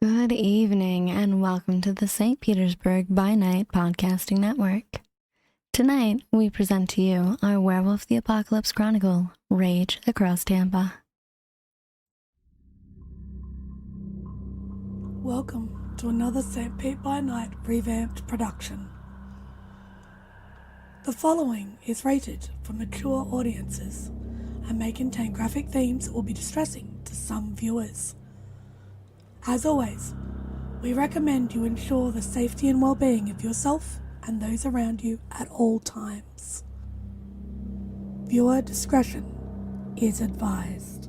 Good evening and welcome to the St. Petersburg By Night podcasting network. Tonight, we present to you our Werewolf the Apocalypse Chronicle, Rage Across Tampa. Welcome to another St. Pete by Night revamped production. The following is rated for mature audiences and may contain graphic themes that will be distressing to some viewers. As always, we recommend you ensure the safety and well-being of yourself and those around you at all times. Viewer discretion is advised.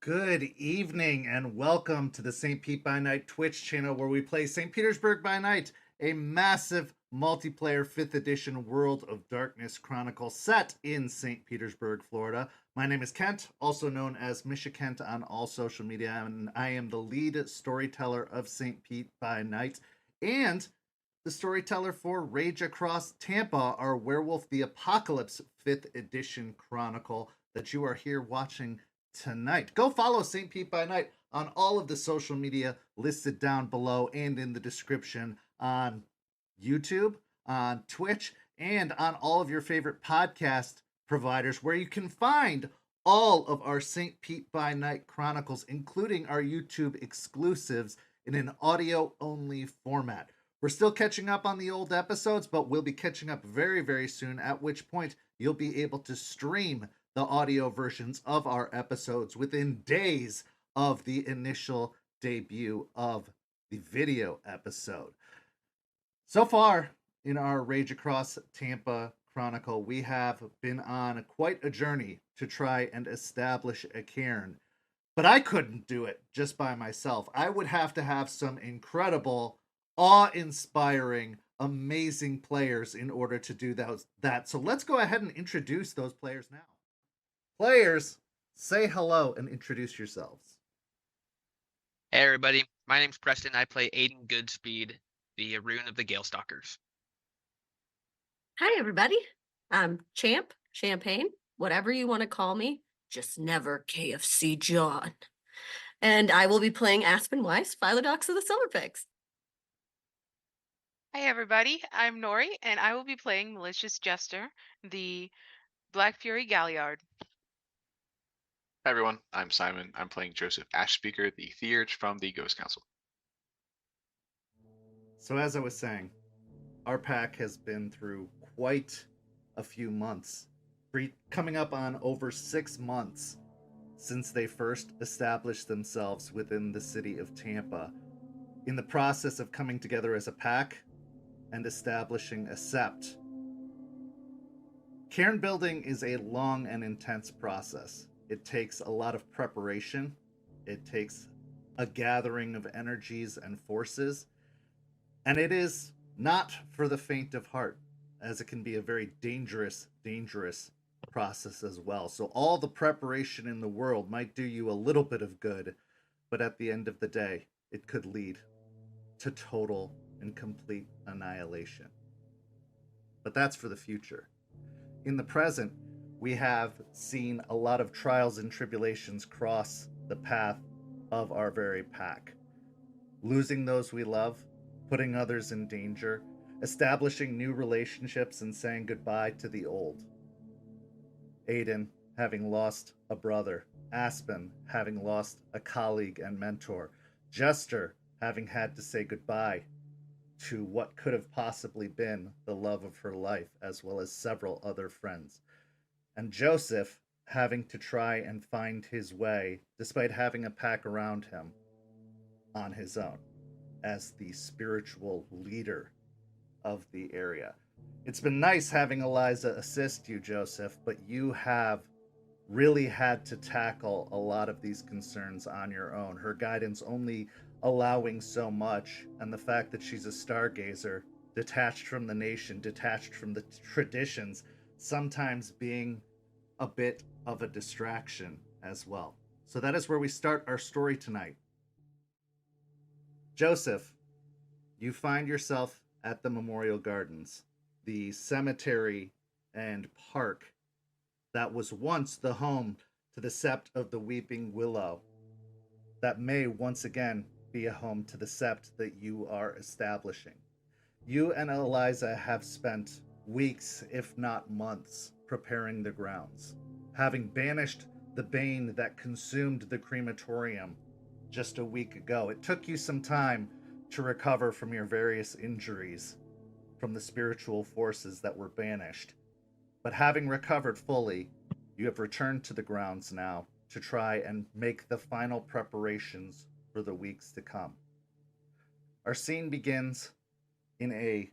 Good evening and welcome to the St. Pete by Night Twitch channel where we play St. Petersburg by Night, a massive multiplayer 5th edition World of Darkness Chronicle set in St. Petersburg, Florida. My name is Kent, also known as Misha Kent on all social media, and I am the lead storyteller of St. Pete by Night and the storyteller for Rage Across Tampa, our Werewolf the Apocalypse 5th edition Chronicle that you are here watching tonight. Go follow St. Pete by Night on all of the social media listed down below and in the description on YouTube, on Twitch, and on all of your favorite podcast providers where you can find all of our St. Pete by Night Chronicles, including our YouTube exclusives in an audio-only format. We're still catching up on the old episodes, but we'll be catching up very, very soon, at which point you'll be able to stream the audio versions of our episodes within days of the initial debut of the video episode. So far in our Rage Across Tampa Chronicle, we have been on quite a journey to try and establish a caern, but I couldn't do it just by myself. I would have to have some incredible, awe-inspiring, amazing players in order to do that. So let's go ahead and introduce those players now. Players, say hello and introduce yourselves. Hey everybody, my name's Preston. I play Aiden Goodspeed, the Rune of the Galestalkers. Hi everybody, I'm Champagne, whatever you want to call me, just never KFC John. And I will be playing Aspen, Weiss, Philodox of the Silver Pigs. Hi everybody, I'm Noree, and I will be playing Malicious Jester, the Black Fury Galliard. Hi everyone, I'm Simon. I'm playing Joseph Ashspeaker, the Theurge from the Ghost Council. So as I was saying, our pack has been through quite a few months, coming up on over 6 months since they first established themselves within the city of Tampa. In the process of coming together as a pack and establishing a sept, Cairn building is a long and intense process. It takes a lot of preparation. It takes a gathering of energies and forces. And it is not for the faint of heart, as it can be a very dangerous process as well. So all the preparation in the world might do you a little bit of good, but at the end of the day, it could lead to total and complete annihilation. But that's for the future. In the present, we have seen a lot of trials and tribulations cross the path of our very pack. Losing those we love, putting others in danger, establishing new relationships, and saying goodbye to the old. Aiden having lost a brother, Aspen having lost a colleague and mentor, Jester having had to say goodbye to what could have possibly been the love of her life, as well as several other friends. And Joseph having to try and find his way, despite having a pack around him, on his own, as the spiritual leader of the area. It's been nice having Eliza assist you, Joseph, but you have really had to tackle a lot of these concerns on your own. Her guidance only allowing so much, and the fact that she's a stargazer, detached from the nation, detached from the traditions, sometimes being a bit of a distraction as well. So that is where we start our story tonight. Joseph, you find yourself at the Memorial Gardens, the cemetery and park that was once the home to the Sept of the Weeping Willow, that may once again be a home to the Sept that you are establishing. You and Eliza have spent weeks, if not months, preparing the grounds, having banished the bane that consumed the crematorium just a week ago. It took you some time to recover from your various injuries from the spiritual forces that were banished. But having recovered fully, you have returned to the grounds now to try and make the final preparations for the weeks to come. Our scene begins in a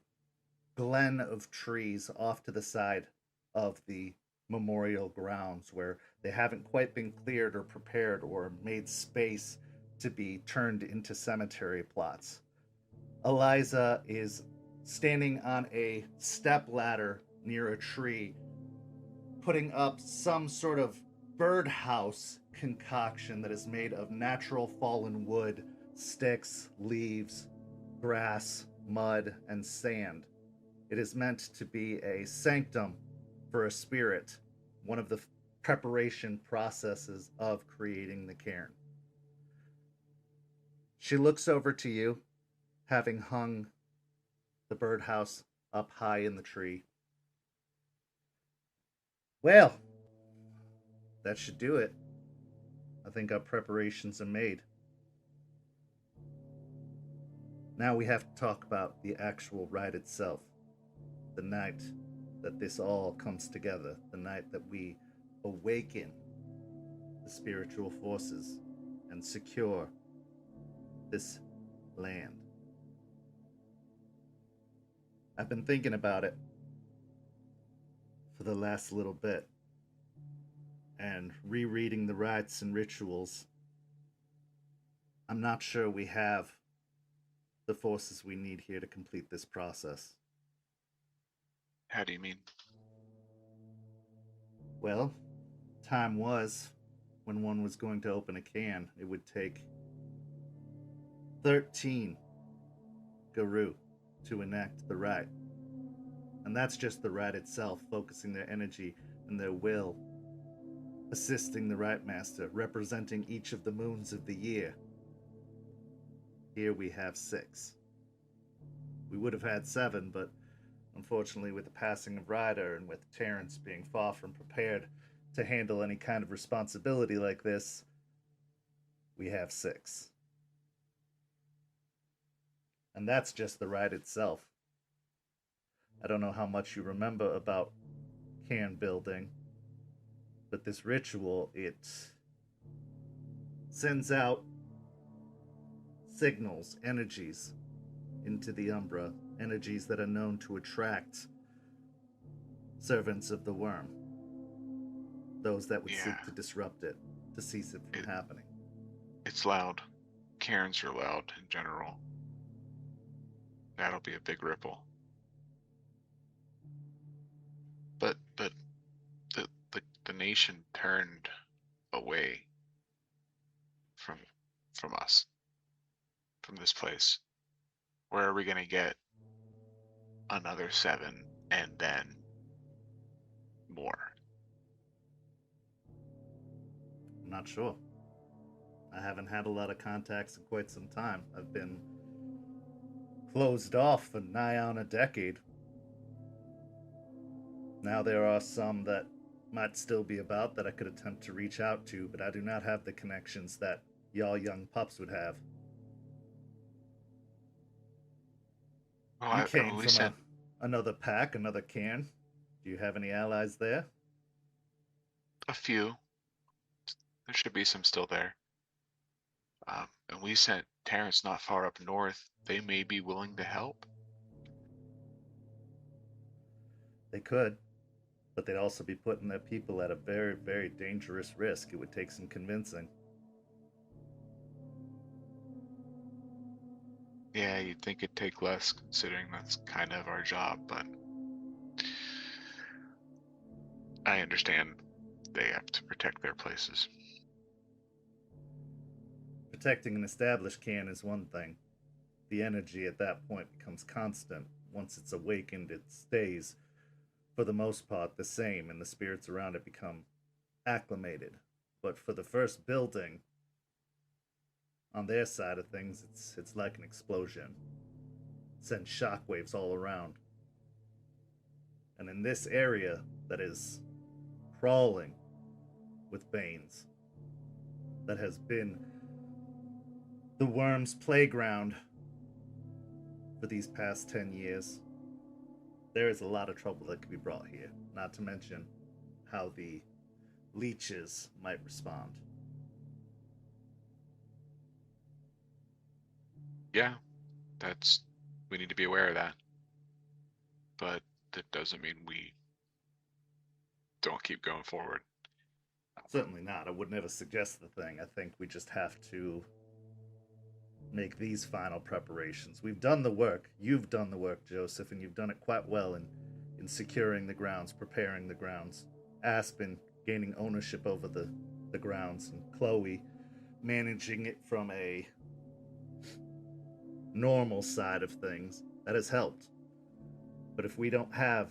glen of trees off to the side of the memorial grounds, where they haven't quite been cleared or prepared or made space to be turned into cemetery plots. Eliza is standing on a step ladder near a tree, putting up some sort of birdhouse concoction that is made of natural fallen wood, sticks, leaves, grass, mud, and sand. It is meant to be a sanctum for a spirit, one of the preparation processes of creating the cairn. She looks over to you, having hung the birdhouse up high in the tree. Well, that should do it. I think our preparations are made. Now we have to talk about the actual rite itself. The night that this all comes together. The night that we awaken the spiritual forces and secure this land. I've been thinking about it for the last little bit and rereading the rites and rituals. I'm not sure we have the forces we need here to complete this process. How do you mean? Well, time was when one was going to open a can, it would take 13 Garou to enact the rite. And that's just the rite itself, focusing their energy and their will, assisting the rite master, representing each of the moons of the year. Here we have 6. We would have had 7, but unfortunately with the passing of Ryder and with Terrence being far from prepared to handle any kind of responsibility like this, we have 6. And that's just the rite itself. I don't know how much you remember about cairn building, but this ritual, it sends out signals, energies into the Umbra, energies that are known to attract servants of the worm. Those that would Yeah. seek to disrupt it, to cease it from happening. It's loud. Cairns are loud in general. That'll be a big ripple. But the nation turned away from us, from this place. Where are we gonna get another 7 and then more? I'm not sure. I haven't had a lot of contacts in quite some time. I've been closed off for nigh on a decade. Now there are some that might still be about that I could attempt to reach out to, but I do not have the connections that y'all young pups would have. Well, You came we from sent another pack, another cairn. Do you have any allies there? a few. There should be some still there. And we sent Terrence not far up north. They may be willing to help. They could, but they'd also be putting their people at a very, very dangerous risk. It would take some convincing. Yeah, you'd think it'd take less, considering that's kind of our job, but I understand they have to protect their places. Protecting an established cairn is one thing. The energy at that point becomes constant. Once it's awakened, it stays, for the most part, the same, and the spirits around it become acclimated. But for the first building, on their side of things, it's like an explosion. It sends shockwaves all around. And in this area that is crawling with Banes, that has been the worm's playground for these past 10 years, there is a lot of trouble that could be brought here, not to mention how the leeches might respond. Yeah, we need to be aware of that. But that doesn't mean we don't keep going forward. Certainly not. I would never suggest the thing. I think we just have to make these final preparations. We've done the work. You've done the work, Joseph, and you've done it quite well in securing the grounds, preparing the grounds. Aspen gaining ownership over the grounds, and Chloe managing it from a normal side of things. That has helped. But if we don't have,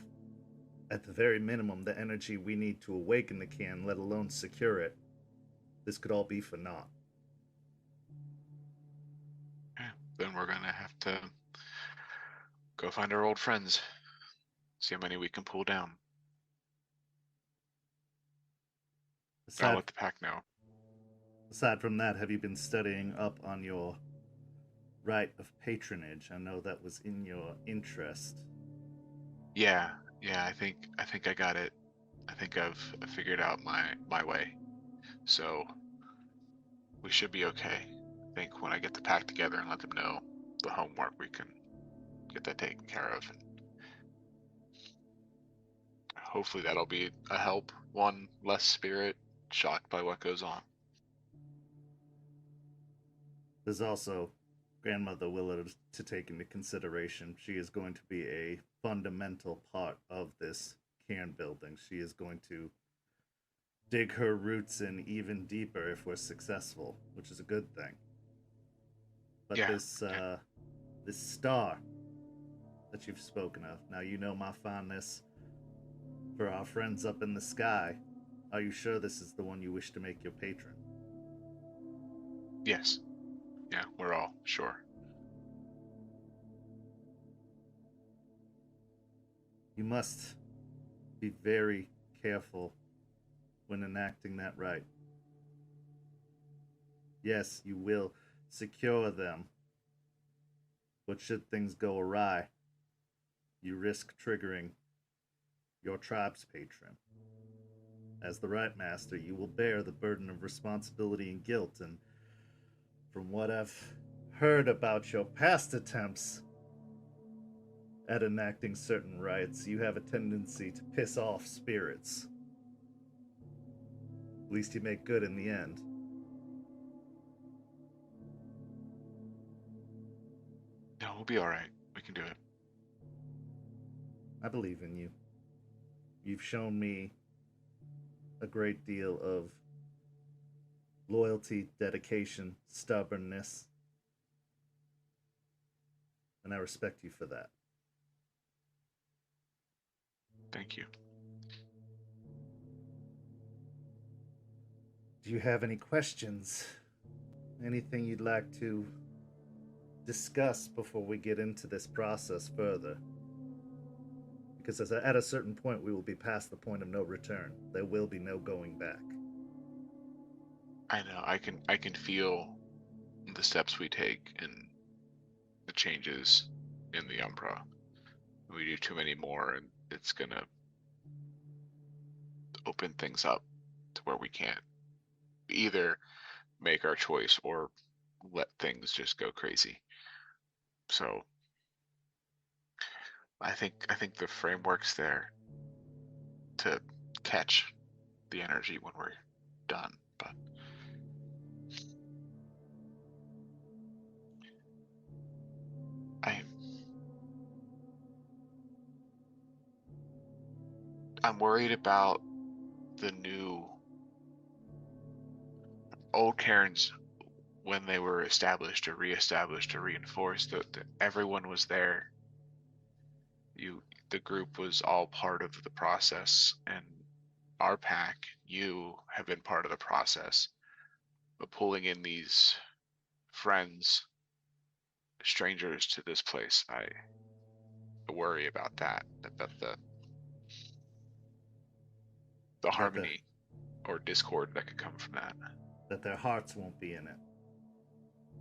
at the very minimum, the energy we need to awaken the cairn, let alone secure it, this could all be for naught. Yeah, then we're gonna have to go find our old friends. See how many we can pull down. I'll let the pack know. Aside from that, have you been studying up on your right of patronage? I know that was in your interest. Yeah, I think I got it. I think I've figured out my way. So we should be okay. I think when I get the pack together and let them know the homework, we can get that taken care of. And hopefully that'll be a help. One less spirit shocked by what goes on. There's also Grandmother Willard to take into consideration. She is going to be a fundamental part of this cairn building. She is going to dig her roots in even deeper if we're successful, which is a good thing. But Yeah, this star that you've spoken of, now you know my fondness for our friends up in the sky. Are you sure this is the one you wish to make your patron? Yes. Yeah, we're all sure. You must be very careful when enacting that rite. Yes, you will secure them, but should things go awry, you risk triggering your tribe's patron. As the rite master, you will bear the burden of responsibility and guilt, and from what I've heard about your past attempts, at enacting certain rites, you have a tendency to piss off spirits. At least you make good in the end. No, we'll be alright. We can do it. I believe in you. You've shown me a great deal of loyalty, dedication, stubbornness, and I respect you for that. Thank you. Do you have any questions? Anything you'd like to discuss before we get into this process further? Because at a certain point, we will be past the point of no return. There will be no going back. I know. I can feel the steps we take and the changes in the Umbra. We do too many more, and it's gonna open things up to where we can't either make our choice or let things just go crazy. So I think the framework's there to catch the energy when we're done, but I'm worried about the new old cairns when they were established or reestablished or reinforced. That everyone was there. The group was all part of the process, and our pack, you have been part of the process. But pulling in these friends, strangers to this place, I worry about that. About the harmony or discord that could come from that. That their hearts won't be in it.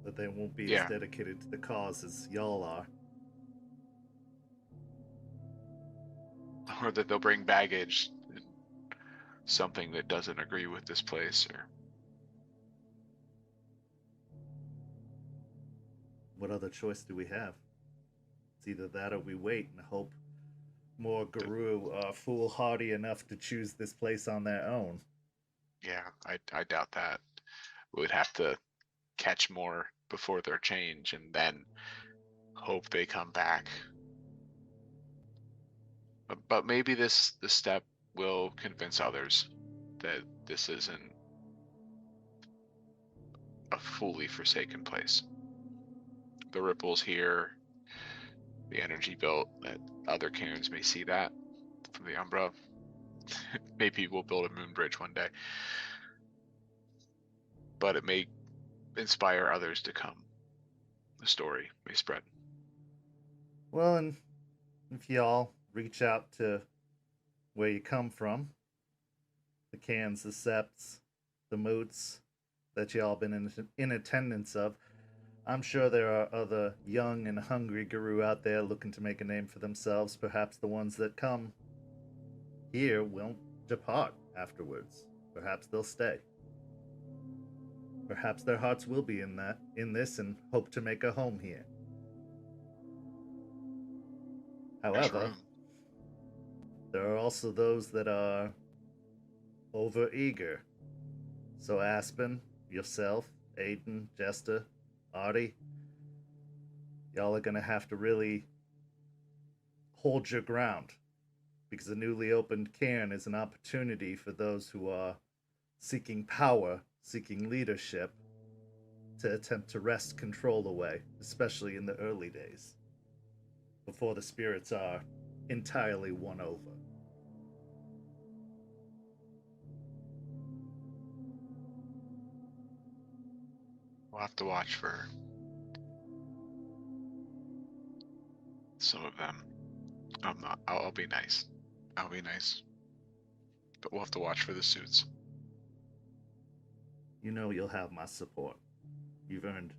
That they won't be Yeah. as dedicated to the cause as y'all are. Or that they'll bring baggage, something that doesn't agree with this place, or What other choice do we have? It's either that or we wait and hope more Guru are foolhardy enough to choose this place on their own. yeah, I doubt that. We'd have to catch more before their change and then hope they come back. But maybe this step will convince others that this isn't a fully forsaken place. The ripples here, the energy built, that other cairns may see that from the Umbra. Maybe we'll build a moon bridge one day. But it may inspire others to come. The story may spread. Well, and if y'all reach out to where you come from, the cans, the septs, the moots that y'all been in attendance of, I'm sure there are other young and hungry Guru out there looking to make a name for themselves. Perhaps the ones that come here won't depart afterwards. Perhaps they'll stay. Perhaps their hearts will be in this and hope to make a home here. However, there are also those that are overeager. So Aspen, yourself, Aiden, Jester, Artie, y'all are gonna have to really hold your ground, because the newly opened cairn is an opportunity for those who are seeking power, seeking leadership, to attempt to wrest control away, especially in the early days, before the spirits are entirely won over. We'll have to watch for some of them. I'll be nice. I'll be nice. But we'll have to watch for the suits. You know you'll have my support. You've earned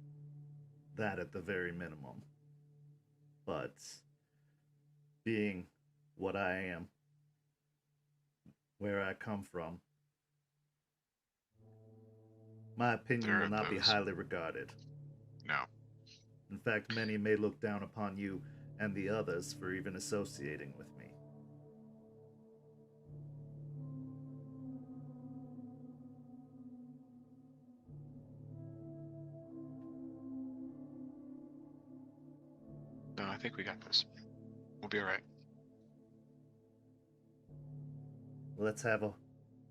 that at the very minimum. But being what I am, where I come from, my opinion will not be highly regarded. No. In fact, many may look down upon you and the others for even associating with me. No, I think we got this. We'll be all right. Let's have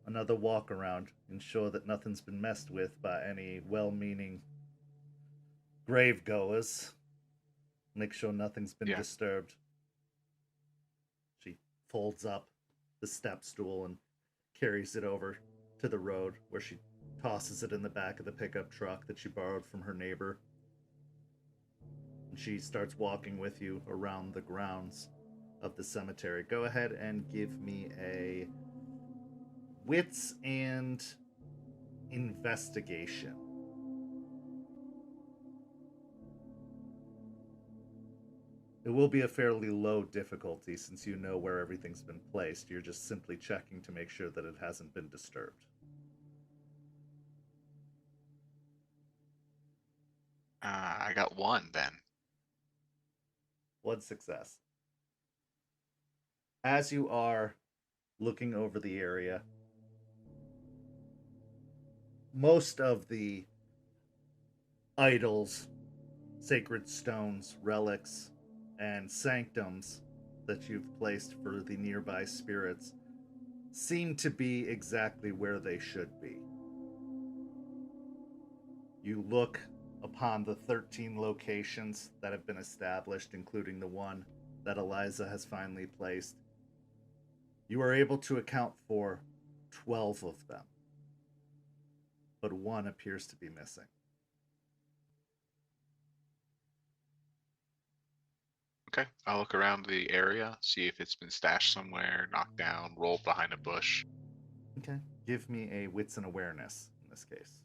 another walk around, ensure that nothing's been messed with by any well-meaning grave goers. Make sure nothing's been disturbed. She folds up the step stool and carries it over to the road, where she tosses it in the back of the pickup truck that she borrowed from her neighbor. And she starts walking with you around the grounds of the cemetery. Go ahead and give me a wits and investigation. It will be a fairly low difficulty since you know where everything's been placed. You're just simply checking to make sure that it hasn't been disturbed. I got 1 then. 1 success. As you are looking over the area, most of the idols, sacred stones, relics, and sanctums that you've placed for the nearby spirits seem to be exactly where they should be. You look upon the 13 locations that have been established, including the one that Eliza has finally placed. You are able to account for 12 of them, but 1 appears to be missing. Okay, I'll look around the area, see if it's been stashed somewhere, knocked down, rolled behind a bush. Okay. Give me a wits and awareness in this case.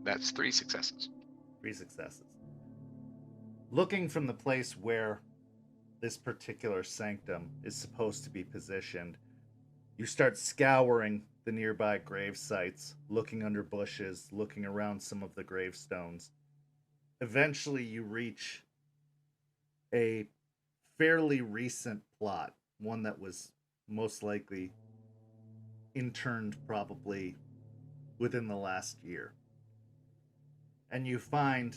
That's 3 successes. 3 successes. Looking from the place where this particular sanctum is supposed to be positioned, you start scouring the nearby grave sites, looking under bushes, looking around some of the gravestones. Eventually, you reach a fairly recent plot, one that was most likely interned probably within the last year. And you find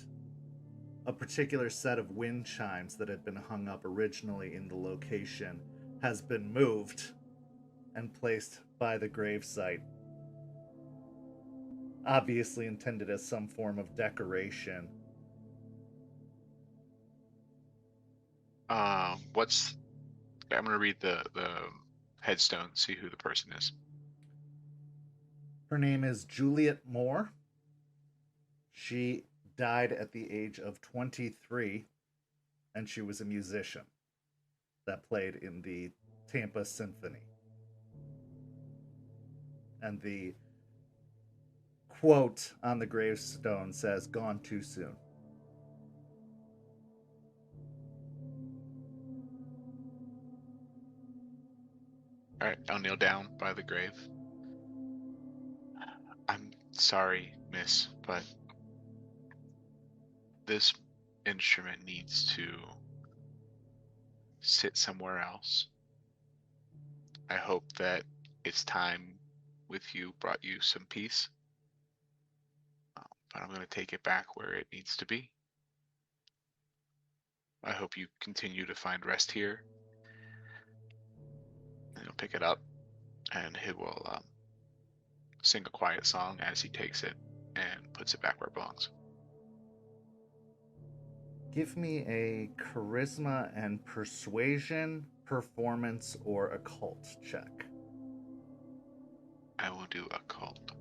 a particular set of wind chimes that had been hung up originally in the location has been moved and placed by the gravesite. Obviously intended as some form of decoration. I'm gonna read the headstone, see who the person is. Her name is Juliet Moore. She died at the age of 23, and she was a musician that played in the Tampa Symphony. And the quote on the gravestone says, "Gone too soon." Alright, I'll kneel down by the grave. I'm sorry, miss, but this instrument needs to sit somewhere else. I hope that its time with you brought you some peace. But I'm going to take it back where it needs to be. I hope you continue to find rest here. And he'll pick it up, and he will sing a quiet song as he takes it and puts it back where it belongs. Give me a charisma and persuasion, performance, or occult check. I will do occult.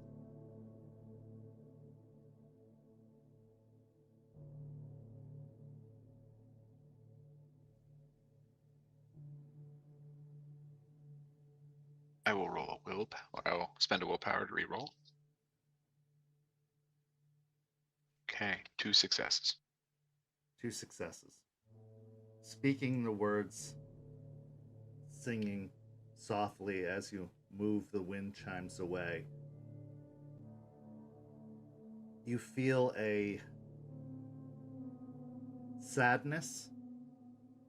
I will roll a willpower. I will spend a willpower to reroll. Okay, 2 successes. 2 successes. Speaking the words, singing softly as you move the wind chimes away, you feel a sadness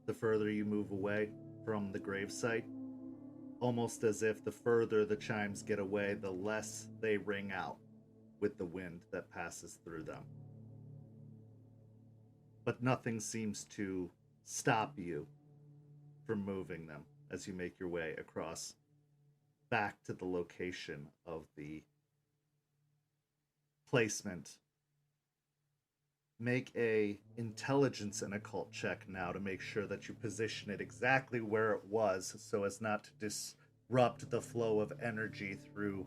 the further you move away from the gravesite, almost as if the further the chimes get away, the less they ring out with the wind that passes through them. But nothing seems to stop you from moving them as you make your way across back to the location of the placement. Make a intelligence and occult check now to make sure that you position it exactly where it was so as not to disrupt the flow of energy through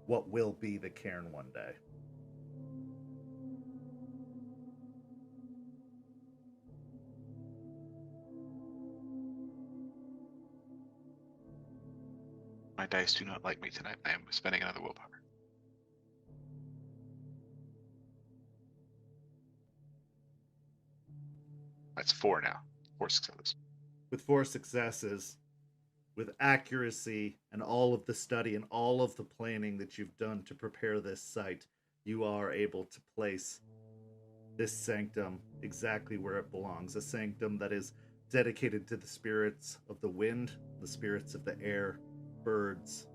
what will be the cairn one day. My dice do not like me tonight. I am spending another willpower. That's 4 now. 4 successes. With 4 successes, with accuracy and all of the study and all of the planning that you've done to prepare this site, you are able to place this sanctum exactly where it belongs. A sanctum that is dedicated to the spirits of the wind, the spirits of the air, birds.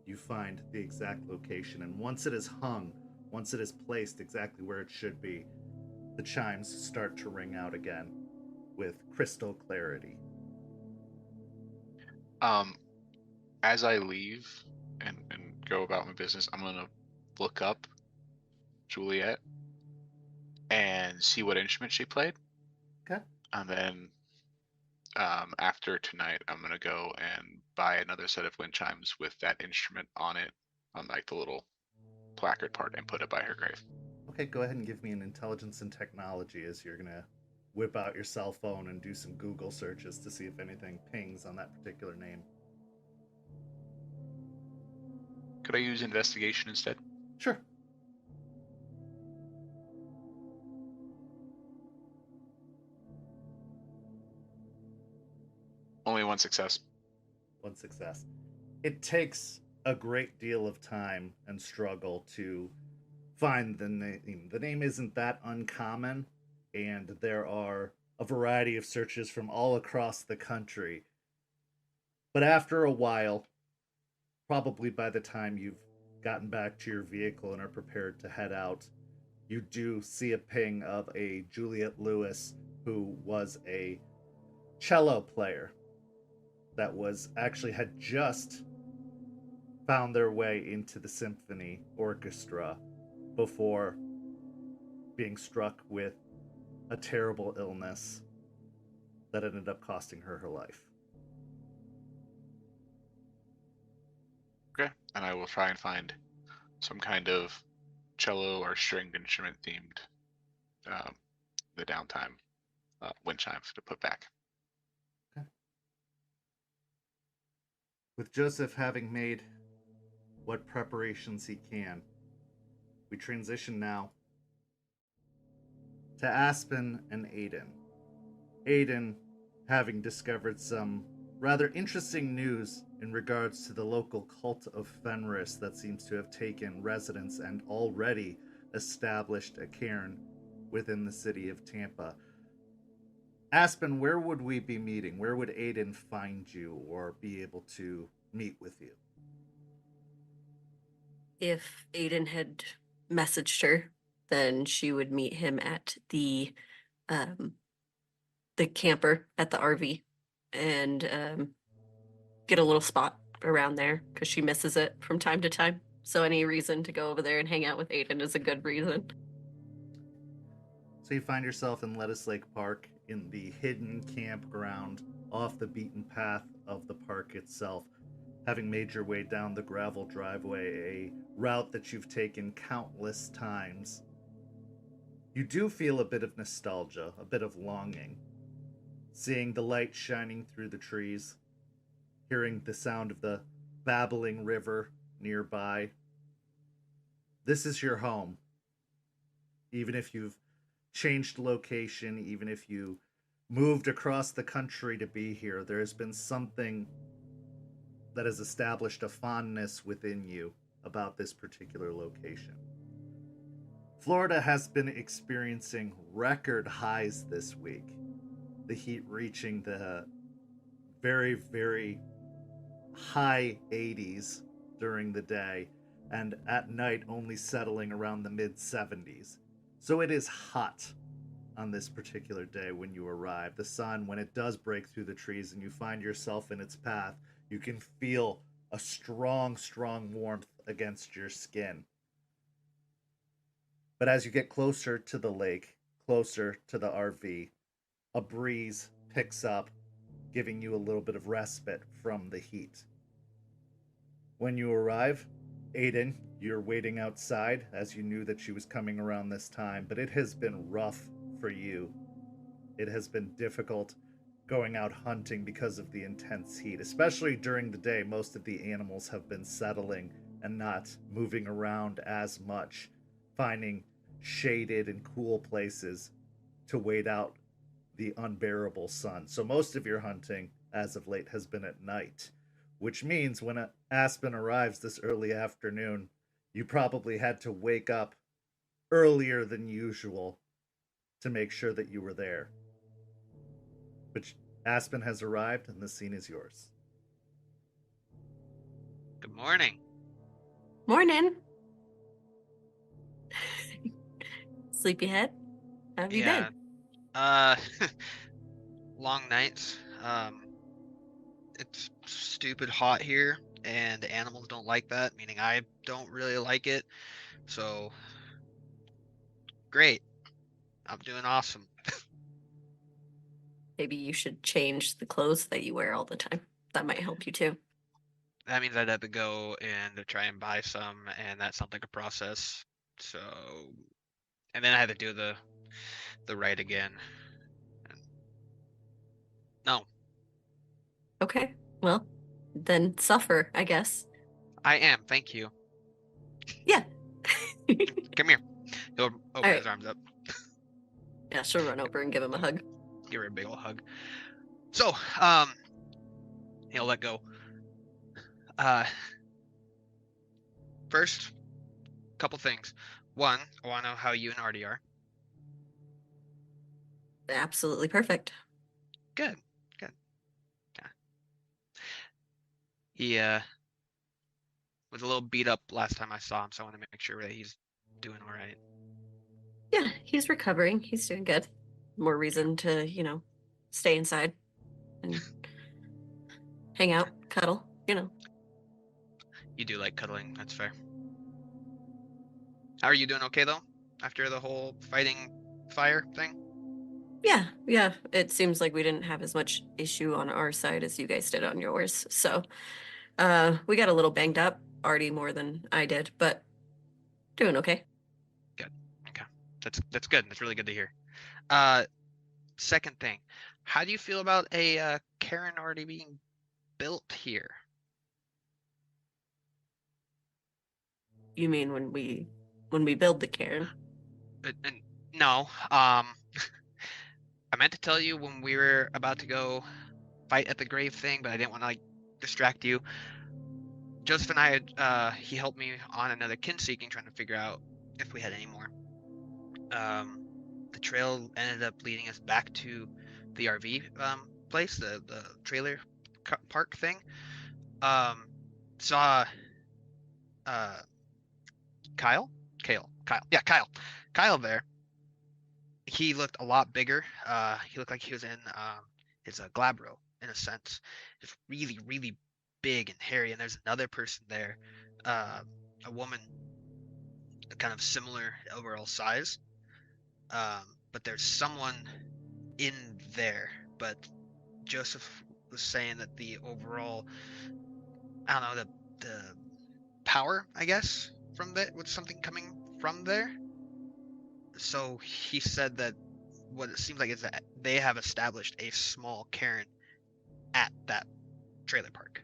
You find the exact location, and once it is hung, once it is placed exactly where it should be, the chimes start to ring out again with crystal clarity. As I leave and go about my business, I'm gonna look up Juliet and see what instrument she played. Okay. And then after tonight, I'm gonna go and buy another set of wind chimes with that instrument on it, on like the little placard part, and put it by her grave. Okay, go ahead and give me an intelligence and technology as you're gonna whip out your cell phone and do some Google searches to see if anything pings on that particular name. Could I use investigation instead? Sure. Only 1 success. 1 success. It takes a great deal of time and struggle to find the name. The name isn't that uncommon, and there are a variety of searches from all across the country. But after a while, probably by the time you've gotten back to your vehicle and are prepared to head out, you do see a ping of a Juliet Lewis, who was a cello player that was actually had just found their way into the symphony orchestra before being struck with a terrible illness that ended up costing her life. Okay, and I will try and find some kind of cello or stringed instrument themed the downtime wind chimes to put back. Okay. With Joseph having made what preparations he can, we transition now to Aspen and Aiden. Aiden having discovered some rather interesting news in regards to the local cult of Fenris that seems to have taken residence and already established a cairn within the city of Tampa. Aspen, where would we be meeting? Where would Aiden find you or be able to meet with you? If Aiden had messaged her, then she would meet him at the camper at the RV and get a little spot around there because she misses it from time to time. So any reason to go over there and hang out with Aiden is a good reason. So you find yourself in Lettuce Lake Park in the hidden campground off the beaten path of the park itself, having made your way down the gravel driveway, a route that you've taken countless times. You do feel a bit of nostalgia, a bit of longing, seeing the light shining through the trees, hearing the sound of the babbling river nearby. This is your home. Even if you've changed location, even if you moved across the country to be here. There has been something that has established a fondness within you about this particular location. Florida has been experiencing record highs this week, the heat reaching the very, very high 80s during the day, and at night only settling around the mid 70s. So it is hot on this particular day when you arrive. The sun, when it does break through the trees and you find yourself in its path, you can feel a strong, strong warmth against your skin. But as you get closer to the lake, closer to the RV, a breeze picks up, giving you a little bit of respite from the heat. When you arrive, Aiden, you're waiting outside as you knew that she was coming around this time, but it has been rough for you. It has been difficult going out hunting because of the intense heat, especially during the day. Most of the animals have been settling and not moving around as much, finding shaded and cool places to wait out the unbearable sun. So most of your hunting as of late has been at night, which means when Aspen arrives this early afternoon, you probably had to wake up earlier than usual to make sure that you were there. But Aspen has arrived and the scene is yours. Good morning. Morning. Sleepyhead. How have you been? Long nights. It's stupid hot here, and the animals don't like that, meaning I don't really like it. So, great. I'm doing awesome. Maybe you should change the clothes that you wear all the time. That might help you too. That means I'd have to go and try and buy some, and that sounds like a process. So, and then I had to do the rite again. No, Okay. Well, then suffer, I guess. I am. Thank you. Yeah. Come here. He'll open his right. arms up. Yeah, she'll run over and give him a hug. Give her a big old hug. So, he'll let go. First, couple things. One, I want to know how you and Artie are. Absolutely perfect. Good. Yeah. He was a little beat up last time I saw him, so I want to make sure that he's doing all right. Yeah, he's recovering. He's doing good. More reason to, stay inside and hang out, cuddle, You do like cuddling, that's fair. How are you doing okay, though, after the whole fighting fire thing? Yeah. It seems like we didn't have as much issue on our side as you guys did on yours. So, we got a little banged up, Artie more than I did, but doing okay. Good. Okay. That's good. That's really good to hear. Second thing, how do you feel about a caern already being built here? You mean when we build the caern? No. I meant to tell you when we were about to go fight at the grave thing, but I didn't want to distract you. Joseph and I had he helped me on another kin seeking, trying to figure out if we had any more. The trail ended up leading us back to the RV place, the trailer park thing. Saw Kyle there. He looked a lot bigger. He looked like he was in his glabro in a sense. Just really, really big and hairy. And there's another person there, a woman, kind of similar overall size. But there's someone in there. But Joseph was saying that the overall, I don't know, the power, I guess, from that, with something coming from there. So he said that what it seems like is that they have established a small caern at that trailer park.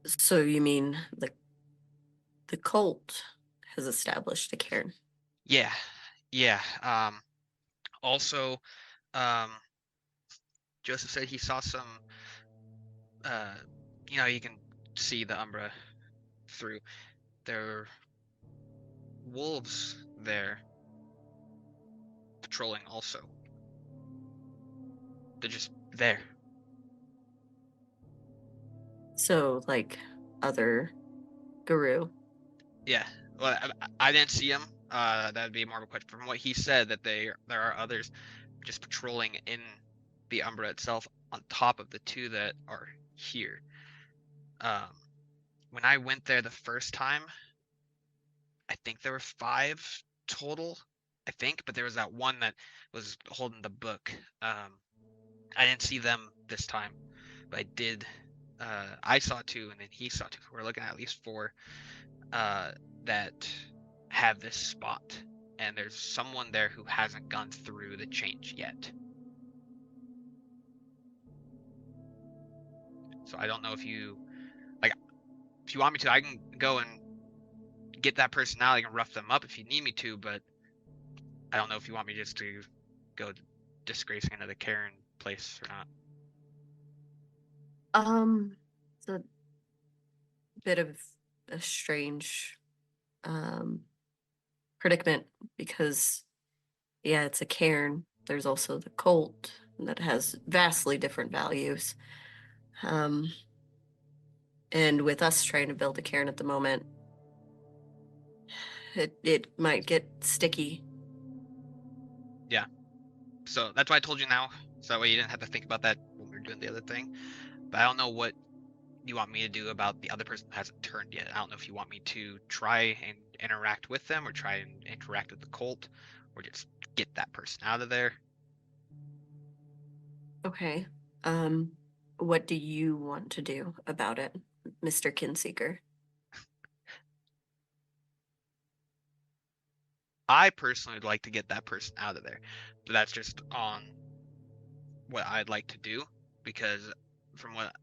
So you mean the cult has established a caern? Yeah. Also, Joseph said he saw some, you can see the Umbra through. There are wolves there patrolling also. They're just there. So, like, other guru. Yeah. Well, I didn't see them. That'd be more of a question. From what he said, that there are others just patrolling in the Umbra itself on top of the two that are here. When I went there the first time, I think there were 5 total. I think, but there was that one that was holding the book. I didn't see them this time, but I did. I saw 2, and then he saw 2. We're looking at least 4 that have this spot, and there's someone there who hasn't gone through the change yet. So I don't know if you want me to, I can go and get that personality and rough them up if you need me to, but I don't know if you want me just to go disgracing into the caern place or not. It's a bit of a strange predicament because, yeah, it's a caern. There's also the cult that has vastly different values. And with us trying to build a caern at the moment, it might get sticky. Yeah. So that's why I told you now, so that way you didn't have to think about that when we were doing the other thing. But I don't know what you want me to do about the other person that hasn't turned yet. I don't know if you want me to try and interact with them, or try and interact with the cult, or just get that person out of there. Okay. What do you want to do about it, Mr. Kinseeker? I personally would like to get that person out of there, but that's just on what I'd like to do, because from what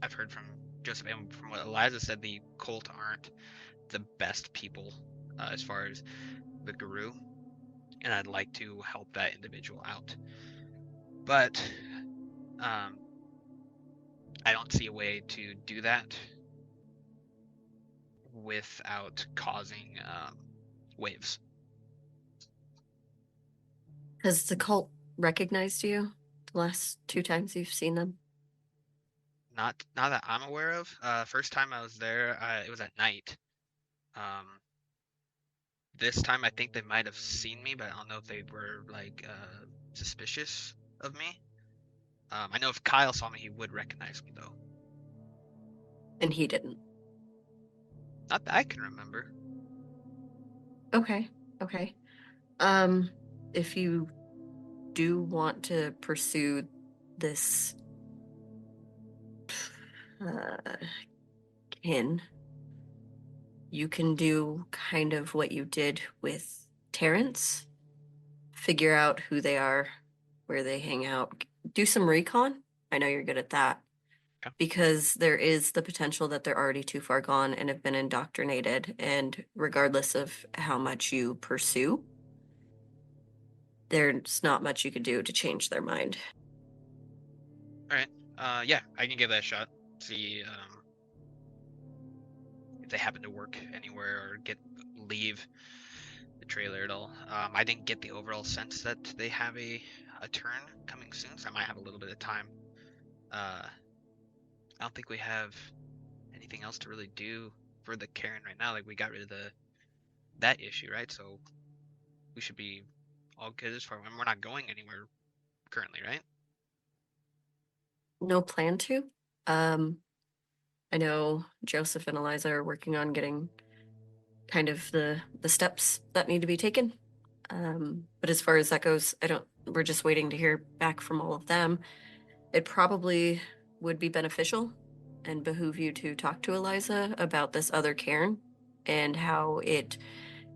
I've heard from Joseph and from what Eliza said, the cult aren't the best people as far as the guru, and I'd like to help that individual out. But I don't see a way to do that without causing waves. Has the cult recognized you the last 2 times you've seen them? Not that I'm aware of. First time I was there, it was at night. This time I think they might have seen me, but I don't know if they were like suspicious of me. I know if Kyle saw me, he would recognize me though. And he didn't. Not that I can remember. Okay. If you do want to pursue this kin, you can do kind of what you did with Terrence. Figure out who they are, where they hang out. Do some recon. I know you're good at that. Okay. Because there is the potential that they're already too far gone and have been indoctrinated. And regardless of how much you pursue, there's not much you could do to change their mind. All right. Yeah, I can give that a shot. See if they happen to work anywhere or leave the trailer at all. I didn't get the overall sense that they have a turn coming soon, so I might have a little bit of time. I don't think we have anything else to really do for the caern right now. Like, we got rid of that issue, right? So we should be all good as far. We're not going anywhere currently, right? No plan to. I know Joseph and Eliza are working on getting kind of the steps that need to be taken. But as far as that goes, we're just waiting to hear back from all of them. It probably would be beneficial and behoove you to talk to Eliza about this other caern and how it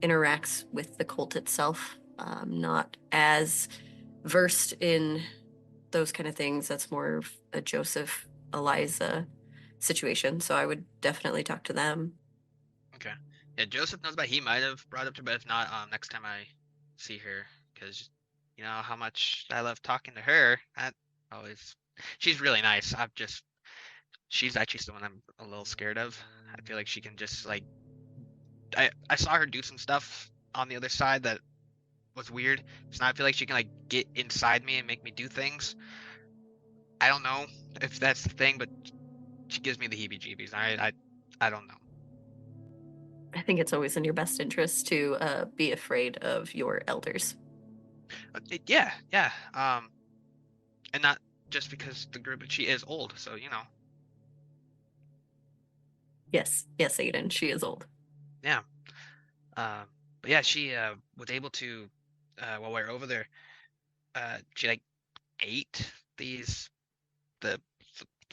interacts with the cult itself. Not as versed in those kind of things. That's more of a Joseph, Eliza situation. So I would definitely talk to them. Okay. Yeah, Joseph knows about. He might have brought up to, but if not, next time I see her, because you know how much I love talking to her. That always, she's really nice. She's actually someone I'm a little scared of. I feel like she can just like, I saw her do some stuff on the other side that was weird. So now I feel like she can like get inside me and make me do things. I don't know if that's the thing, but she gives me the heebie-jeebies. I don't know. I think it's always in your best interest to be afraid of your elders. Yeah. And not just because the group, but she is old, so you know. Yes, Aiden, she is old. Yeah. But yeah, she was able to while we were over there, she like ate the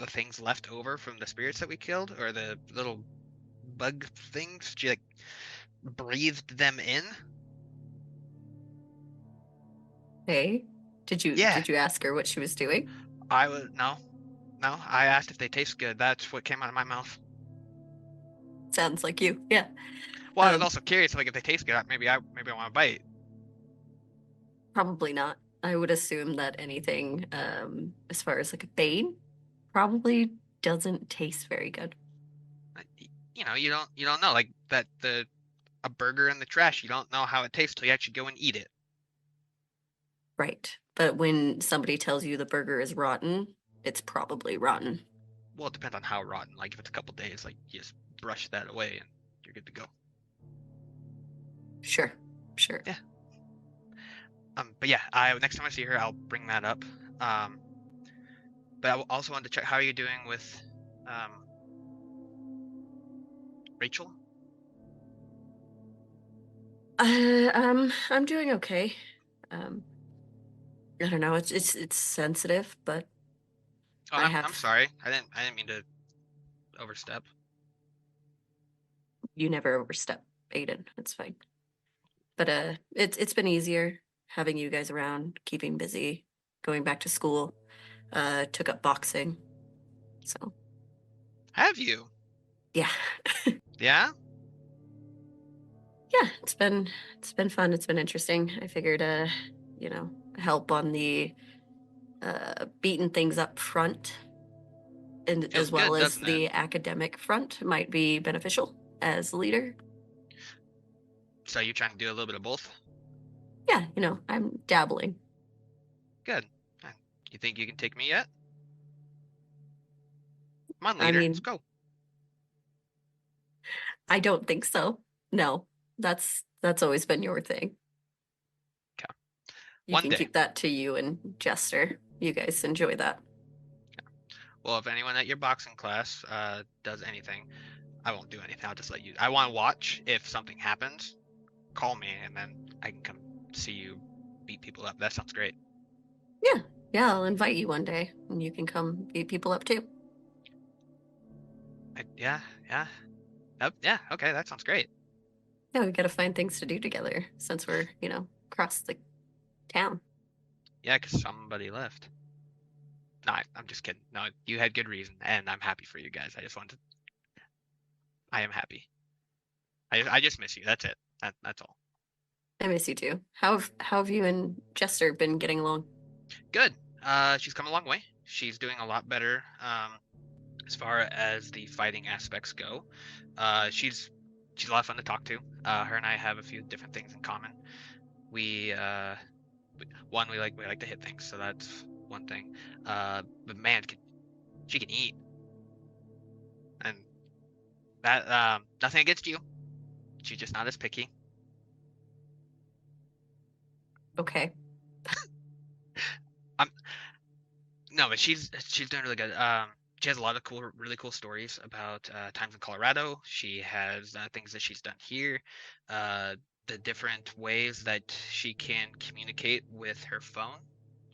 things left over from the spirits that we killed, or the little bug things. She like breathed them in. Hey, did you Yeah. ask her what she was doing? No. I asked if they taste good. That's what came out of my mouth. Sounds like you. Yeah. Well, I was also curious, like if they taste good, maybe I want to bite. Probably not. I would assume that anything, as far as like a bane, probably doesn't taste very good. You know, you don't know, like that a burger in the trash. You don't know how it tastes till you actually go and eat it. Right. But when somebody tells you the burger is rotten, it's probably rotten. Well, it depends on how rotten. Like if it's a couple days, like you just brush that away and you're good to go. Sure. Yeah. But yeah, next time I see her, I'll bring that up. But I also wanted to check, how are you doing with Rachel? I'm doing okay. I don't know. It's sensitive, but Oh, I'm sorry. I didn't mean to overstep. You never overstep, Aiden. It's fine. But it's been easier having you guys around, keeping busy, going back to school. Took up boxing. So Have you? yeah. Yeah? Yeah, it's been fun. It's been interesting. I figured you know, help on the beating things up front and Feels as well good, as doesn't the it? academic front might be beneficial as a leader. So you're trying to do a little bit of both? Yeah, you know, I'm dabbling. Good. You think you can take me yet? Come on, I leader. Let's mean, go. I don't think so. No. That's always been your thing. Okay. You One can day. keep that to you and Jester. You guys enjoy that. Well, if anyone at your boxing class does anything, I won't do anything. I'll just let you. I want to watch. If something happens, call me, and then I can come see you beat people up. That sounds great. Yeah. Yeah, I'll invite you one day and you can come beat people up too. Yeah. Yeah. Okay, that sounds great. Yeah, we gotta find things to do together since we're, you know, across the town. Yeah, because somebody left. No, I'm just kidding. No, you had good reason, and I'm happy for you guys. I am happy. I just miss you. That's it. That's all. I miss you too. How have you and Jester been getting along? Good. She's come a long way. She's doing a lot better as far as the fighting aspects go. She's a lot of fun to talk to. Her and I have a few different things in common. We like to hit things, so that's one thing. But man, she can eat, and that nothing against you. She's just not as picky. Okay. No, but she's doing really good. She has a lot of really cool stories about times in Colorado. She has things that she's done here, the different ways that she can communicate with her phone.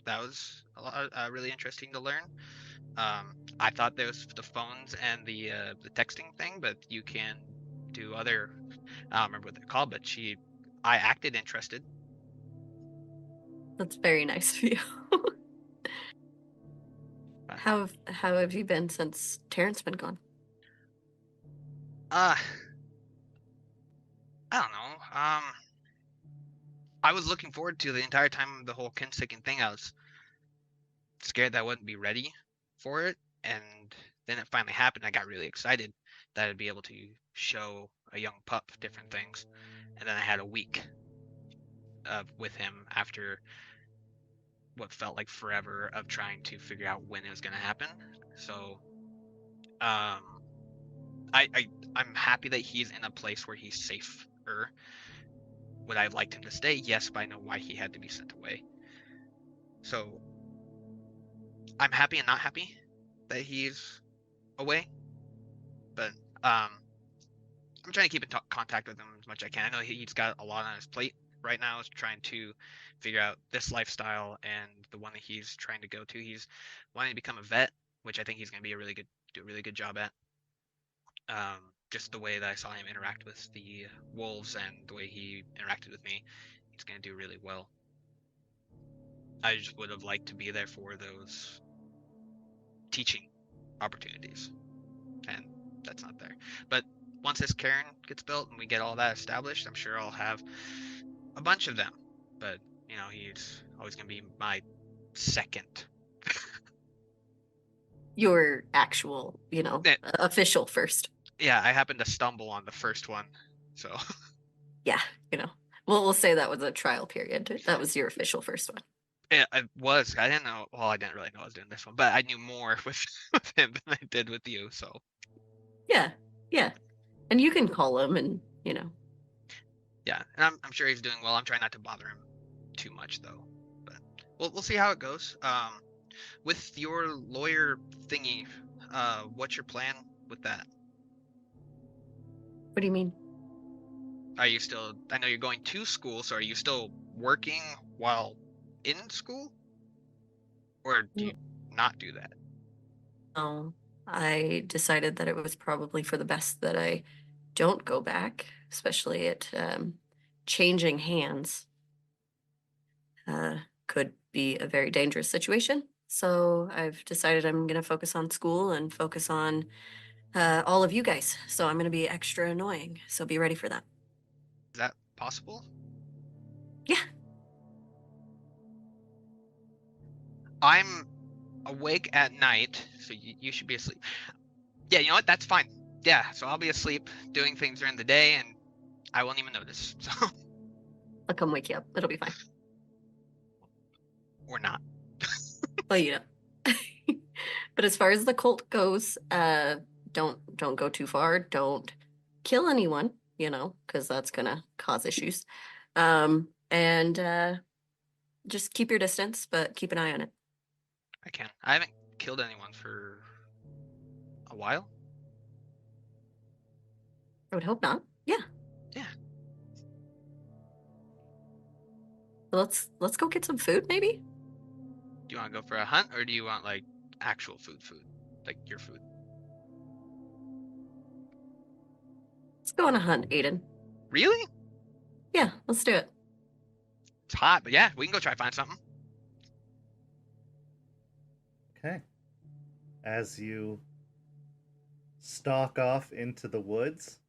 That was a lot, really interesting to learn. I thought there was the phones and the texting thing, but you can do other. I don't remember what they're called, but I acted interested. That's very nice of you. How have you been since Terrence's been gone? I don't know. I was looking forward to the entire time of the whole Kinsticken thing. I was scared that I wouldn't be ready for it, and then it finally happened. I got really excited that I'd be able to show a young pup different things, and then I had a week with him after what felt like forever of trying to figure out when it was going to happen. So I'm happy that he's in a place where he's safer. Would I have liked him to stay? Yes, but I know why he had to be sent away. So I'm happy and not happy that he's away, but I'm trying to keep in contact with him as much as I can. I know he's got a lot on his plate right now, is trying to figure out this lifestyle and the one that he's trying to go to. He's wanting to become a vet, which I think he's going to be do a really good job at. Just the way that I saw him interact with the wolves and the way he interacted with me, he's going to do really well. I just would have liked to be there for those teaching opportunities, and that's not there. But once this caern gets built and we get all that established, I'm sure I'll have a bunch of them. But, you know, he's always going to be my second. Your actual, official first. Yeah, I happened to stumble on the first one, so. Yeah, we'll say that was a trial period. That was your official first one. Yeah, it was. I didn't know. Well, I didn't really know I was doing this one, but I knew more with him than I did with you. So. Yeah, and you can call him, and Yeah, and I'm sure he's doing well. I'm trying not to bother him too much though, but we'll see how it goes. With your lawyer thingy, what's your plan with that? What do you mean? Are you still? I know you're going to school, so are you still working while in school, or do you not do that? Oh, I decided that it was probably for the best that I don't go back, especially at changing hands. Could be a very dangerous situation. So I've decided I'm going to focus on school and focus on all of you guys. So I'm going to be extra annoying. So be ready for that. Is that possible? Yeah. I'm awake at night, so you should be asleep. Yeah, you know what? That's fine. Yeah, so I'll be asleep doing things during the day, and I won't even notice. So. I'll come wake you up. It'll be fine. Or not. Well, But as far as the cult goes, don't go too far. Don't kill anyone, because that's gonna cause issues. And just keep your distance, but keep an eye on it. I can. I haven't killed anyone for a while. I would hope not. Yeah. Yeah. Let's go get some food, maybe. Do you want to go for a hunt, or do you want like actual food, like your food? Let's go on a hunt, Aiden. Really? Yeah, let's do it. It's hot, but yeah, we can go try to find something. Okay. As you stalk off into the woods,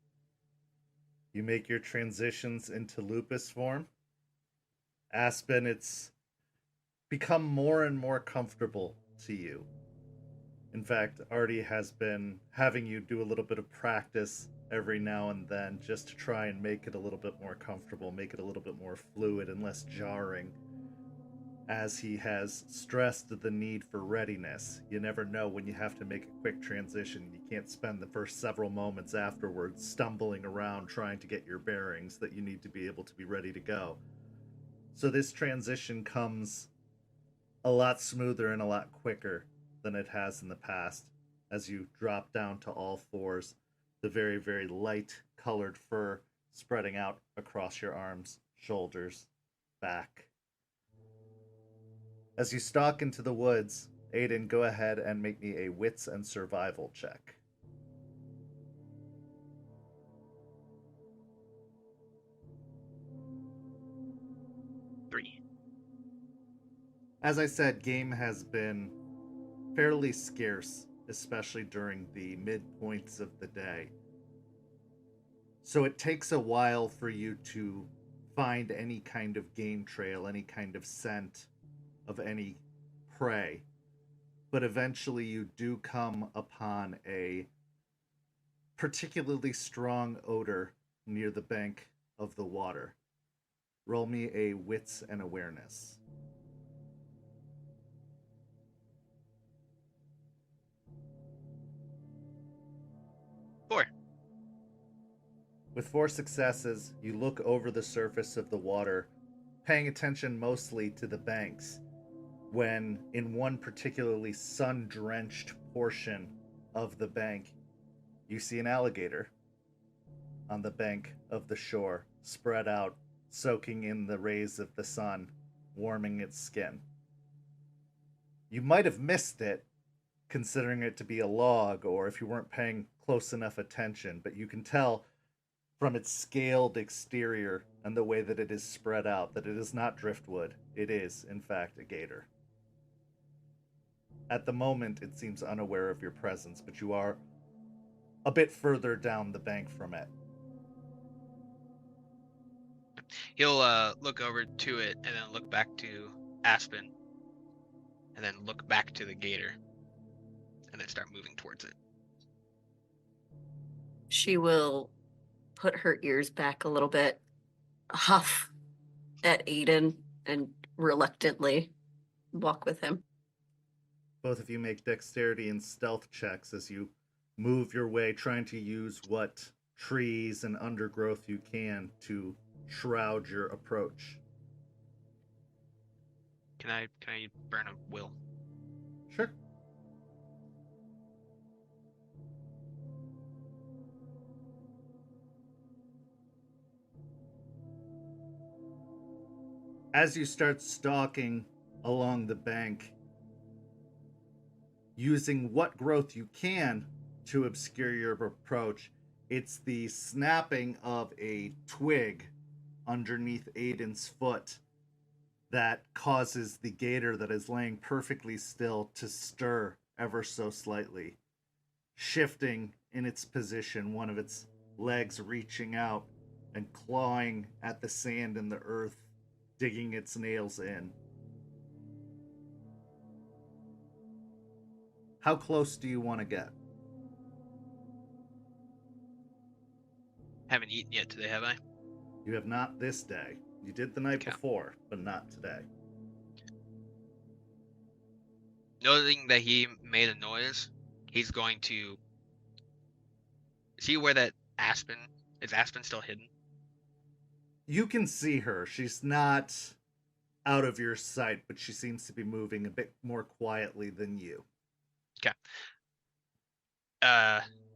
you make your transitions into lupus form. Aspen, it's become more and more comfortable to you. In fact, Artie has been having you do a little bit of practice every now and then just to try and make it a little bit more comfortable, make it a little bit more fluid and less jarring, as he has stressed the need for readiness. You never know when you have to make a quick transition. You can't spend the first several moments afterwards stumbling around trying to get your bearings, that you need to be able to be ready to go. So this transition comes a lot smoother and a lot quicker than it has in the past, as you drop down to all fours, the very, very light colored fur spreading out across your arms, shoulders, back. As you stalk into the woods, Aiden, go ahead and make me a wits and survival check. As I said, game has been fairly scarce, especially during the midpoints of the day. So it takes a while for you to find any kind of game trail, any kind of scent of any prey. But eventually you do come upon a particularly strong odor near the bank of the water. Roll me a wits and awareness. Four. With 4 successes, you look over the surface of the water, paying attention mostly to the banks, when in one particularly sun-drenched portion of the bank, you see an alligator on the bank of the shore, spread out, soaking in the rays of the sun, warming its skin. You might have missed it, considering it to be a log, or if you weren't paying close enough attention, but you can tell from its scaled exterior and the way that it is spread out that it is not driftwood. It is, in fact, a gator. At the moment, it seems unaware of your presence, but you are a bit further down the bank from it. He'll look over to it and then look back to Aspen and then look back to the gator and then start moving towards it. She will put her ears back a little bit, huff at Aiden, and reluctantly walk with him. Both of you make dexterity and stealth checks as you move your way, trying to use what trees and undergrowth you can to shroud your approach. Can I burn a will? Sure. As you start stalking along the bank, using what growth you can to obscure your approach, it's the snapping of a twig underneath Aiden's foot that causes the gator that is laying perfectly still to stir ever so slightly, shifting in its position, one of its legs reaching out and clawing at the sand and the earth, digging its nails in. How close do you want to get? Haven't eaten yet today, have I? You have not this day. You did the night before, but not today. Noting that he made a noise, he's going to see where that Aspen is. Aspen still hidden? You can see her. She's not out of your sight, but she seems to be moving a bit more quietly than you. Okay.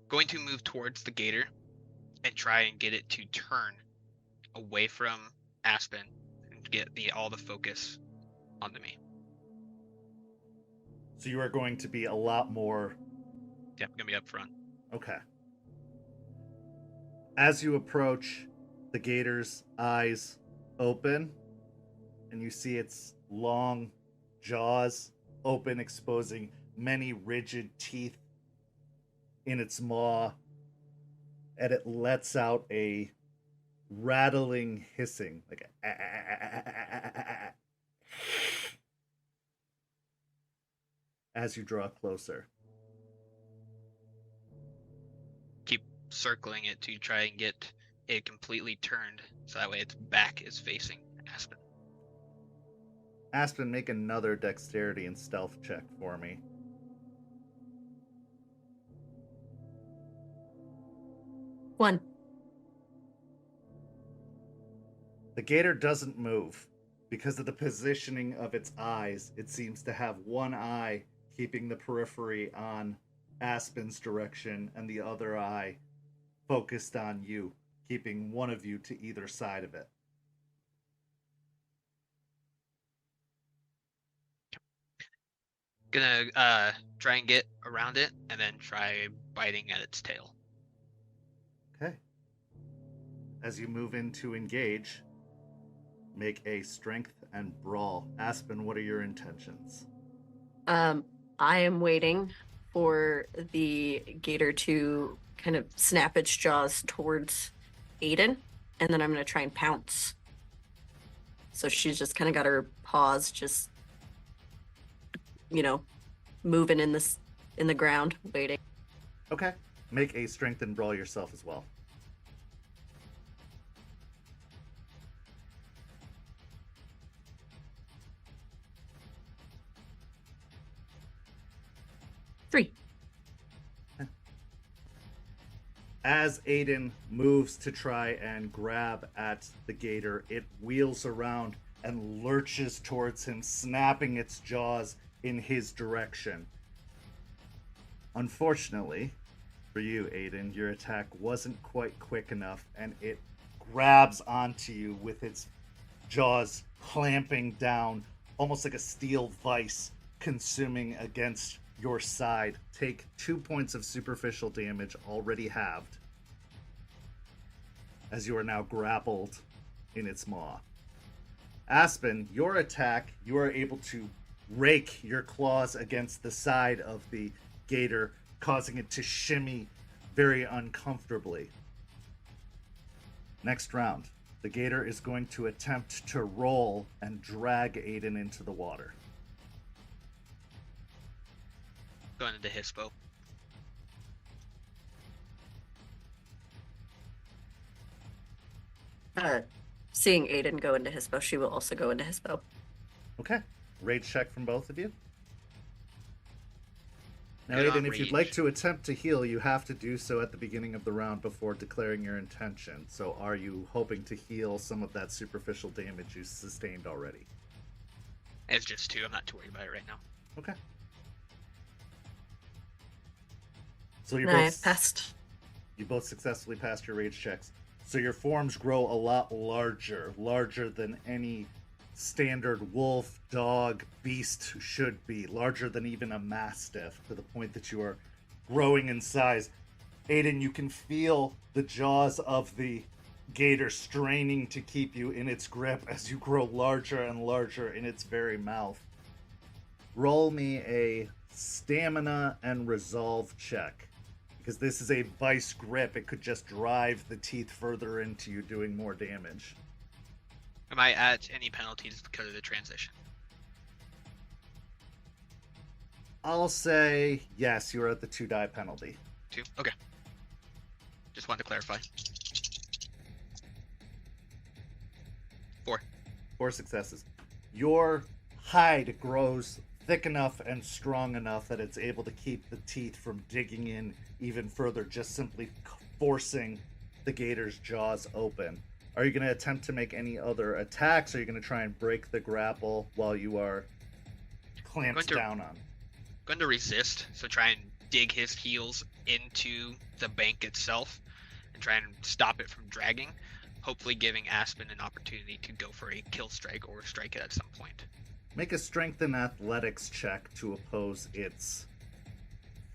Going to move towards the gator and try and get it to turn away from Aspen and get all the focus onto me. So you are going to be a lot more... Yep, gonna be up front. Okay. As you approach, the gator's eyes open, and you see its long jaws open, exposing many rigid teeth in its maw, and it lets out a rattling hissing, like as you draw closer. Keep circling it to try and get it completely turned, so that way its back is facing Aspen. Aspen, make another dexterity and stealth check for me. One. The gator doesn't move. Because of the positioning of its eyes, it seems to have one eye keeping the periphery on Aspen's direction and the other eye focused on you, keeping one of you to either side of it. Gonna try and get around it and then try biting at its tail. Okay. As you move in to engage, make a strength and brawl. Aspen, what are your intentions? I am waiting for the gator to kind of snap its jaws towards Aiden, and then I'm going to try and pounce So she's just kind of got her paws just, moving in the ground, waiting. Okay. Make a strength and brawl yourself as well. Three. As Aiden moves to try and grab at the gator, it wheels around and lurches towards him, snapping its jaws in his direction. Unfortunately for you, Aiden, your attack wasn't quite quick enough, and it grabs onto you with its jaws clamping down, almost like a steel vice consuming against your side. Take 2 points of superficial damage, already halved, as you are now grappled in its maw. Aspen, your attack, you are able to rake your claws against the side of the gator, causing it to shimmy very uncomfortably. Next round, the gator is going to attempt to roll and drag Aiden into the water. Going into Hispo. Seeing Aiden go into Hispo, she will also go into Hispo. Okay. Rage check from both of you. Now, Good on Aiden, if you'd rage. like to attempt to heal, you have to do so at the beginning of the round before declaring your intention. So are you hoping to heal some of that superficial damage you sustained already? It's just 2. I'm not too worried about it right now. Okay. So And I've passed. you both successfully passed your rage checks. So your forms grow a lot larger than any standard wolf, dog, beast should be, larger than even a mastiff, to the point that you are growing in size. Aiden, you can feel the jaws of the gator straining to keep you in its grip as you grow larger and larger in its very mouth. Roll me a stamina and resolve check, because this is a vice grip. It could just drive the teeth further into you, doing more damage. Am I at any penalties because of the transition? I'll say yes, you're at the 2 die penalty. 2? Okay. Just wanted to clarify. 4. 4 successes. Your hide grows thick enough and strong enough that it's able to keep the teeth from digging in even further, just simply forcing the gator's jaws open. Are you going to attempt to make any other attacks? Or are you going to try and break the grapple while you are clamped down on? Going to resist, so try and dig his heels into the bank itself and try and stop it from dragging, hopefully giving Aspen an opportunity to go for a kill strike or strike it at some point. Make a strength and athletics check to oppose its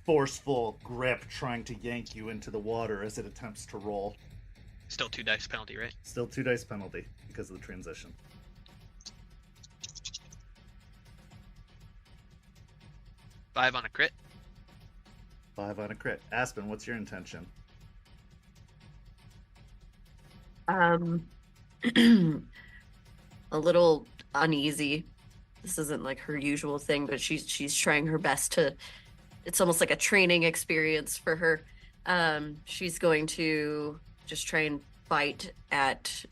forceful grip trying to yank you into the water as it attempts to roll. Still 2 dice penalty, right? Still 2 dice penalty because of the transition. 5 on a crit. 5 on a crit. Aspen, what's your intention? A little uneasy. This isn't like her usual thing, but she's trying her best to. It's almost like a training experience for her. She's going to just try and bite at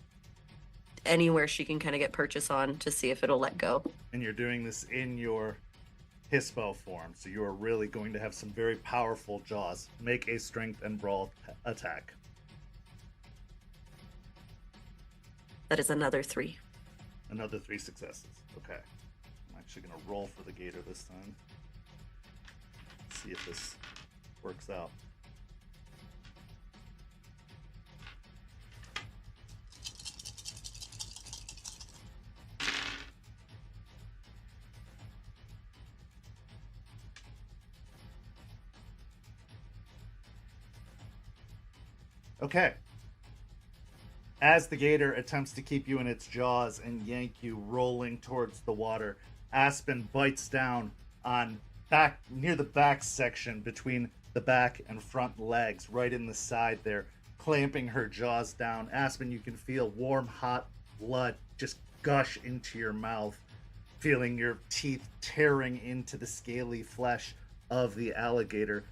anywhere she can kind of get purchase on to see if it'll let go. And you're doing this in your Hispo form, so you are really going to have some very powerful jaws. Make a strength and brawl attack. That is another 3. Another 3 successes. Okay. I'm actually going to roll for the gator this time. See if this works out. Okay. As the gator attempts to keep you in its jaws and yank you rolling towards the water, Aspen bites down on back near the back section between the back and front legs, right in the side there, clamping her jaws down. Aspen, you can feel warm, hot blood just gush into your mouth, feeling your teeth tearing into the scaly flesh of the alligator.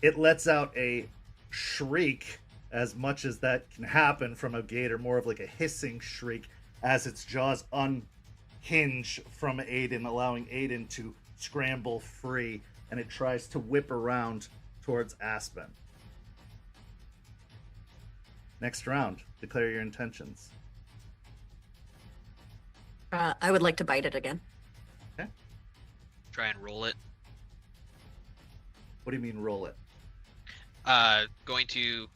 It lets out a shriek, as much as that can happen from a gator, more of like a hissing shriek, as its jaws unhinge from Aiden, allowing Aiden to scramble free, and it tries to whip around towards Aspen. Next round, declare your intentions. I would like to bite it again. Okay. Try and roll it. What do you mean roll it? Going to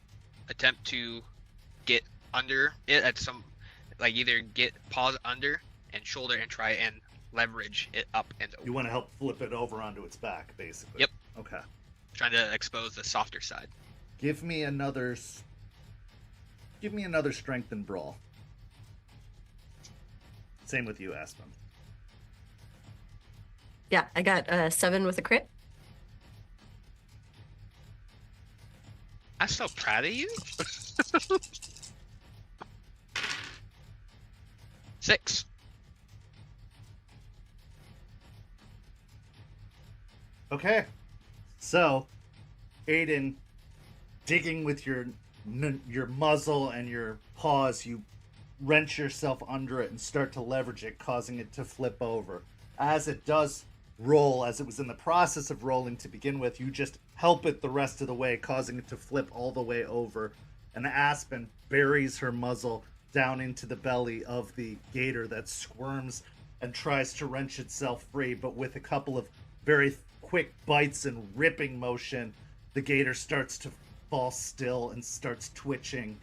attempt to get under it at some, like either get paws under and shoulder and try and leverage it up and over. You want to help flip it over onto its back, basically. Yep. Okay. Trying to expose the softer side. Give me another strength and brawl. Same with you, Aspen. Yeah, I got 7 with a crit. I'm so proud of you. 6. Okay. So, Aiden, digging with your muzzle and your paws, you wrench yourself under it and start to leverage it, causing it to flip over. As it does roll, as it was in the process of rolling to begin with, you just help it the rest of the way, causing it to flip all the way over. And Aspen buries her muzzle down into the belly of the gator that squirms and tries to wrench itself free, but with a couple of very quick bites and ripping motion, the gator starts to fall still and starts twitching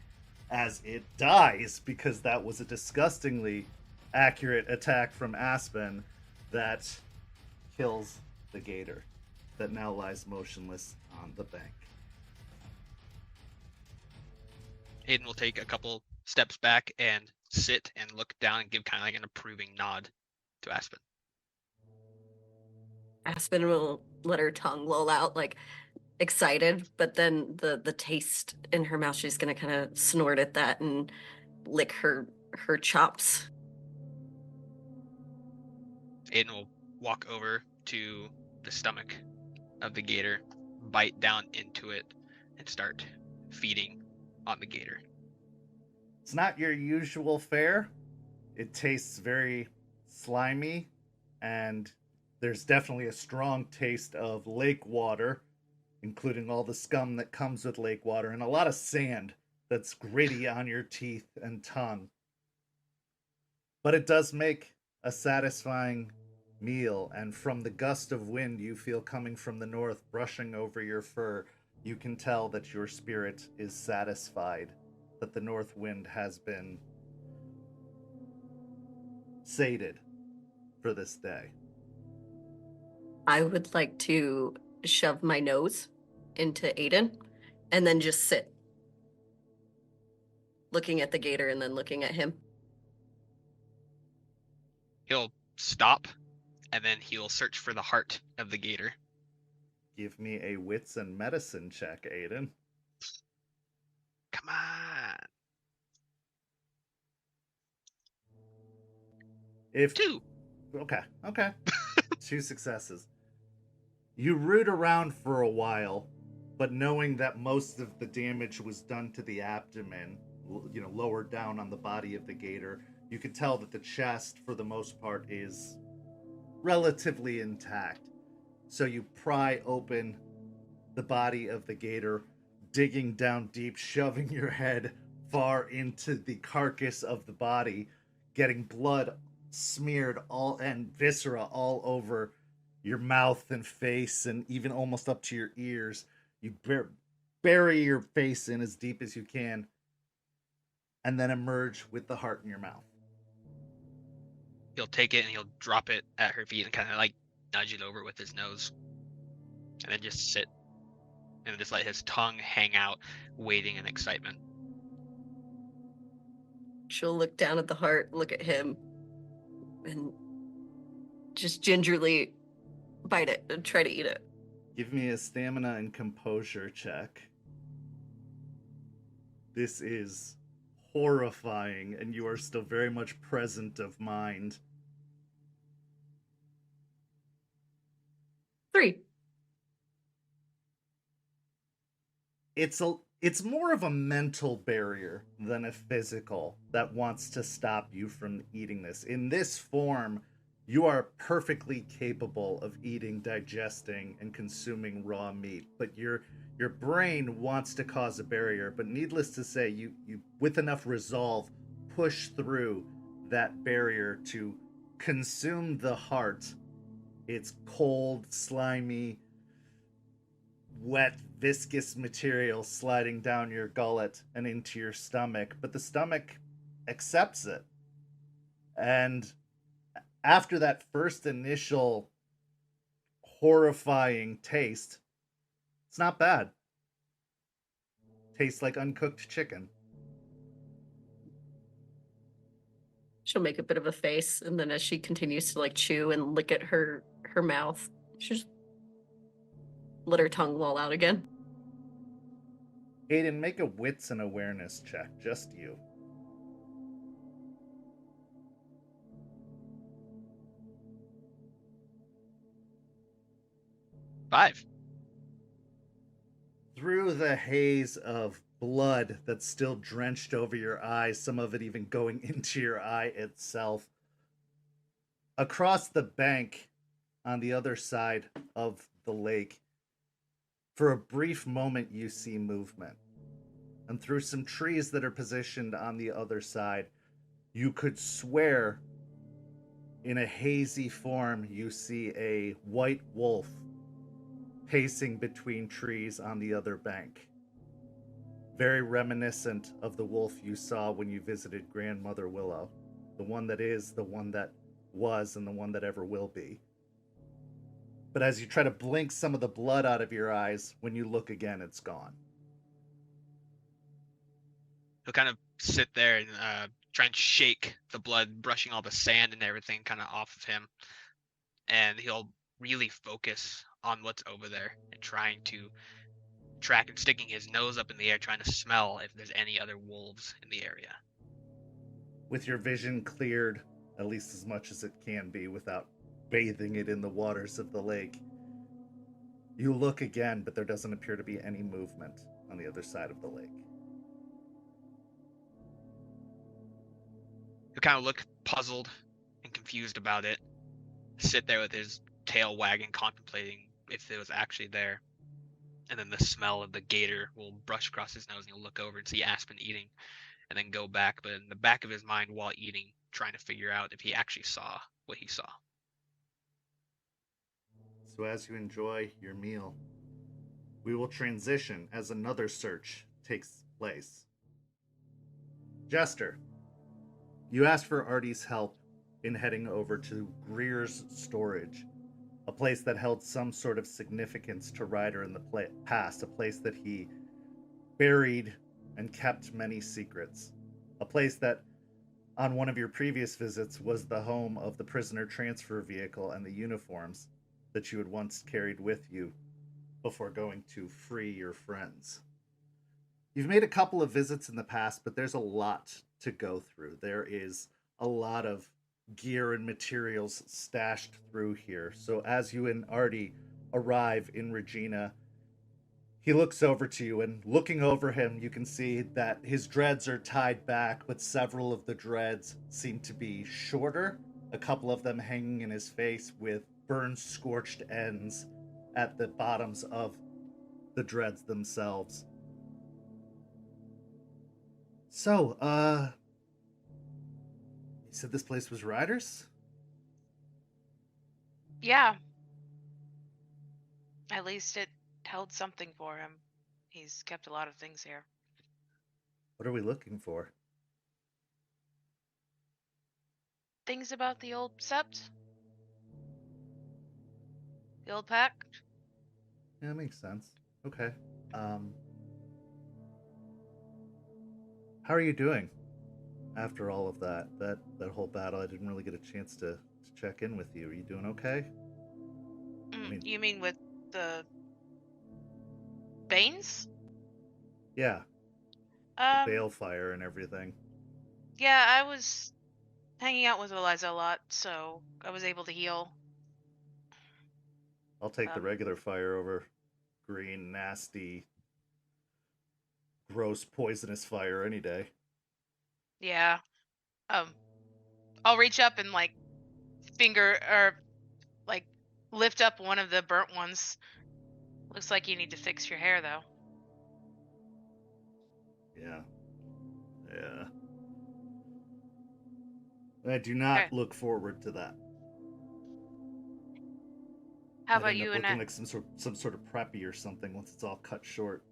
as it dies, because that was a disgustingly accurate attack from Aspen that kills the gator that now lies motionless on the bank. Aiden will take a couple steps back and sit and look down and give kind of like an approving nod to Aspen. Aspen will let her tongue loll out, like excited, but then the taste in her mouth, she's gonna kind of snort at that and lick her chops. Aiden will walk over to the stomach of the gator, bite down into it, and start feeding on the gator. It's not your usual fare. It tastes very slimy, and there's definitely a strong taste of lake water, including all the scum that comes with lake water, and a lot of sand that's gritty on your teeth and tongue. But it does make a satisfying meal, and from the gust of wind you feel coming from the north brushing over your fur, you can tell that your spirit is satisfied, that the north wind has been sated for this day. I would like to shove my nose into Aiden and then just sit, looking at the gator and then looking at him. He'll stop, and then he'll search for the heart of the gator. Give me a wits and medicine check, Aiden. Come on. 2. Okay. 2 successes. You root around for a while, but knowing that most of the damage was done to the abdomen, lower down on the body of the gator, you can tell that the chest, for the most part, is relatively intact. So you pry open the body of the gator, digging down deep, shoving your head far into the carcass of the body, getting blood smeared all and viscera all over your mouth and face, and even almost up to your ears. You bury your face in as deep as you can, and then emerge with the heart in your mouth. He'll take it and he'll drop it at her feet and kind of like nudge it over with his nose, and then just sit and just let his tongue hang out, waiting in excitement. She'll look down at the heart, look at him, and just gingerly bite it and try to eat it. Give me a stamina and composure check. This is horrifying, and you are still very much present of mind. 3. It's more of a mental barrier than a physical that wants to stop you from eating this. In this form, you are perfectly capable of eating, digesting, and consuming raw meat, but your brain wants to cause a barrier. But needless to say, you with enough resolve push through that barrier to consume the heart. It's cold, slimy, wet, viscous material sliding down your gullet and into your stomach, but the stomach accepts it. And after that first initial horrifying taste, it's not bad. Tastes like uncooked chicken. She'll make a bit of a face, and then as she continues to like chew and lick at her mouth, she'll just let her tongue loll out again. Aiden, make a wits and awareness check, just you. Five. Through the haze of blood that's still drenched over your eyes, some of it even going into your eye itself, across the bank on the other side of the lake, for a brief moment you see movement. And through some trees that are positioned on the other side, you could swear in a hazy form you see a white wolf pacing between trees on the other bank. Very reminiscent of the wolf you saw when you visited Grandmother Willow. The one that is, the one that was, and the one that ever will be. But as you try to blink some of the blood out of your eyes, when you look again, it's gone. He'll kind of sit there and try and shake the blood, brushing all the sand and everything kind of off of him. And he'll really focus on what's over there and trying to track and sticking his nose up in the air, trying to smell if there's any other wolves in the area. With your vision cleared, at least as much as it can be without bathing it in the waters of the lake, you look again, but there doesn't appear to be any movement on the other side of the lake. He'll kind of look puzzled and confused about it, sit there with his tail wagging, contemplating if it was actually there. And then the smell of the gator will brush across his nose, and he'll look over and see Aspen eating, and then go back. But in the back of his mind, while eating, trying to figure out if he actually saw what he saw. So as you enjoy your meal, we will transition as another search takes place. Jester, you asked for Artie's help in heading over to Greer's storage, a place that held some sort of significance to Ryder in the past, a place that he buried and kept many secrets, a place that on one of your previous visits was the home of the prisoner transfer vehicle and the uniforms that you had once carried with you before going to free your friends. You've made a couple of visits in the past, but there's a lot to go through. There is a lot of gear and materials stashed through here. So as you and Artie arrive in Regina, he looks over to you, and looking over him, you can see that his dreads are tied back, but several of the dreads seem to be shorter, a couple of them hanging in his face with burned, scorched ends at the bottoms of the dreads themselves. So, you said this place was Ryder's? Yeah. At least it held something for him. He's kept a lot of things here. What are we looking for? Things about the old sept? The old pact? Yeah, that makes sense. Okay. How are you doing after all of that whole battle? I didn't really get a chance to check in with you. Are you doing okay? You mean with the Banes? Yeah. The balefire and everything. Yeah, I was hanging out with Eliza a lot, so I was able to heal. I'll take the regular fire over green, nasty, gross, poisonous fire any day. Yeah. I'll reach up and like finger or like lift up one of the burnt ones. Looks like you need to fix your hair though. Yeah. Yeah. I do not look forward to that. How I'd about end you up and looking like some sort of preppy or something once it's all cut short.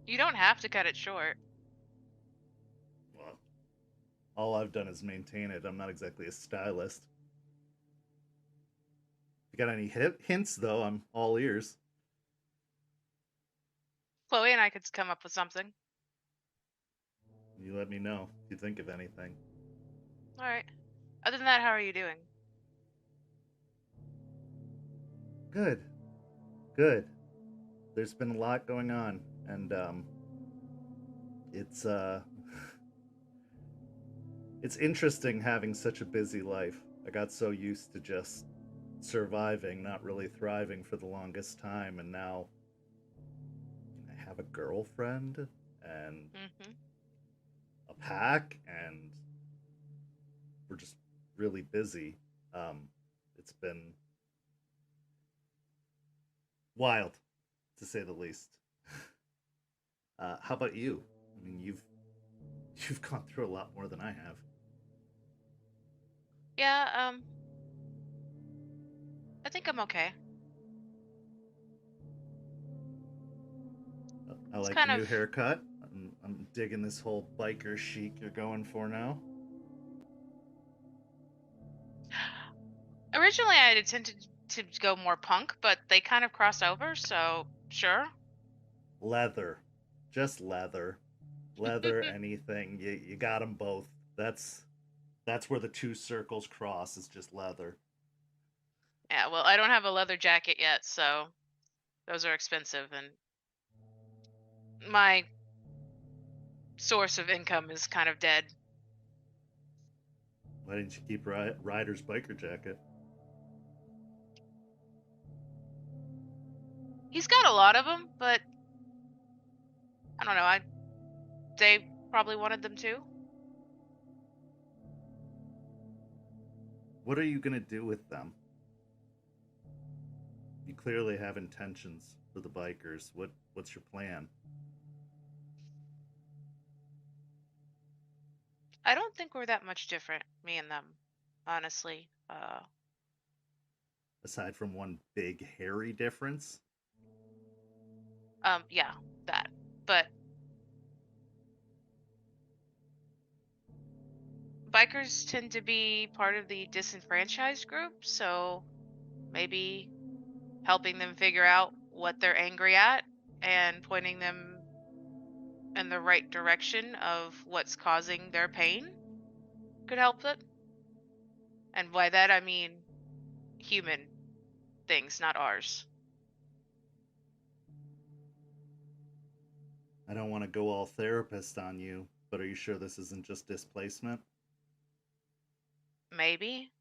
You don't have to cut it short. Well, all I've done is maintain it. I'm not exactly a stylist. If you got any hints, though, I'm all ears. Chloe and I could come up with something. You let me know if you think of anything. All right. Other than that, how are you doing? Good. Good. There's been a lot going on, and it's it's interesting having such a busy life. I got so used to just surviving, not really thriving for the longest time, and now I have a girlfriend and a pack, and we're just really busy. It's been wild, to say the least. How about you? I mean, you've gone through a lot more than I have. Yeah, I think I'm okay. I like the new haircut. I'm digging this whole biker chic you're going for now. Originally, I had intended to go more punk, but they kind of cross over, so sure. Leather. Just leather. Leather, anything. You got them both. That's where the two circles cross, is just leather. Yeah, well, I don't have a leather jacket yet, so those are expensive, and my source of income is kind of dead. Why didn't you keep Ryder's biker jacket? He's got a lot of them, but I don't know. They probably wanted them too. What are you gonna do with them? You clearly have intentions for the bikers. What's your plan? I don't think we're that much different, me and them, honestly. Aside from one big hairy difference? Yeah, that. But bikers tend to be part of the disenfranchised group, so maybe helping them figure out what they're angry at and pointing them in the right direction of what's causing their pain could help it. And by that I mean human things, not ours. I don't want to go all therapist on you, but are you sure this isn't just displacement? Maybe.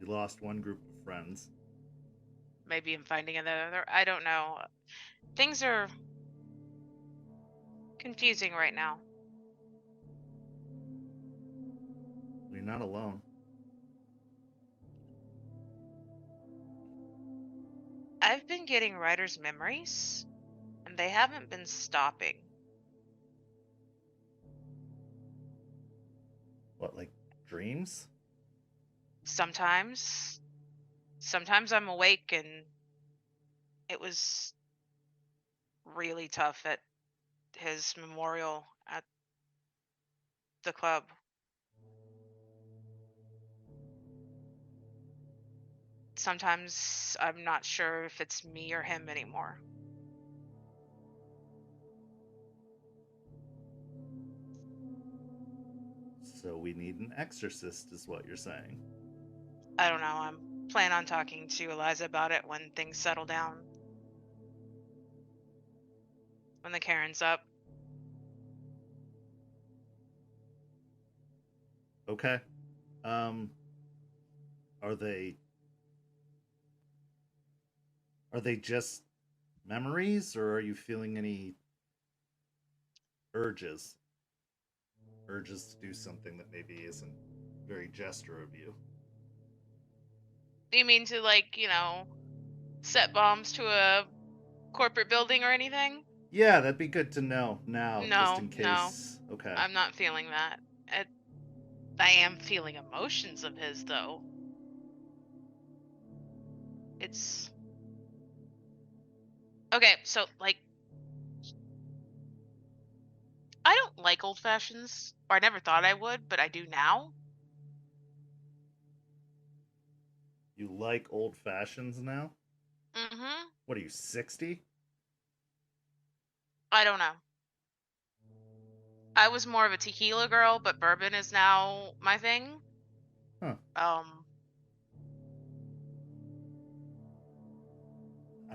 You lost one group of friends. Maybe I'm finding another. I don't know. Things are confusing right now. You're not alone. I've been getting Ryder's memories, and they haven't been stopping. What, like dreams? Sometimes I'm awake, and it was really tough at his memorial at the club. Sometimes I'm not sure if it's me or him anymore. So we need an exorcist, is what you're saying. I don't know. I'm planning on talking to Eliza about it when things settle down. when the caern's up. Okay. Are they just memories, or are you feeling any urges? Urges to do something that maybe isn't very Jester of you. You mean to, like, set bombs to a corporate building or anything? Yeah, that'd be good to know now, just No, in no. case. Okay. I'm not feeling that. I am feeling emotions of his, though. It's... Okay, so, like... I don't like old fashions, or I never thought I would, but I do now. You like old fashions now? Mm-hmm. What are you, 60? I don't know. I was more of a tequila girl, but bourbon is now my thing. Huh. I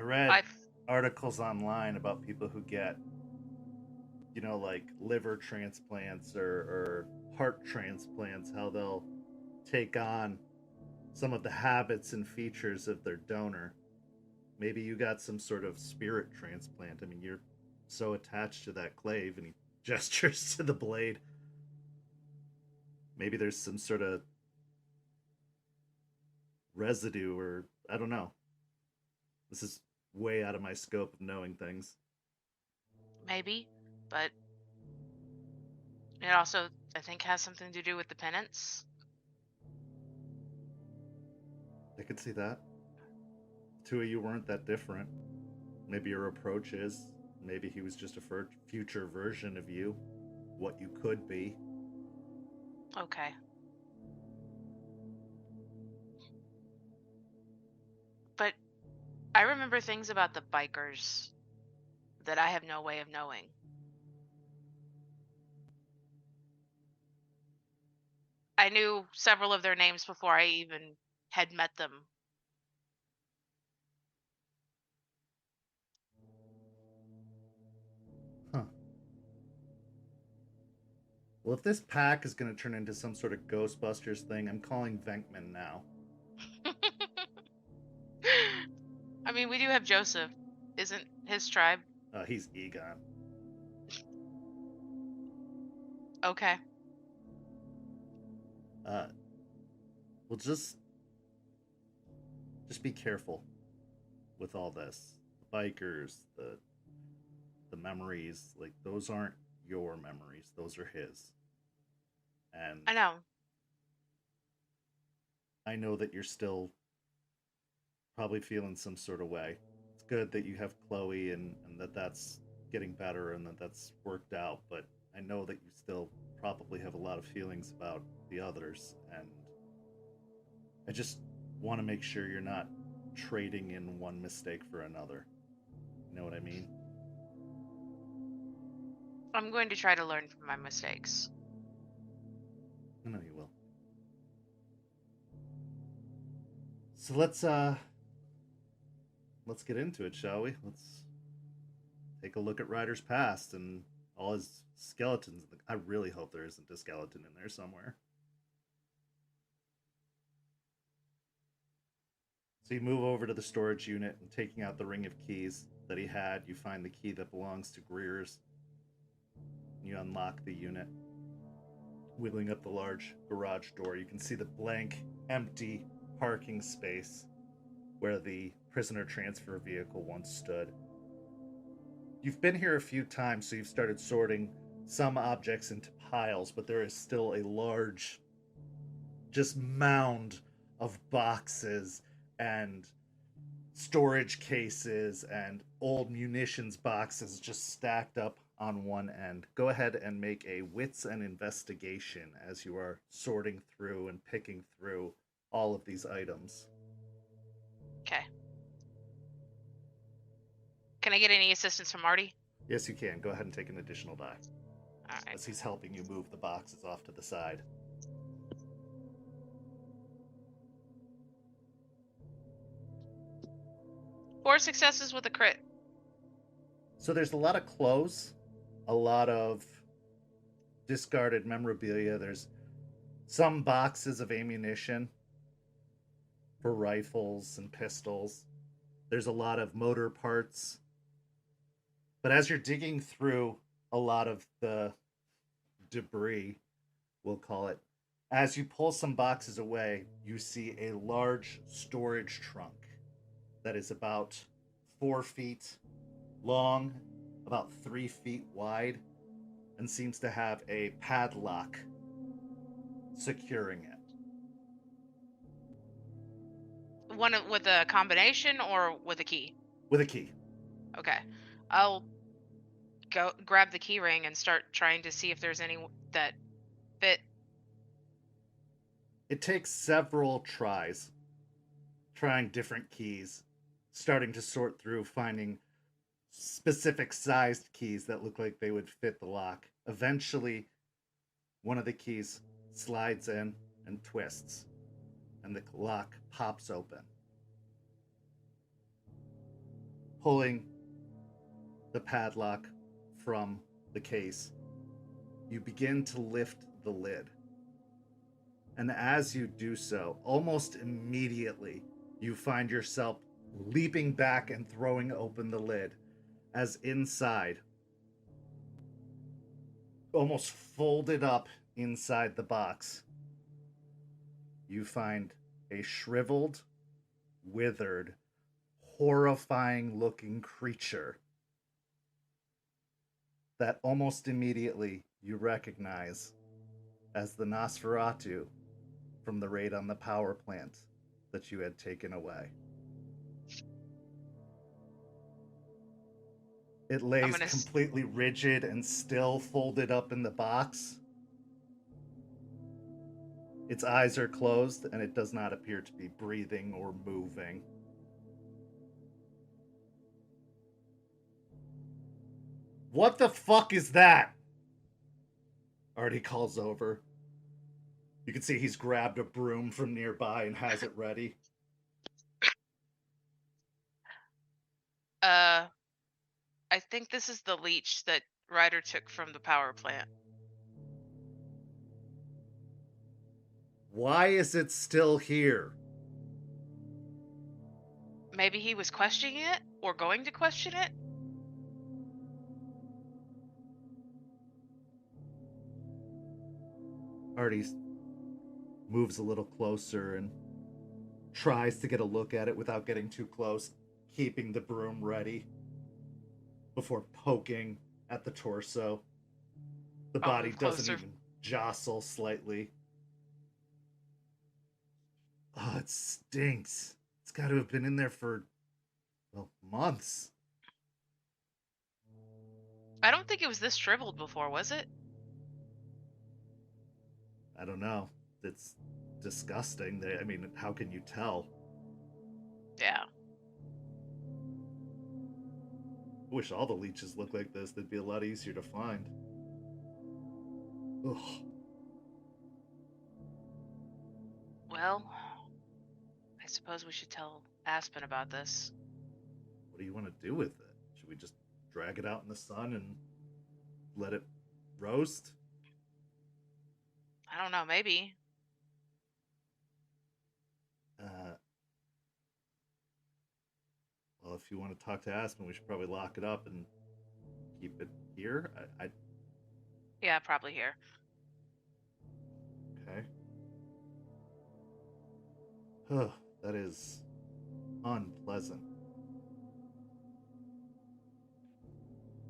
read articles online about people who get, like liver transplants or heart transplants, how they'll take on some of the habits and features of their donor. Maybe you got some sort of spirit transplant. I mean, you're so attached to that glaive, and he gestures to the blade. Maybe there's some sort of residue, or I don't know. This is way out of my scope of knowing things. Maybe, but it also, I think, has something to do with the penance. I could see that. The two of you weren't that different. Maybe your approach is. Maybe he was just a future version of you, what you could be. Okay. But I remember things about the bikers that I have no way of knowing. I knew several of their names before I even had met them. Huh. Well, if this pack is going to turn into some sort of Ghostbusters thing, I'm calling Venkman now. I mean, we do have Joseph. Isn't his tribe? He's Egon. Okay. Well, just be careful with all this. The bikers, the memories, like those aren't your memories; those are his. And I know. I know that you're still probably feeling some sort of way. It's good that you have Chloe and that's getting better and that's worked out, but I know that you still probably have a lot of feelings about the others, and I just want to make sure you're not trading in one mistake for another. You know what I mean? I'm going to try to learn from my mistakes. I know you will. So let's get into it, shall we? Let's take a look at Ryder's past and all his skeletons. I really hope there isn't a skeleton in there somewhere. So you move over to the storage unit and taking out the ring of keys that he had, you find the key that belongs to Greer's. You unlock the unit. Wiggling up the large garage door, you can see the blank, empty parking space where the prisoner transfer vehicle once stood. You've been here a few times, so you've started sorting some objects into piles, but there is still a large, just mound of boxes and storage cases and old munitions boxes just stacked up on one end. Go ahead and make a wits and investigation as you are sorting through and picking through all of these items. Okay. Can I get any assistance from Artie? Yes, you can. Go ahead and take an additional die. All right. As he's helping you move the boxes off to the side. 4 successes with a crit. So there's a lot of clothes, a lot of discarded memorabilia. There's some boxes of ammunition for rifles and pistols. There's a lot of motor parts. But as you're digging through a lot of the debris, we'll call it, as you pull some boxes away, you see a large storage trunk that is about 4 feet long, about 3 feet wide, and seems to have a padlock securing it. With a combination or with a key? With a key. Okay. I'll go grab the key ring and start trying to see if there's any that fit. It takes several tries, trying different keys, starting to sort through, finding specific sized keys that look like they would fit the lock. Eventually, one of the keys slides in and twists, and the lock pops open. Pulling the padlock from the case, you begin to lift the lid. And as you do so, almost immediately, you find yourself leaping back and throwing open the lid, as inside, almost folded up inside the box, you find a shriveled, withered, horrifying looking creature that almost immediately you recognize as the Nosferatu from the raid on the power plant that you had taken away. It lays completely rigid and still, folded up in the box. Its eyes are closed, and it does not appear to be breathing or moving. What the fuck is that? Artie calls over. You can see he's grabbed a broom from nearby and has it ready. I think this is the leech that Ryder took from the power plant. Why is it still here? Maybe he was questioning it or going to question it? Artie moves a little closer and tries to get a look at it without getting too close, keeping the broom ready before poking at the torso. The body doesn't even jostle slightly. Oh, it stinks. It's got to have been in there for, well, months. I don't think it was this shriveled before, was it? I don't know. It's disgusting. I mean, how can you tell? Yeah. I wish all the leeches looked like this. They'd be a lot easier to find. Ugh. Well, I suppose we should tell Aspen about this. What do you want to do with it? Should we just drag it out in the sun and let it roast? I don't know, maybe. Well, if you want to talk to Aspen, we should probably lock it up and keep it here. Yeah, probably here. Okay. Huh, that is unpleasant.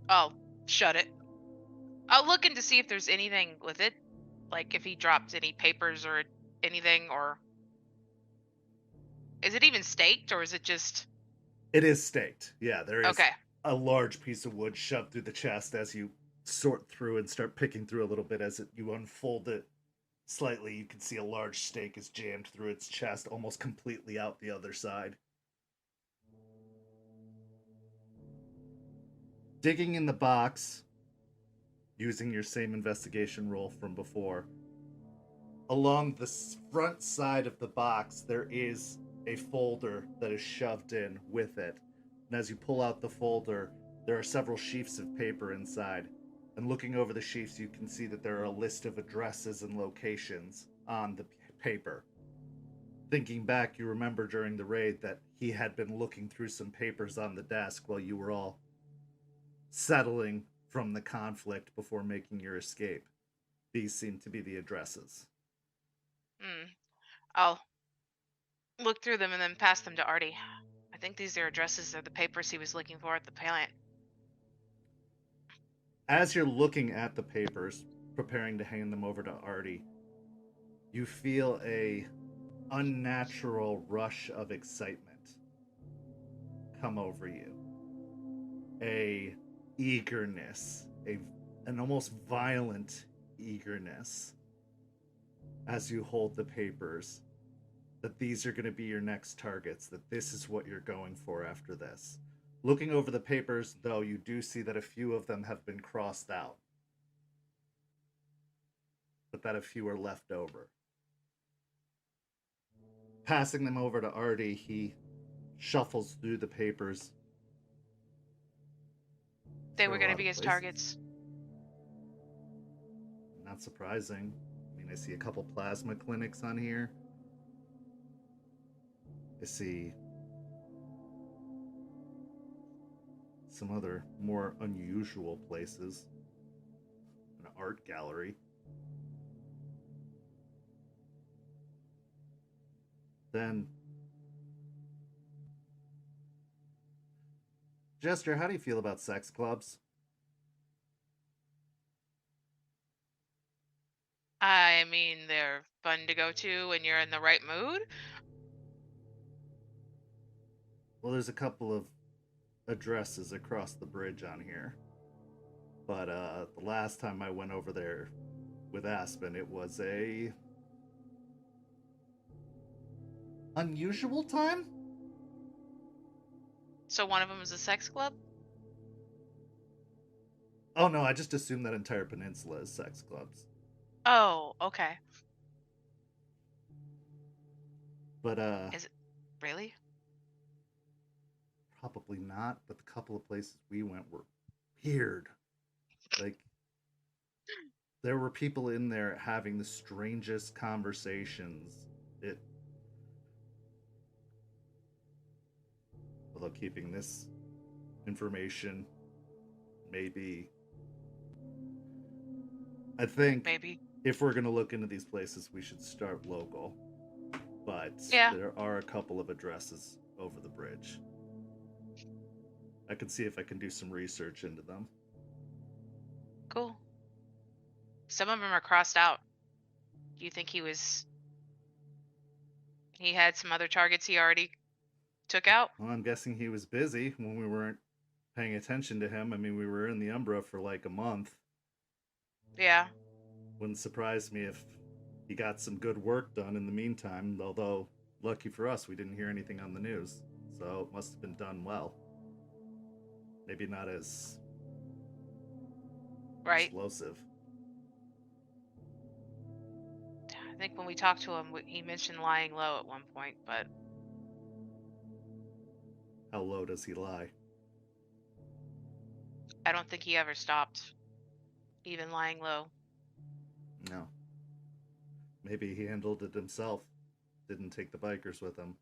I'll shut it. I'll look in to see if there's anything with it. Like if he dropped any papers or anything, or... Is it even staked, or is it just... It is staked. Yeah, there is okay. A large piece of wood shoved through the chest as you sort through and start picking through a little bit. As you unfold it slightly, you can see a large stake is jammed through its chest, almost completely out the other side. Digging in the box, using your same investigation roll from before, along the front side of the box, there is a folder that is shoved in with it. And as you pull out the folder, There are several sheafs of paper inside, and looking over the sheafs, you can see that there are a list of addresses and locations on the paper. Thinking back, you remember during the raid that he had been looking through some papers on the desk while you were all settling from the conflict before making your escape. These seem to be the addresses. I'll look through them and then pass them to Artie. I think these are addresses of the papers he was looking for at the plant. As you're looking at the papers, preparing to hand them over to Artie, you feel a unnatural rush of excitement come over you. A eagerness, an almost violent eagerness as you hold the papers, that these are going to be your next targets, that this is what you're going for after this. Looking over the papers, though, you do see that a few of them have been crossed out, but that a few are left over. Passing them over to Artie, he shuffles through the papers. They were going to be his targets. Not surprising. I mean, I see a couple plasma clinics on here. I see some other more unusual places. An art gallery. Then, Jester, how do you feel about sex clubs? I mean, they're fun to go to when you're in the right mood. Well, there's a couple of addresses across the bridge on here. But the last time I went over there with Aspen, it was a unusual time? So one of them is a sex club? Oh no, I just assumed that entire peninsula is sex clubs. Oh, okay. But Is it really? Probably not, but the couple of places we went were weird. Like, there were people in there having the strangest conversations. Although keeping this information, maybe. I think Maybe. if we're going to look into these places, we should start local. But yeah, there are a couple of addresses over the bridge. I can see if I can do some research into them. Cool. Some of them are crossed out. Do you think he had some other targets he already took out? Well, I'm guessing he was busy when we weren't paying attention to him. I mean, we were in the Umbra for like a month. Yeah. Wouldn't surprise me if he got some good work done in the meantime, although lucky for us, we didn't hear anything on the news. So it must have been done well. Maybe not as explosive. I think when we talked to him, he mentioned lying low at one point, but... How low does he lie? I don't think he ever stopped, even lying low. No. Maybe he handled it himself. Didn't take the bikers with him.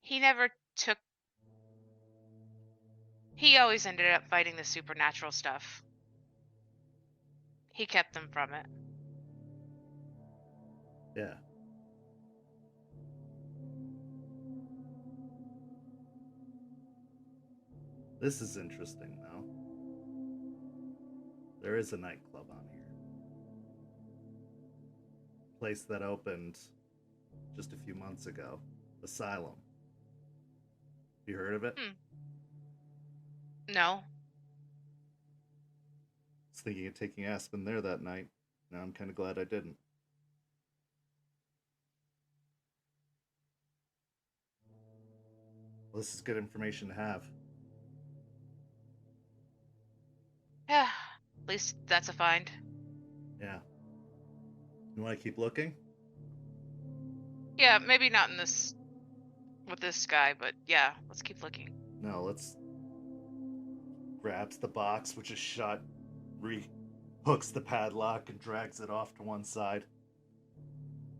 He never took... He always ended up fighting the supernatural stuff. He kept them from it. Yeah. This is interesting, though. There is a nightclub on here. Place that opened just a few months ago. Asylum. You heard of it? No. I was thinking of taking Aspen there that night. Now I'm kind of glad I didn't. Well, this is good information to have. Yeah, at least that's a find. Yeah. You want to keep looking? Yeah, maybe not in this with this guy, but yeah, let's keep looking. No, let's... Grabs the box, which is shut, hooks the padlock, and drags it off to one side.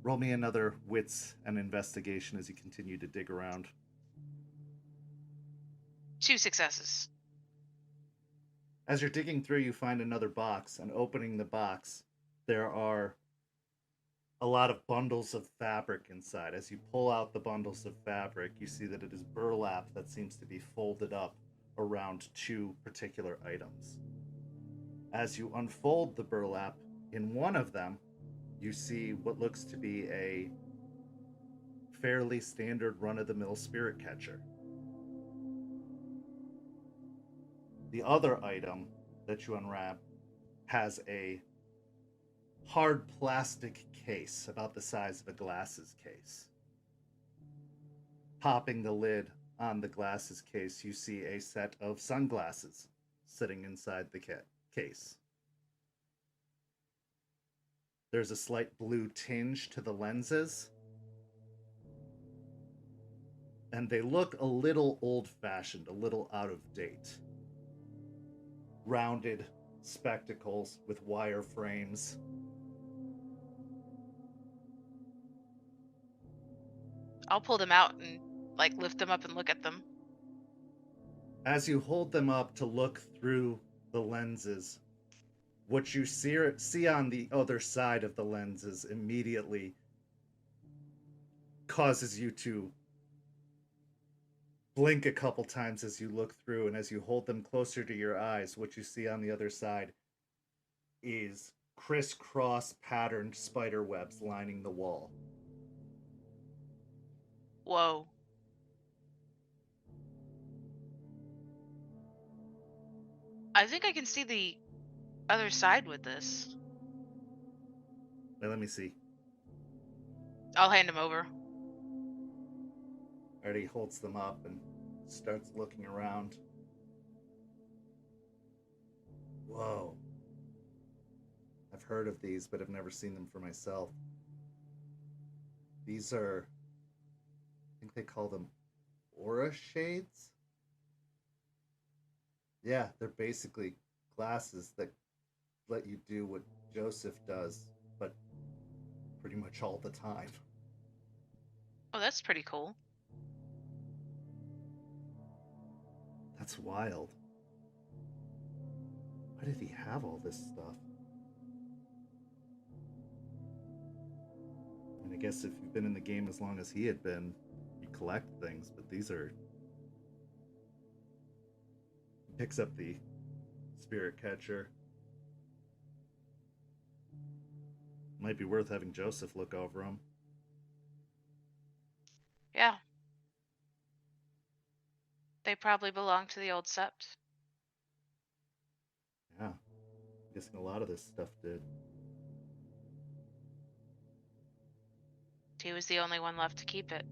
Roll me another wits and investigation as you continue to dig around. 2 successes. As you're digging through, you find another box, and opening the box, there are a lot of bundles of fabric inside. As you pull out the bundles of fabric, you see that it is burlap that seems to be folded up around 2 particular items. As you unfold the burlap, in one of them, you see what looks to be a fairly standard run-of-the-mill spirit catcher. The other item that you unwrap has a hard plastic case about the size of a glasses case. Popping the lid on the glasses case, you see a set of sunglasses sitting inside the case. There's a slight blue tinge to the lenses, and they look a little old-fashioned, a little out of date. Rounded spectacles with wire frames. I'll pull them out and lift them up and look at them. As you hold them up to look through the lenses, what you see on the other side of the lenses immediately causes you to blink a couple times as you look through, and as you hold them closer to your eyes, what you see on the other side is crisscross patterned spider webs lining the wall. Whoa. I think I can see the other side with this. Wait, let me see. I'll hand him over. Artie holds them up and starts looking around. Whoa. I've heard of these, but I've never seen them for myself. These are, I think they call them aura shades? Yeah, they're basically glasses that let you do what Joseph does, but pretty much all the time. Oh, that's pretty cool. That's wild. Why did he have all this stuff? And I guess if you've been in the game as long as he had been, you collect things, but these are... He picks up the spirit catcher. Might be worth having Joseph look over them. Yeah. They probably belong to the old sept. Yeah. I'm guessing a lot of this stuff did. He was the only one left to keep it.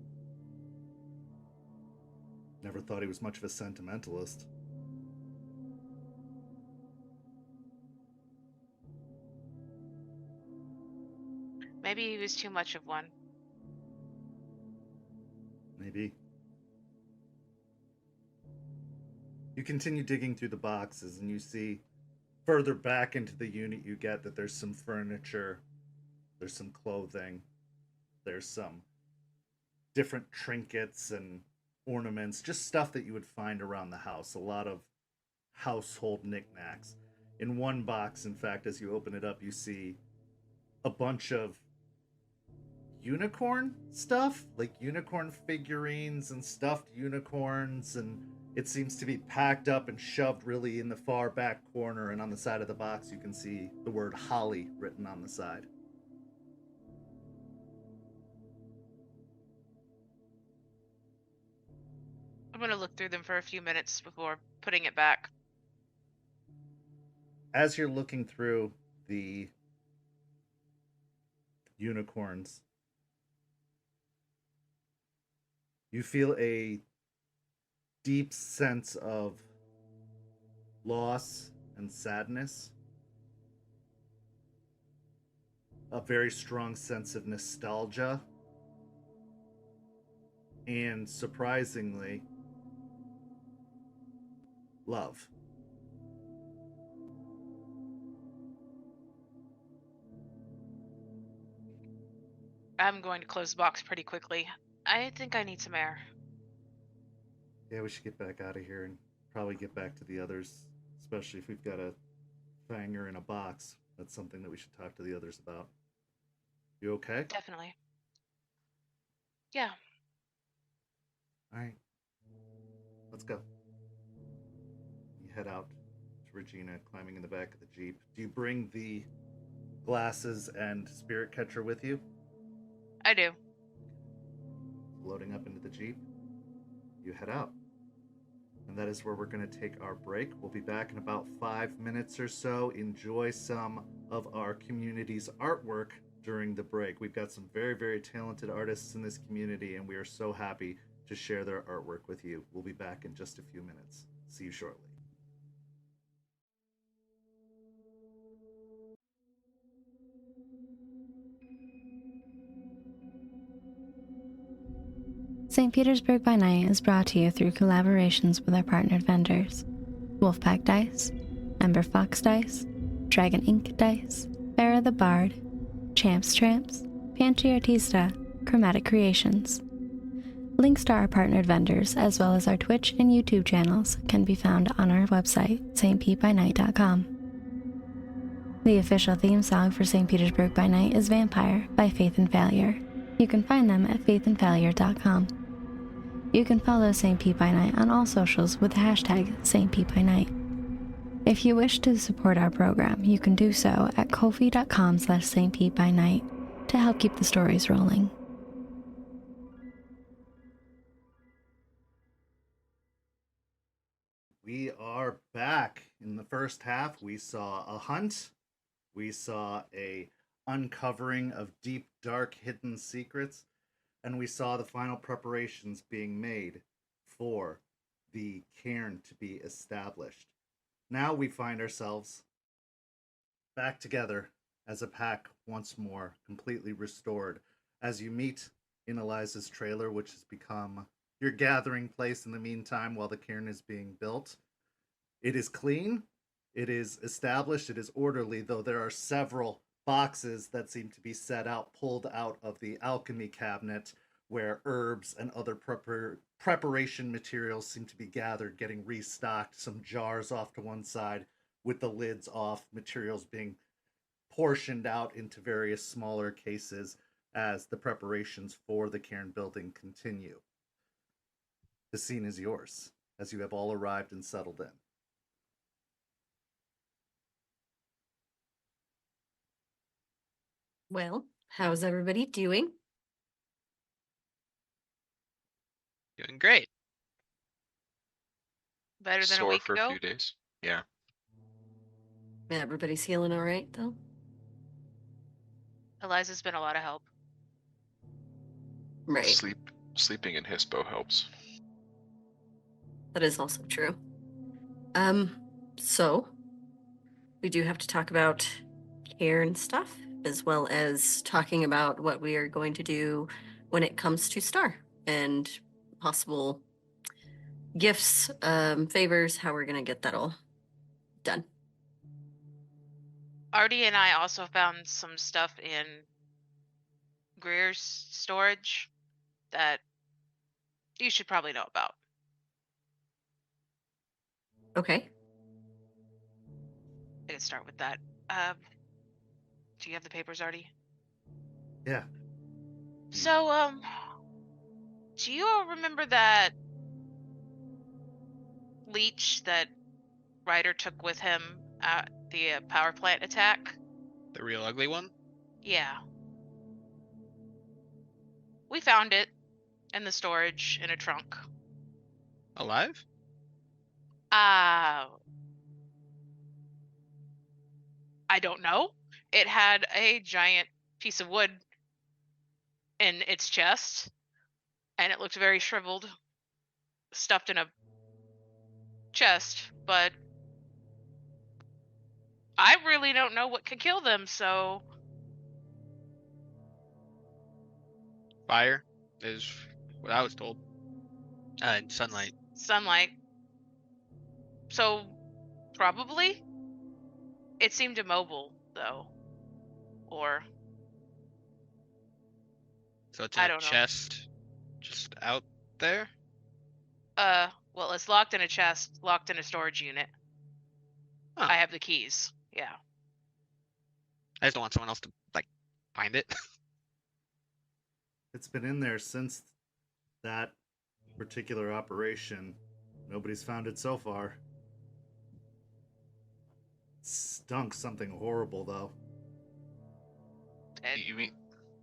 Never thought he was much of a sentimentalist. Maybe he was too much of one. Maybe. You continue digging through the boxes, and you see further back into the unit you get that there's some furniture, there's some clothing, there's some different trinkets and ornaments, just stuff that you would find around the house, a lot of household knickknacks. In one box, in fact, as you open it up, you see a bunch of unicorn stuff, like unicorn figurines and stuffed unicorns, and it seems to be packed up and shoved really in the far back corner, and on the side of the box you can see the word Holly written on the side. I'm gonna look through them for a few minutes before putting it back. As you're looking through the unicorns, you feel a deep sense of loss and sadness. A very strong sense of nostalgia. and surprisingly, love. I'm going to close the box pretty quickly. I think I need some air. Yeah, we should get back out of here and probably get back to the others, especially if we've got a fanger in a box. That's something that we should talk to the others about. You okay? Definitely. Yeah. All right. Let's go. You head out to Regina, climbing in the back of the Jeep. Do you bring the glasses and spirit catcher with you? I do. Loading up into the Jeep, you head out. And that is where we're going to take our break. We'll be back in about 5 minutes or so. Enjoy some of our community's artwork during the break. We've got some very, very talented artists in this community, and we are so happy to share their artwork with you. We'll be back in just a few minutes. See you shortly. St. Petersburg by Night is brought to you through collaborations with our partnered vendors: Wolfpack Dice, Ember Fox Dice, Dragon Ink Dice, Farrah the Bard, Champs Tramps, Pantry Artista, Chromatic Creations. Links to our partnered vendors, as well as our Twitch and YouTube channels, can be found on our website, stpbynight.com. The official theme song for St. Petersburg by Night is Vampire by Faith and Failure. You can find them at faithandfailure.com. You can follow St. Pete by Night on all socials with the hashtag St. Pete by Night. If you wish to support our program, you can do so at ko-fi.com/St. Pete by Night to help keep the stories rolling. We are back. In the first half, we saw a hunt. We saw a uncovering of deep, dark, hidden secrets. And we saw the final preparations being made for the cairn to be established. Now we find ourselves back together as a pack once more, completely restored, as you meet in Eliza's trailer, which has become your gathering place in the meantime while the cairn is being built. It is clean, it is established, it is orderly, though there are several boxes that seem to be set out, pulled out of the alchemy cabinet, where herbs and other preparation materials seem to be gathered, getting restocked. Some jars off to one side with the lids off, materials being portioned out into various smaller cases as the preparations for the cairn building continue. The scene is yours as you have all arrived and settled in. Well, how's everybody doing? Doing great. Better than a Sore week for ago. a few days. Yeah. Everybody's healing all right, though? Eliza's been a lot of help. Right. Sleeping in Hispo helps. That is also true. So we do have to talk about cairn stuff, as well as talking about what we are going to do when it comes to Star and possible gifts, favors, how we're going to get that all done. Artie and I also found some stuff in Greer's storage that you should probably know about. Okay. I can start with that. Do you have the papers, Artie? Yeah. So, do you all remember that leech that Ryder took with him at the power plant attack? The real ugly one? Yeah. We found it in the storage in a trunk. Alive? I don't know. It had a giant piece of wood in its chest, and it looked very shriveled, stuffed in a chest, but I really don't know what could kill them, so Fire is what I was told. And sunlight. Sunlight. So, probably? It seemed immobile, though. Or, So it's I in a don't know. chest just out there? Well, it's locked in a chest, locked in a storage unit. Oh. I have the keys. Yeah. I just don't want someone else to, like, find it. It's been in there since that particular operation. Nobody's found it so far. Stunk something horrible, though. And You mean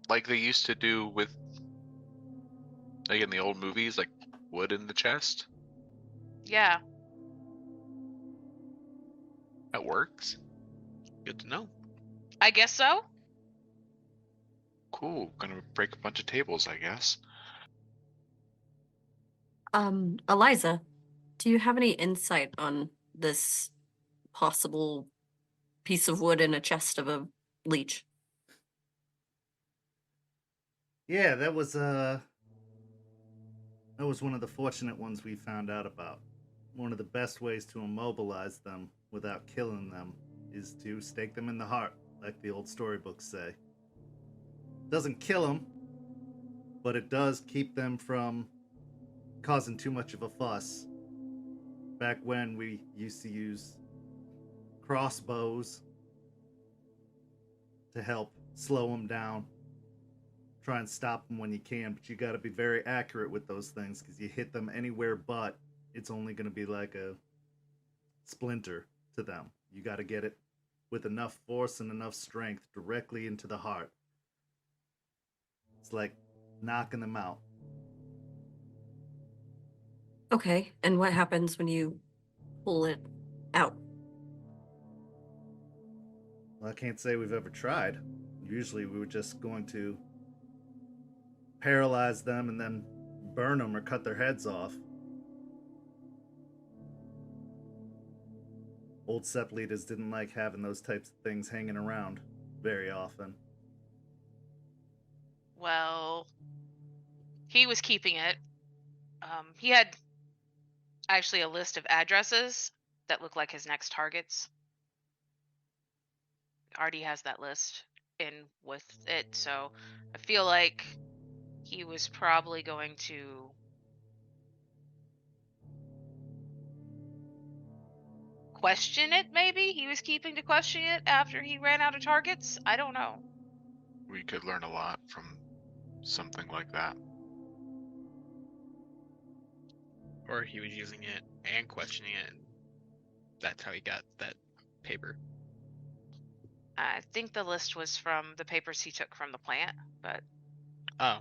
like they used to do with, like in the old movies, like wood in the chest? yeah. That works. Good to know. I guess so. Cool. Gonna break a bunch of tables, I guess. Eliza, do you have any insight on this possible piece of wood in a chest of a leech? Yeah, that was one of the fortunate ones we found out about. One of the best ways to immobilize them without killing them is to stake them in the heart, like the old storybooks say. Doesn't kill them, but it does keep them from causing too much of a fuss. Back when we used to use crossbows to help slow them down. Try and stop them when you can, but you got to be very accurate with those things, because you hit them anywhere but, it's only going to be like a splinter to them. You got to get it with enough force and enough strength directly into the heart. It's like knocking them out. Okay, and what happens when you pull it out? Well, I can't say we've ever tried. Usually we were just going to paralyze them and then burn them or cut their heads off. Old Sept leaders didn't like having those types of things hanging around very often. Well, he was keeping it. He had actually a list of addresses that look like his next targets. Artie has that list in with it, so I feel like he was probably going to question it, maybe? He was keeping to question it after he ran out of targets? I don't know. We could learn a lot from something like that. Or he was using it and questioning it, and that's how he got that paper. I think the list was from the papers he took from the plant, but Oh,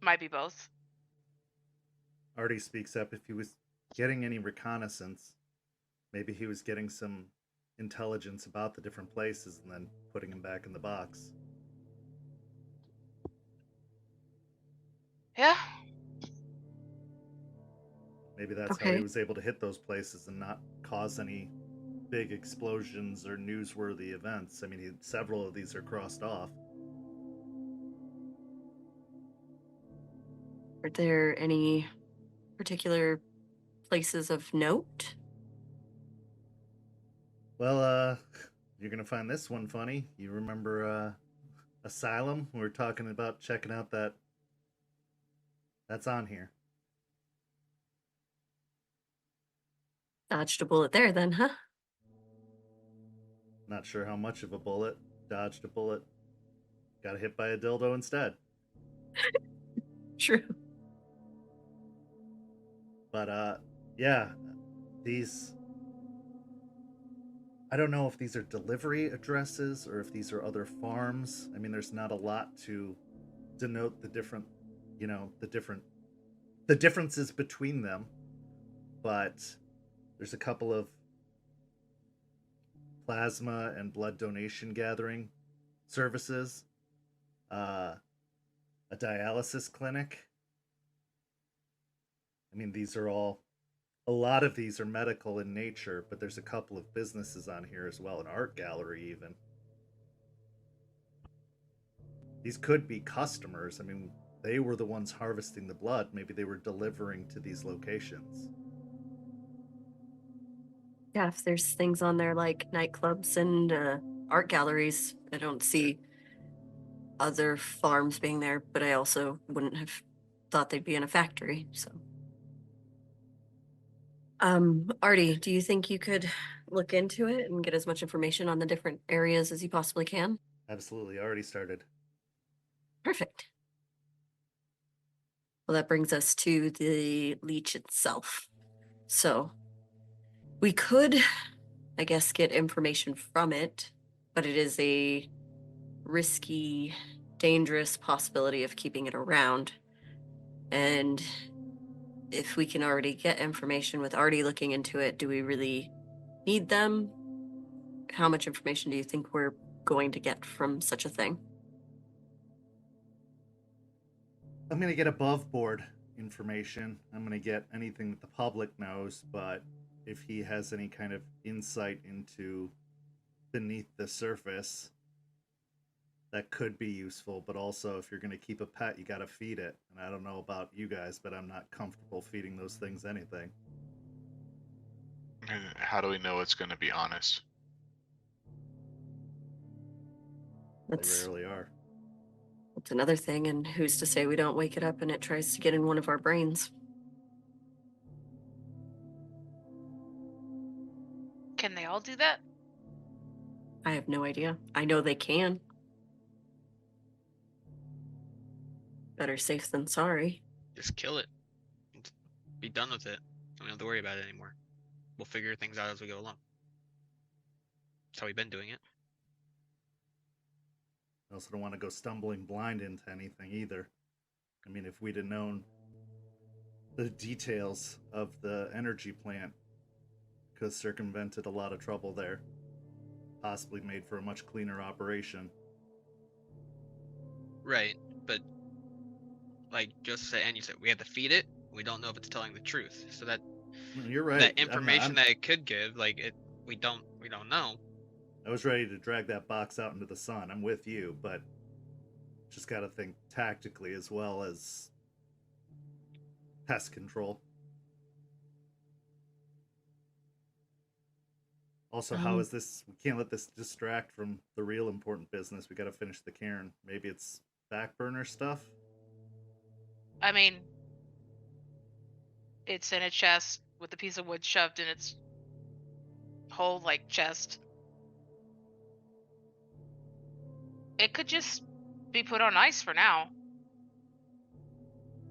might be both. Artie speaks up. If he was getting any reconnaissance, maybe he was getting some intelligence about the different places and then putting them back in the box. Yeah. Maybe that's how he was able to hit those places and not cause any big explosions or newsworthy events. I mean, several of these are crossed off. Are there any particular places of note? Well, you're gonna find this one funny. You remember Asylum? We were talking about checking out that. That's on here. Dodged a bullet there then, huh? Not sure how much of a bullet. Dodged a bullet. Got hit by a dildo instead. True. But yeah, these. I don't know if these are delivery addresses or if these are other farms. I mean, there's not a lot to denote the different, the differences between them. But there's a couple of plasma and blood donation gathering services, a dialysis clinic. I mean, a lot of these are medical in nature, but there's a couple of businesses on here as well, an art gallery even. These could be customers. I mean, they were the ones harvesting the blood. Maybe they were delivering to these locations. Yeah, if there's things on there like nightclubs and art galleries, I don't see other farms being there, but I also wouldn't have thought they'd be in a factory, so. Artie, do you think you could look into it and get as much information on the different areas as you possibly can? Absolutely, already started. Perfect. Well, that brings us to the leech itself. So we could, I guess, get information from it, but it is a risky, dangerous possibility of keeping it around. And if we can already get information with Artie looking into it, do we really need them? How much information do you think we're going to get from such a thing? I'm going to get above board information. I'm going to get anything that the public knows, but if he has any kind of insight into beneath the surface, that could be useful. But also, if you're going to keep a pet, you got to feed it. And I don't know about you guys, but I'm not comfortable feeding those things anything. How do we know it's going to be honest? They rarely are. That's another thing, and who's to say we don't wake it up and it tries to get in one of our brains? Can they all do that? I have no idea. I know they can. Better safe than sorry. Just kill it. Be done with it. Don't have to worry about it anymore. We'll figure things out as we go along. That's how we've been doing it. I also don't want to go stumbling blind into anything either. I mean, if we'd have known the details of the energy plant, could have circumvented a lot of trouble there. Possibly made for a much cleaner operation. Right, but like Joseph said, and you said, we have to feed it. We don't know if it's telling the truth. So that You're right. that information that it could give, like we don't know. I was ready to drag that box out into the sun. I'm with you, but just got to think tactically as well as pest control. Also, how is this? We can't let this distract from the real important business. We got to finish the caern. Maybe it's back burner stuff. I mean, it's in a chest with a piece of wood shoved in its whole like chest. It could just be put on ice for now.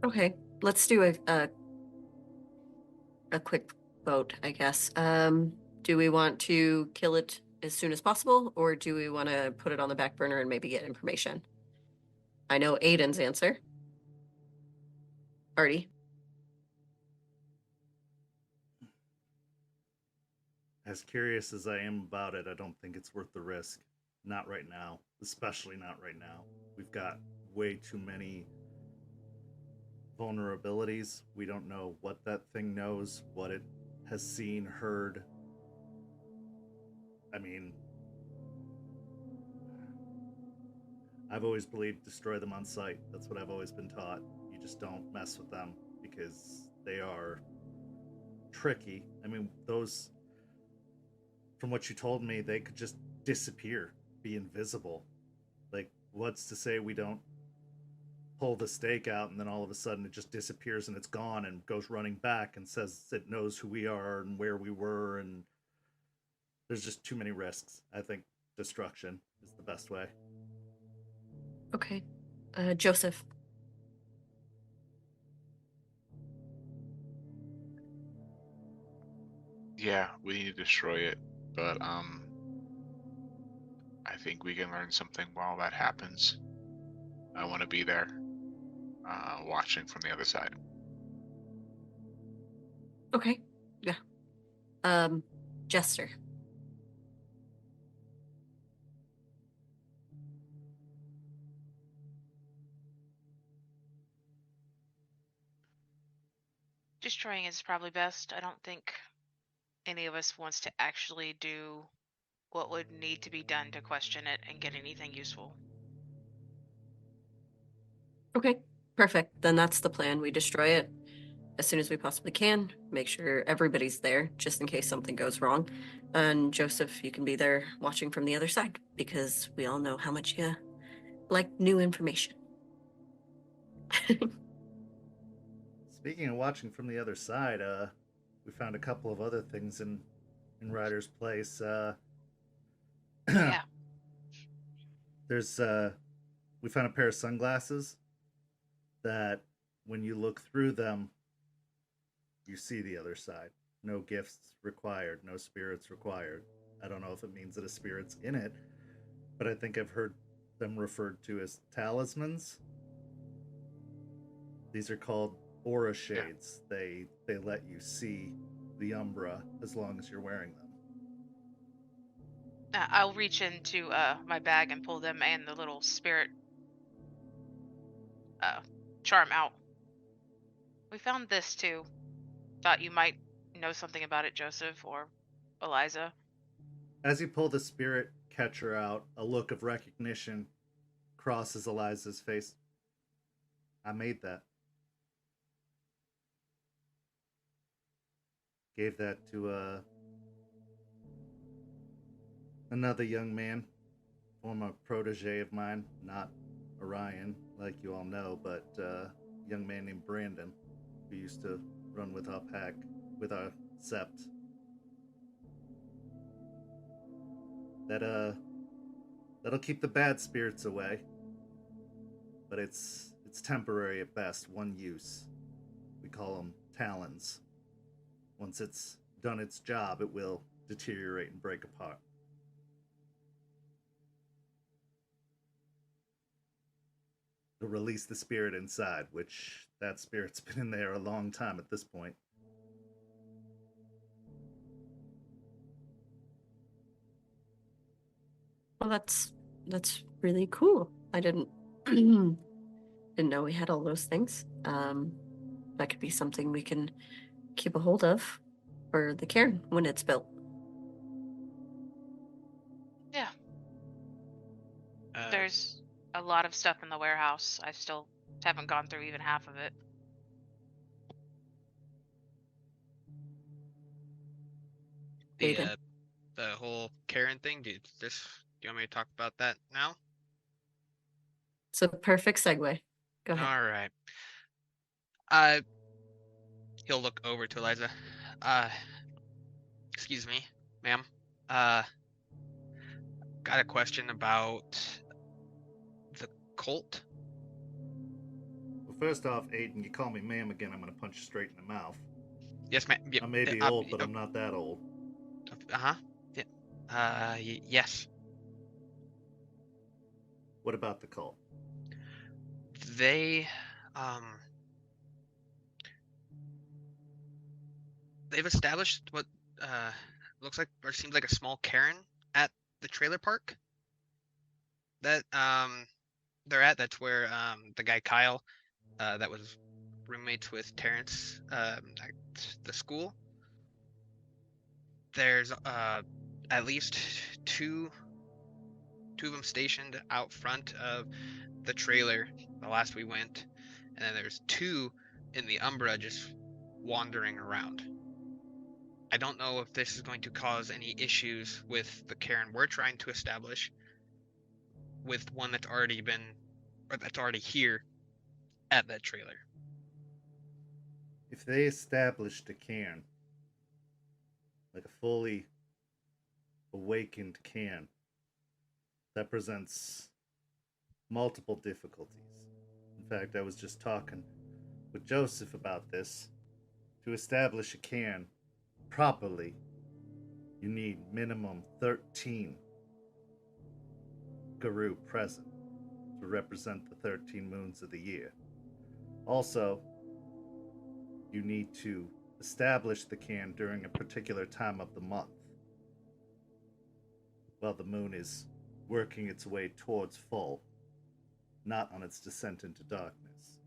Okay, let's do a quick vote, I guess. Do we want to kill it as soon as possible, or do we want to put it on the back burner and maybe get information? I know Aiden's answer. Artie? As curious as I am about it, I don't think it's worth the risk. Not right now. Especially not right now. We've got way too many vulnerabilities. We don't know what that thing knows, what it has seen, heard. I mean, I've always believed destroy them on sight. That's what I've always been taught. You just don't mess with them because they are tricky. I mean, those, from what you told me, they could just disappear, be invisible. Like, what's to say we don't pull the stake out and then all of a sudden it just disappears and it's gone and goes running back and says it knows who we are and where we were, and there's just too many risks. I think destruction is the best way. Okay. Joseph? Yeah, we need to destroy it, but I think we can learn something while that happens. I want to be there, watching from the other side. Okay, yeah. Jester? Destroying is probably best. I don't think any of us wants to actually do what would need to be done to question it and get anything useful. Okay. Perfect. Then that's the plan. We destroy it as soon as we possibly can. Make sure everybody's there, just in case something goes wrong. And Joseph, you can be there watching from the other side, because we all know how much you like new information. Speaking of watching from the other side, we found a couple of other things in Ryder's place. Yeah. There's we found a pair of sunglasses that when you look through them, you see the other side. No gifts required, no spirits required. I don't know if it means that a spirit's in it, but I think I've heard them referred to as talismans. These are called aura shades. They let you see the umbra as long as you're wearing them. I'll reach into my bag and pull them and the little spirit charm out. We found this too. Thought you might know something about it, Joseph or Eliza. As you pull the spirit catcher out, a look of recognition crosses Eliza's face. I made that. Gave that to another young man, former protege of mine, not Orion, like you all know, but a young man named Brandon, who used to run with our pack, with our sept. That'll keep the bad spirits away, but it's temporary at best, one use. We call them talons. Once it's done its job, it will deteriorate and break apart. To release the spirit inside, which that spirit's been in there a long time at this point. Well, that's really cool. I didn't didn't know we had all those things. That could be something we can keep a hold of for the cairn when it's built. Yeah. There's a lot of stuff in the warehouse. I still haven't gone through even half of it. Aiden. The whole caern thing. Do you want me to talk about that now? It's a perfect segue. Go ahead. All right. He'll look over to Eliza. Excuse me, ma'am. Got a question about the cult. Well, first off, Aiden, you call me ma'am again, I'm gonna punch you straight in the mouth. Yes, ma'am. I may be old, but I'm not that old. Uh-huh. Yeah. Yes. What about the cult? They've established what looks like or seems like a small cairn at the trailer park that they're at. That's where the guy Kyle that was roommates with Terrence at the school. There's at least two of them stationed out front of the trailer the last we went, and then there's two in the Umbra just wandering around. I don't know if this is going to cause any issues with the cairn we're trying to establish with one that's already here at that trailer. If they established a cairn, like a fully awakened cairn, that presents multiple difficulties. In fact, I was just talking with Joseph about this. To establish a cairn properly, you need minimum 13 Garou present to represent the 13 moons of the year. Also, you need to establish the cairn during a particular time of the month, while the moon is working its way towards full, not on its descent into darkness.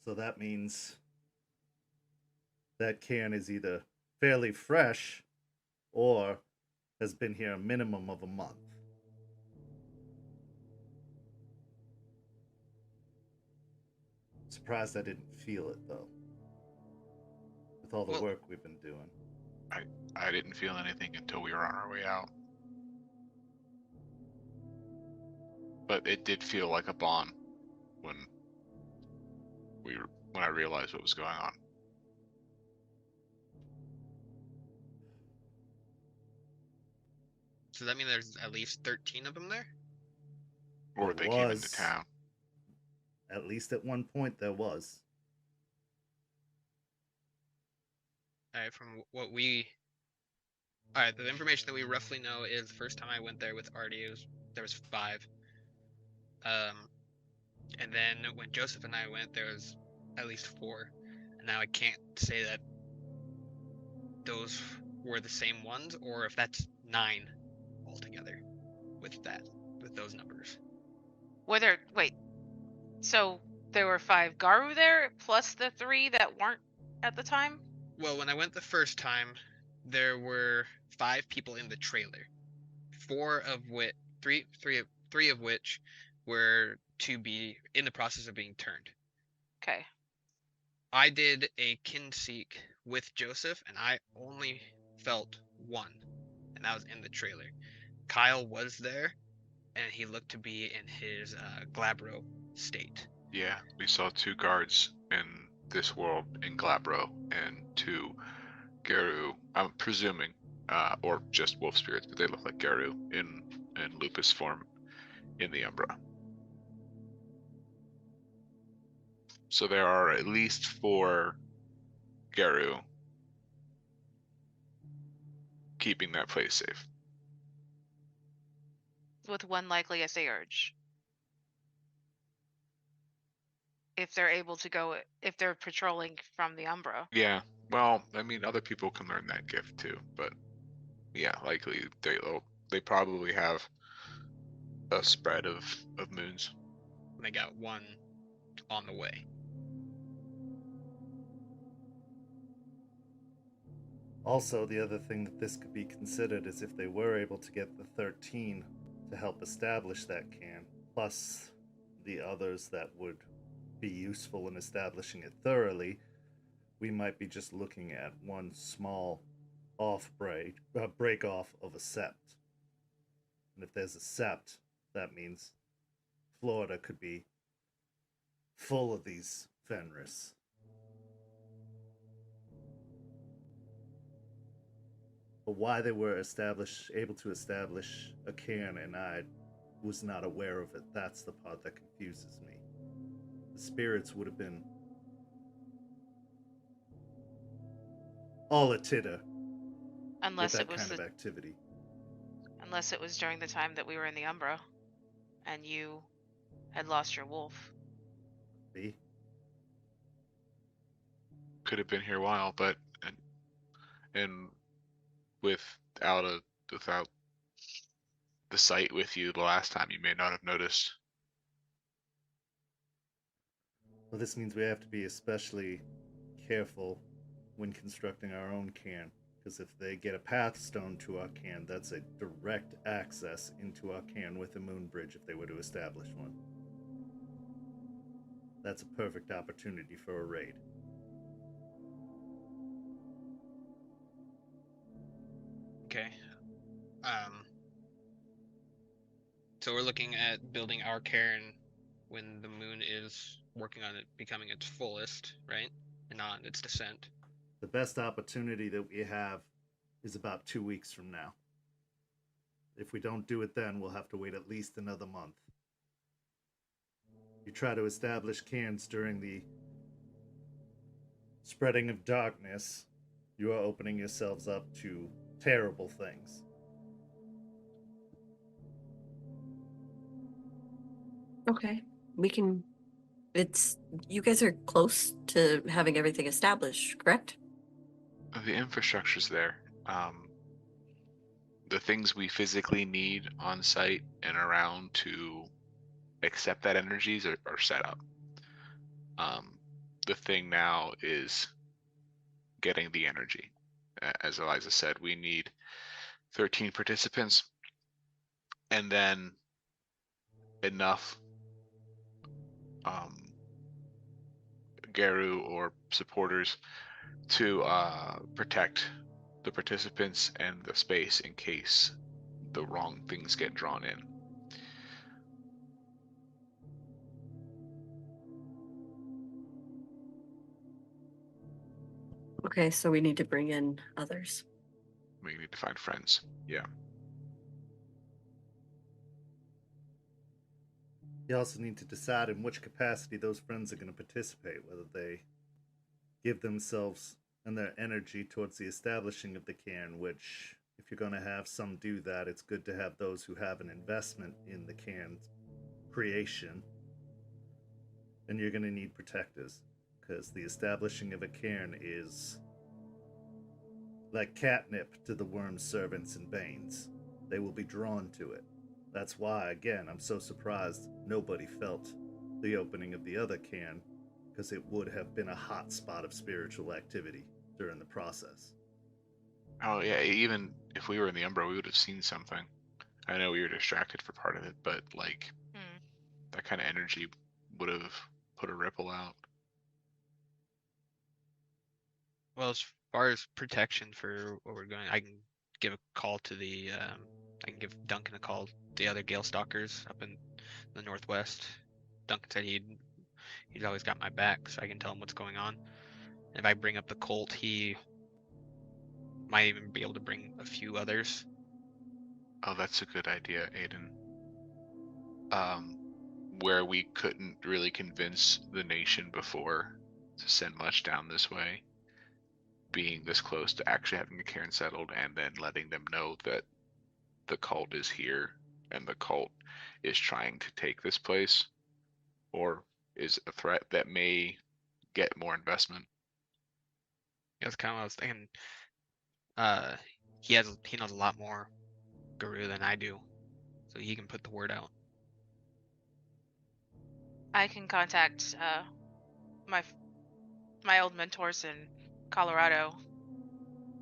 So that means that cairn is either fairly fresh or has been here a minimum of a month. surprised I didn't feel it, though. With all the Well- work we've been doing. I didn't feel anything until we were on our way out. But it did feel like a bomb when I realized what was going on. So that means there's at least 13 of them there? Or There they came into was. town. At least at one point there was. Alright, from what we... Alright, the information that we roughly know is the first time I went there with Artie, there was 5. And then when Joseph and I went, there was at least 4. And now I can't say that those were the same ones, or if that's 9 altogether with those numbers. Wait, so there were 5 Garu there, plus the 3 that weren't at the time? Well, when I went the first time, there were 5 people in the trailer. 3 of which were to be in the process of being turned. Okay. I did a kin seek with Joseph, and I only felt 1, and that was in the trailer. Kyle was there, and he looked to be in his glabro state. Yeah, we saw 2 guards in this world in Glabro and 2 Garu, I'm presuming, or just wolf spirits, but they look like Garu in lupus form in the Umbra. So there are at least 4 Garu keeping that place safe. With 1 likely SA urge. If they're able to go, if they're patrolling from the Umbra. Yeah, well, I mean, other people can learn that gift too, but yeah, likely they probably have a spread of moons. They got 1 on the way. Also, the other thing that this could be considered is if they were able to get the 13 to help establish that caern, plus the others that would be useful in establishing it thoroughly, we might be just looking at one small break off of a sept. And if there's a sept, that means Florida could be full of these Fenris. But why they were able to establish a caern and I was not aware of it, that's the part that confuses me. The spirits would have been all a titter Unless with it that was kind of activity. Unless it was during the time that we were in the Umbra and you had lost your wolf. See? Could have been here a while, but and without the sight with you the last time, you may not have noticed. Well, this means we have to be especially careful when constructing our own caern, because if they get a path stone to our caern, that's a direct access into our caern with a moon bridge if they were to establish one. That's a perfect opportunity for a raid. Okay. So we're looking at building our caern when the moon is working on it becoming its fullest, right? And on its descent. The best opportunity that we have is about 2 weeks from now. If we don't do it then, we'll have to wait at least another month. You try to establish cairns during the spreading of darkness, you are opening yourselves up to terrible things. Okay, we can. You guys are close to having everything established, correct? The infrastructure's there. The things we physically need on site and around to accept that energies are set up. The thing now is getting the energy. As Eliza said, we need 13 participants and then enough Garu or supporters to protect the participants and the space in case the wrong things get drawn in. Okay, so we need to bring in others. We need to find friends. Yeah. You also need to decide in which capacity those friends are going to participate, whether they give themselves and their energy towards the establishing of the caern, which, if you're going to have some do that, it's good to have those who have an investment in the caern's creation. And you're going to need protectors, because the establishing of a caern is like catnip to the worm's servants and banes. They will be drawn to it. That's why, again, I'm so surprised nobody felt the opening of the other caern, because it would have been a hot spot of spiritual activity during the process. Oh yeah, even if we were in the Umbra, we would have seen something. I know we were distracted for part of it, but like that kind of energy would have put a ripple out. Well, as far as protection for what we're going, I can give a call to the. I can give Duncan a call. The other Gale Stalkers up in the northwest. Duncan said he's always got my back, so I can tell him what's going on. And if I bring up the Colt, he might even be able to bring a few others. Oh, that's a good idea, Aiden. Where we couldn't really convince the nation before to send much down this way, being this close to actually having the caern settled, and then letting them know that the cult is here and the cult is trying to take this place, or is a threat that may get more investment. That's kind of what I was thinking. He knows a lot more Guru than I do, so he can put the word out. I can contact my old mentors in Colorado.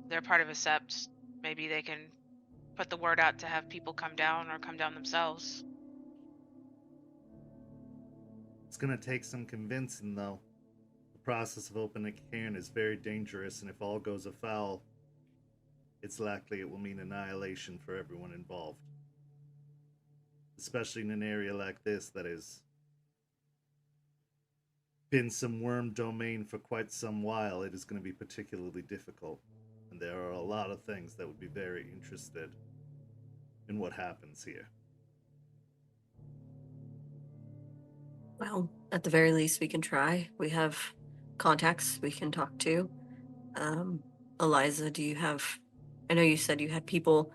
They're part of Accept. Maybe they can put the word out to have people come down or come down themselves. It's going to take some convincing, though. The process of opening a caern is very dangerous, and if all goes afoul, it's likely it will mean annihilation for everyone involved. Especially in an area like this that has been some worm domain for quite some while, it is going to be particularly difficult. And there are a lot of things that would be very interested in what happens here. Well, at the very least, we can try. We have contacts we can talk to. Eliza, do you have? I know you said you had people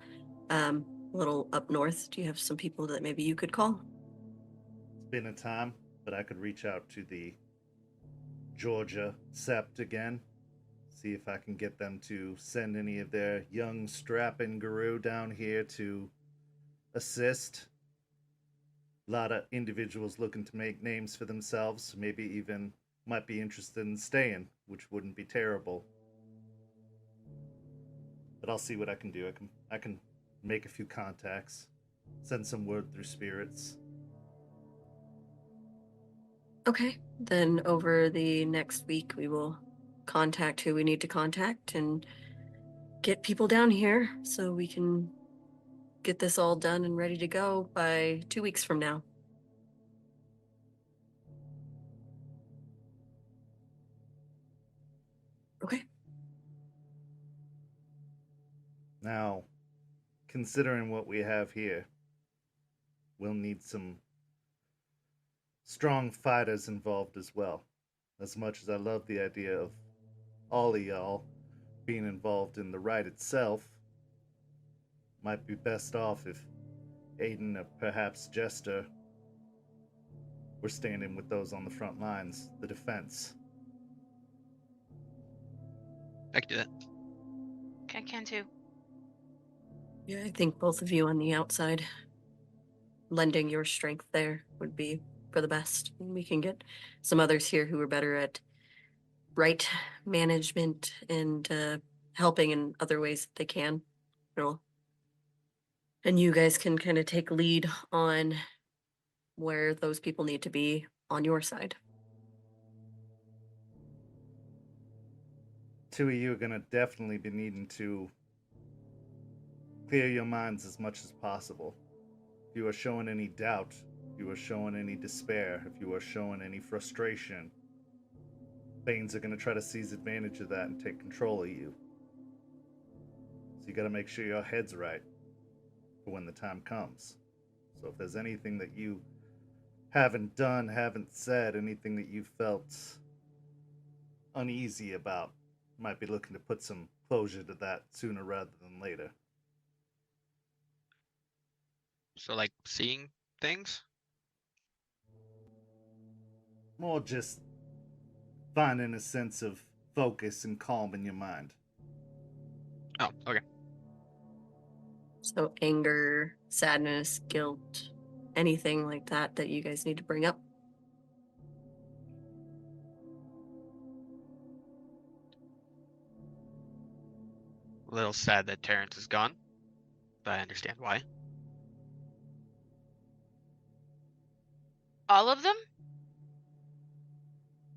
a little up north. Do you have some people that maybe you could call? It's been a time, but I could reach out to the Georgia Sept again, see if I can get them to send any of their young strapping guru down here to assist. A lot of individuals looking to make names for themselves, maybe even might be interested in staying, which wouldn't be terrible. But I'll see what I can do. I can make a few contacts, send some word through spirits. Okay, then over the next week, we will contact who we need to contact and get people down here so we can get this all done and ready to go by 2 weeks from now. Okay. Now, considering what we have here, we'll need some strong fighters involved as well. As much as I love the idea of all of y'all being involved in the rite itself, might be best off if Aiden or perhaps Jester were standing with those on the front lines, the defense. I can do that. I can too. Yeah, I think both of you on the outside, lending your strength there would be for the best. We can get some others here who are better at right management and helping in other ways that they can. You know. And you guys can kind of take lead on where those people need to be on your side. two of you are going to definitely be needing to clear your minds as much as possible. If you are showing any doubt, if you are showing any despair, if you are showing any frustration, Banes are going to try to seize advantage of that and take control of you. So you got to make sure your head's right for when the time comes. So if there's anything that you haven't done, haven't said, anything that you felt uneasy about, might be looking to put some closure to that sooner rather than later. So, like, seeing things? More just finding a sense of focus and calm in your mind. Oh, okay. So anger, sadness, guilt, anything like that that you guys need to bring up. A little sad that Terrence is gone, but I understand why. All of them?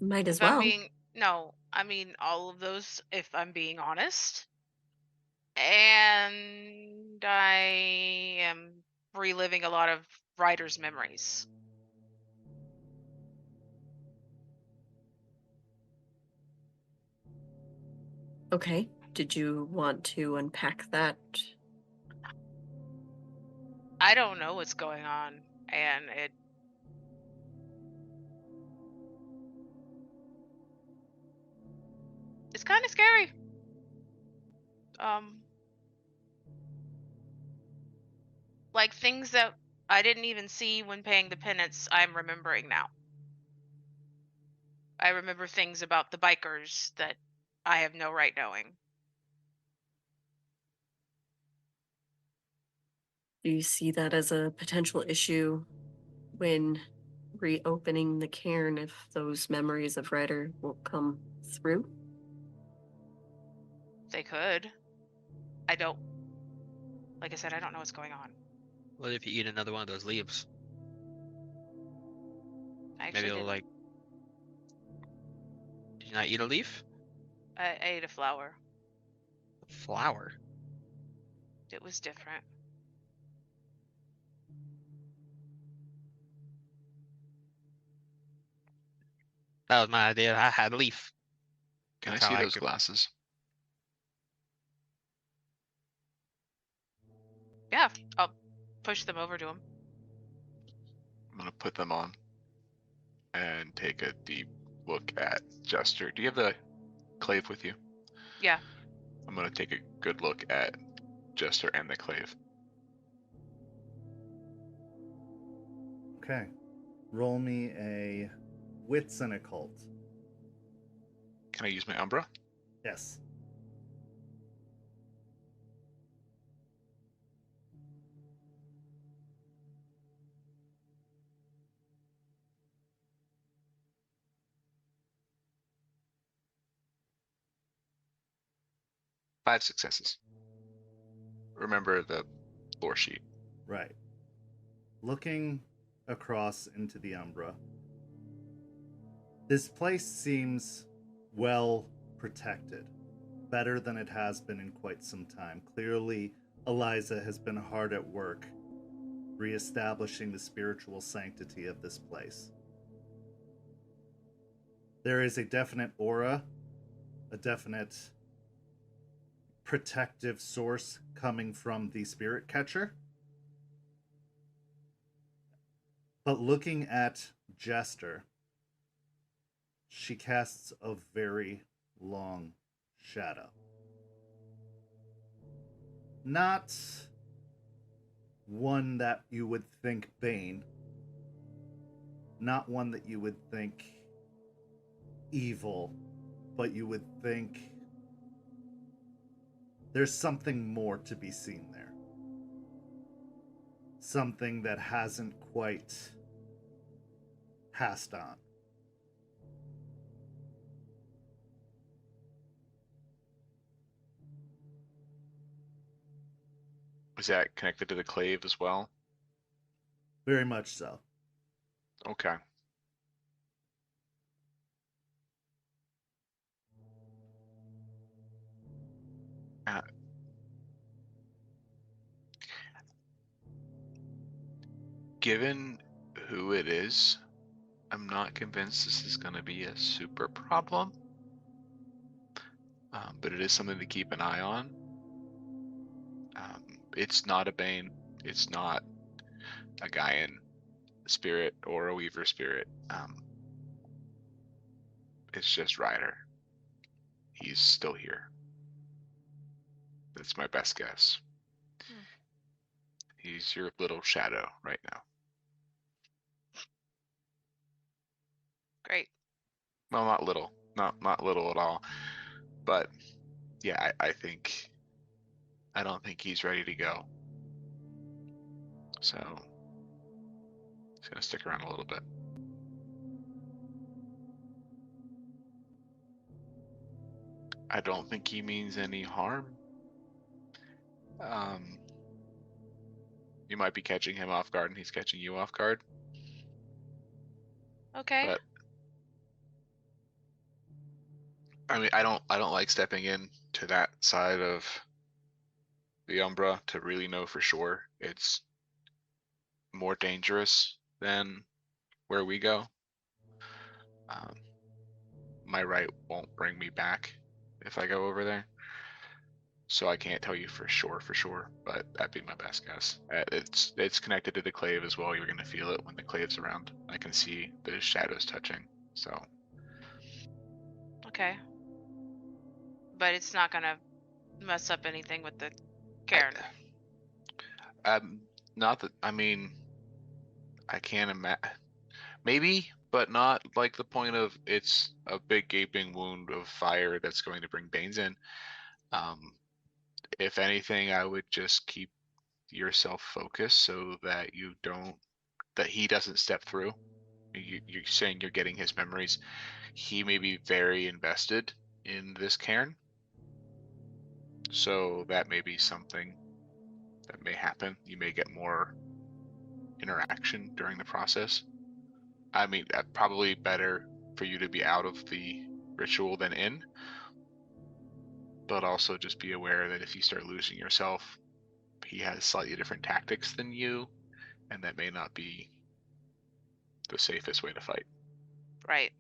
Might as If I'm well. being no, I mean all of those if I'm being honest. And I am reliving a lot of Ryder's memories. Okay. Did you want to unpack that? I don't know what's going on, and it's kind of scary. Like things that I didn't even see when paying the penance, I'm remembering now. I remember things about the bikers that I have no right knowing. Do you see that as a potential issue when reopening the cairn if those memories of Ryder will come through? They could. I don't. Like I said, I don't know what's going on. What if you eat another one of those leaves? I Maybe actually it'll, didn't. like... Did you not eat a leaf? I ate a flower. A flower? It was different. That was my idea. I had a leaf. Can That's I how see I those could... glasses? Yeah, I'll push them over to him. I'm gonna put them on and take a deep look at Jester. Do you have the clave with you? Yeah. I'm gonna take a good look at Jester and the clave. Okay. Roll me a wits and occult. Can I use my Umbra? Yes. Five successes. Remember the lore sheet. Right. Looking across into the Umbra, this place seems well protected, better than it has been in quite some time. Clearly, Eliza has been hard at work reestablishing the spiritual sanctity of this place. There is a definite aura, a definite protective source coming from the spirit catcher. But looking at Jester, she casts a very long shadow. Not one that you would think Bane, not one that you would think evil, but you would think there's something more to be seen there. Something that hasn't quite passed on. Is that connected to the clave as well? Very much so. Okay. Given who it is, I'm not convinced this is going to be a super problem. But it is something to keep an eye on. It's not a Bane. It's not a Gaian spirit or a Weaver spirit. It's just Ryder. He's still here. That's my best guess. He's your little shadow right now. Great. Well, not little. Not little at all. But yeah, I don't think he's ready to go. So he's gonna stick around a little bit. I don't think he means any harm. You might be catching him off guard and he's catching you off guard. Okay. But I mean, I don't like stepping in to that side of the Umbra to really know for sure. It's more dangerous than where we go. My right won't bring me back if I go over there. So I can't tell you for sure, but that'd be my best guess. It's connected to the clave as well. You're gonna feel it when the clave's around. I can see the shadows touching. So Okay. But it's not gonna mess up anything with the caern. Not that, I mean, I can't imagine. Maybe, but not like the point of it's a big gaping wound of fire that's going to bring Banes in. If anything, I would just keep yourself focused so that he doesn't step through. You're saying you're getting his memories. He may be very invested in this caern. So that may be something that may happen. You may get more interaction during the process. I mean, probably better for you to be out of the ritual than in. But also just be aware that if you start losing yourself, he has slightly different tactics than you, and that may not be the safest way to fight. Right.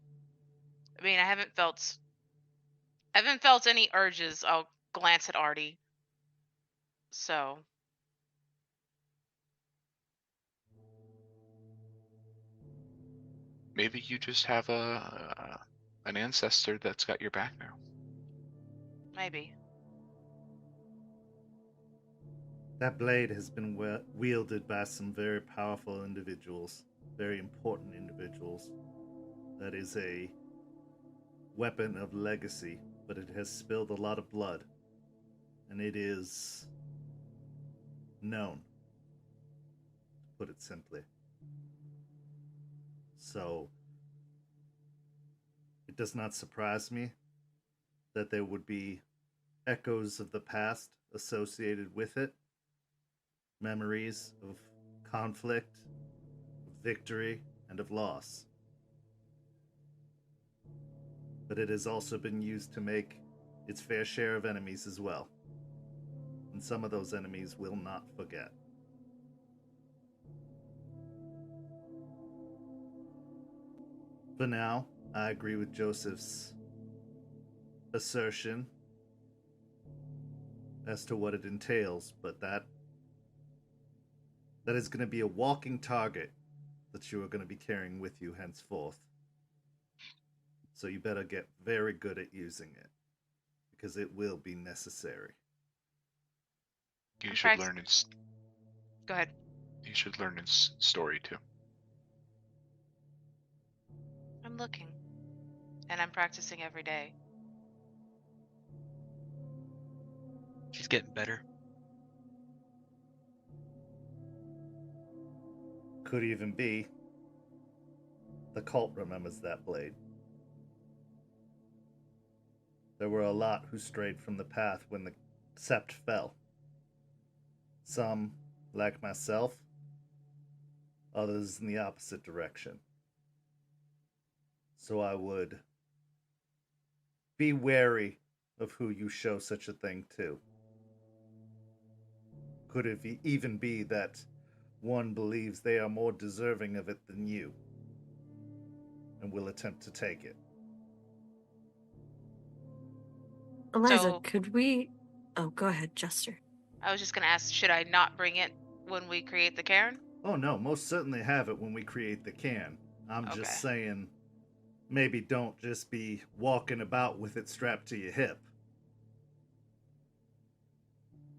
I mean, I haven't felt any urges. I'll glance at Artie. So Maybe you just have an ancestor that's got your back now. maybe. That blade has been wielded by some very powerful individuals, very important individuals. That is a weapon of legacy, but it has spilled a lot of blood. And it is known, to put it simply. So, it does not surprise me that there would be echoes of the past associated with it. Memories of conflict, of victory, and of loss. But it has also been used to make its fair share of enemies as well. And some of those enemies will not forget. For now, I agree with Joseph's assertion as to what it entails, but that is going to be a walking target that you are going to be carrying with you henceforth. So you better get very good at using it, because it will be necessary. You should learn in. Go ahead. You should learn in story too. I'm looking, and I'm practicing every day. She's getting better. Could even be the cult remembers that blade. There were a lot who strayed from the path when the sept fell. Some, like myself, others in the opposite direction. So I would be wary of who you show such a thing to. Could it even be that one believes they are more deserving of it than you, and will attempt to take it. Eliza, So- could we... Oh, go ahead, Jester. I was just gonna ask, should I not bring it when we create the caern? Oh no, most certainly have it when we create the caern. I'm Okay. just saying, maybe don't just be walking about with it strapped to your hip.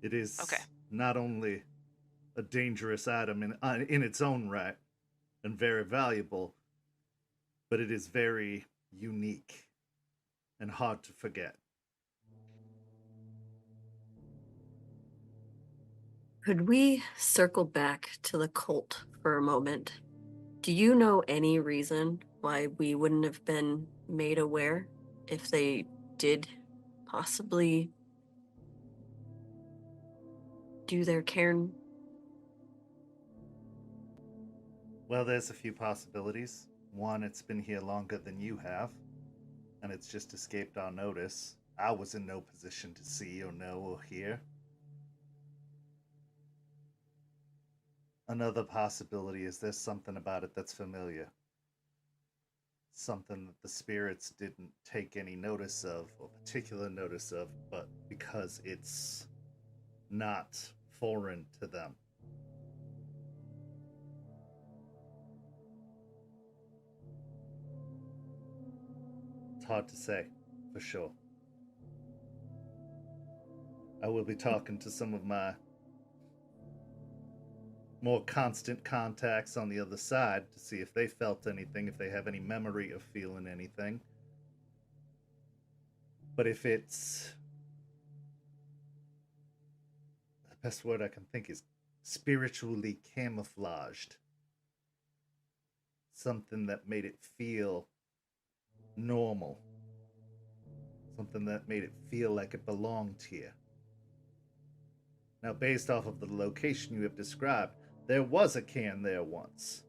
It is Okay. not only a dangerous item in its own right and very valuable, but it is very unique and hard to forget. Could we circle back to the cult for a moment? Do you know any reason why we wouldn't have been made aware if they did possibly do their caern? Well, there's a few possibilities. One, it's been here longer than you have, and it's just escaped our notice. I was in no position to see or know or hear. Another possibility is there's something about it that's familiar. Something that the spirits didn't take any notice of, or particular notice of, but because it's not foreign to them. It's hard to say, for sure. I will be talking to some of my more constant contacts on the other side to see if they felt anything, if they have any memory of feeling anything. But if it's... the best word I can think is spiritually camouflaged. Something that made it feel normal. Something that made it feel like it belonged here. Now, based off of the location you have described, there was a cairn there once.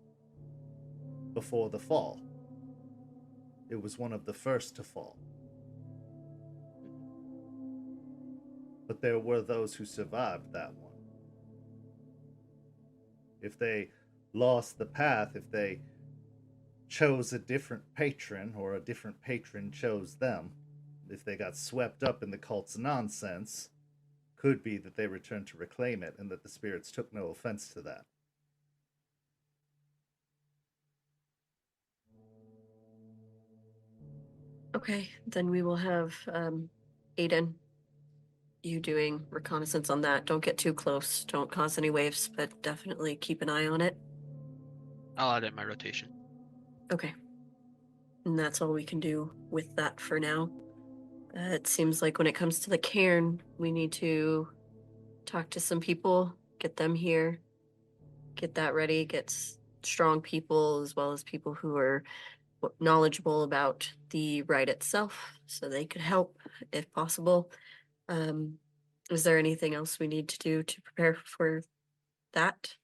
Before the fall. It was one of the first to fall. But there were those who survived that one. If they lost the path, if they chose a different patron, or a different patron chose them, if they got swept up in the cult's nonsense, could be that they returned to reclaim it, and that the spirits took no offense to that. Okay, then we will have Aiden, you doing reconnaissance on that. Don't get too close. Don't cause any waves, but definitely keep an eye on it. I'll add it in my rotation. Okay. And that's all we can do with that for now. It seems like when it comes to the cairn, we need to talk to some people, get them here, get that ready, get strong people as well as people who are knowledgeable about the rite itself so they could help if possible. Is there anything else we need to do to prepare for that?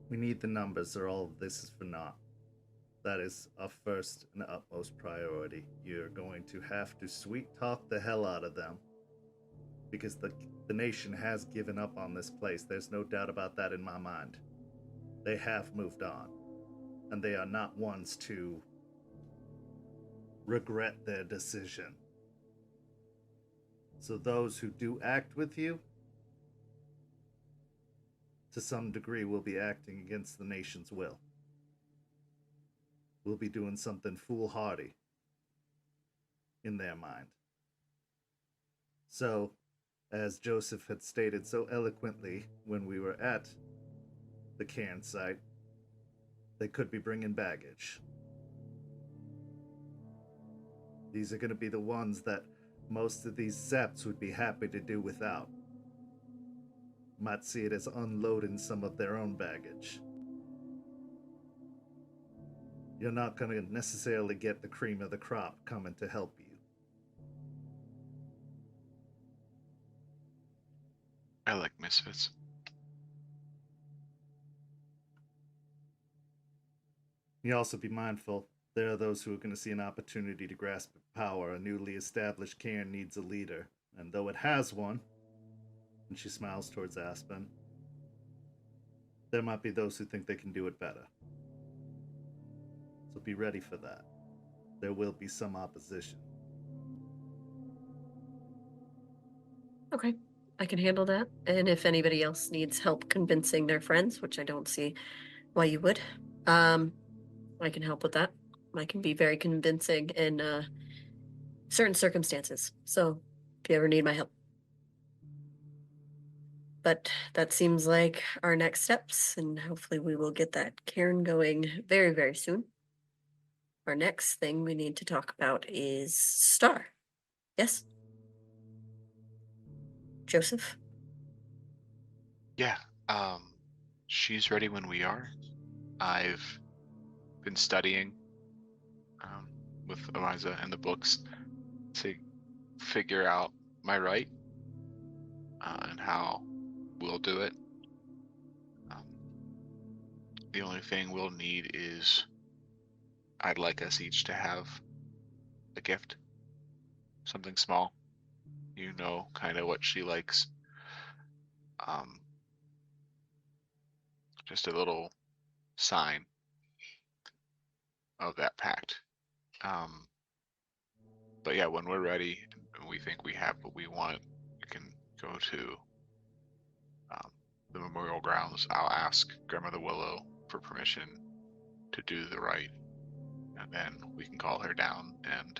We need the numbers, or all of this is for naught. That is our first and utmost priority. You're going to have to sweet talk the hell out of them. Because the nation has given up on this place. There's no doubt about that in my mind. They have moved on. And they are not ones to regret their decision. So those who do act with you, to some degree, will be acting against the nation's will. We'll be doing something foolhardy in their mind. So, as Joseph had stated so eloquently when we were at the cairn site, they could be bringing baggage. These are going to be the ones that most of these septs would be happy to do without. Might see it as unloading some of their own baggage. You're not going to necessarily get the cream of the crop coming to help you. I like misfits. You also be mindful, there are those who are going to see an opportunity to grasp power. A newly established cairn needs a leader, and though it has one, And she smiles towards Aspen. There might be those who think they can do it better. So be ready for that. There will be some opposition. Okay, I can handle that. And if anybody else needs help convincing their friends, which I don't see why you would, I can help with that. I can be very convincing in certain circumstances. So if you ever need my help. But that seems like our next steps, and hopefully we will get that caern going very, very soon. Our next thing we need to talk about is Star. Yes? Joseph? Yeah. She's ready when we are. I've been studying with Eliza and the books to figure out my right and how we'll do it. The only thing we'll need is I'd like us each to have a gift, something small. You know, kind of what she likes. Just a little sign of that pact. But yeah, when we're ready and we think we have what we want, we can go to the memorial grounds. I'll ask Grandmother Willow for permission to do the rite, and then we can call her down and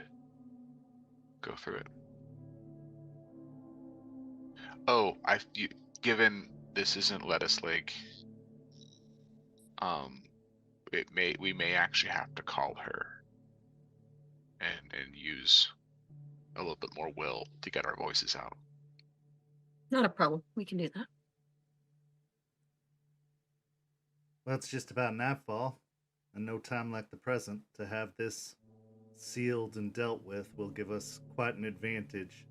go through it. Oh, given this isn't Lettuce Lake, we may actually have to call her and use a little bit more will to get our voices out. Not a problem. We can do that. Well, it's just about nightfall, and no time like the present to have this sealed and dealt with will give us quite an advantage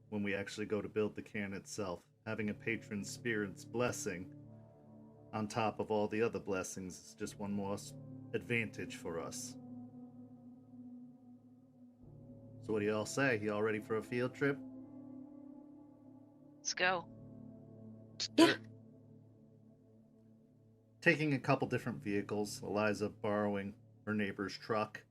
when we actually go to build the caern itself. Having a Patron Spirit's blessing on top of all the other blessings is just one more advantage for us. So what do y'all say? Y'all ready for a field trip? Let's go. Yeah. Taking a couple different vehicles, Eliza borrowing her neighbor's truck.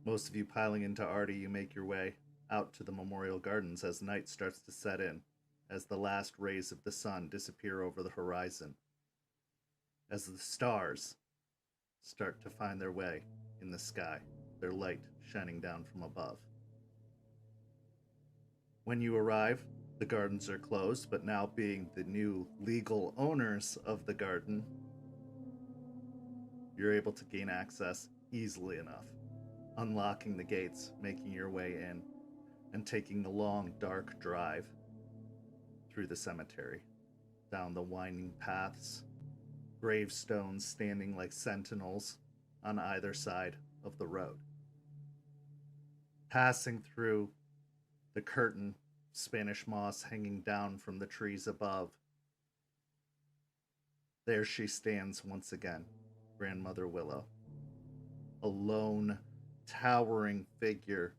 Most of you piling into Artie, you make your way out to the Memorial Gardens as night starts to set in, as the last rays of the sun disappear over the horizon, as the stars start to find their way in the sky, their light shining down from above. When you arrive, the gardens are closed, but now being the new legal owners of the garden, you're able to gain access easily enough, unlocking the gates, making your way in, and taking the long, dark drive through the cemetery, down the winding paths, gravestones standing like sentinels on either side of the road. Passing through the curtain, Spanish moss hanging down from the trees above. There she stands once again, Grandmother Willow. A lone, towering figure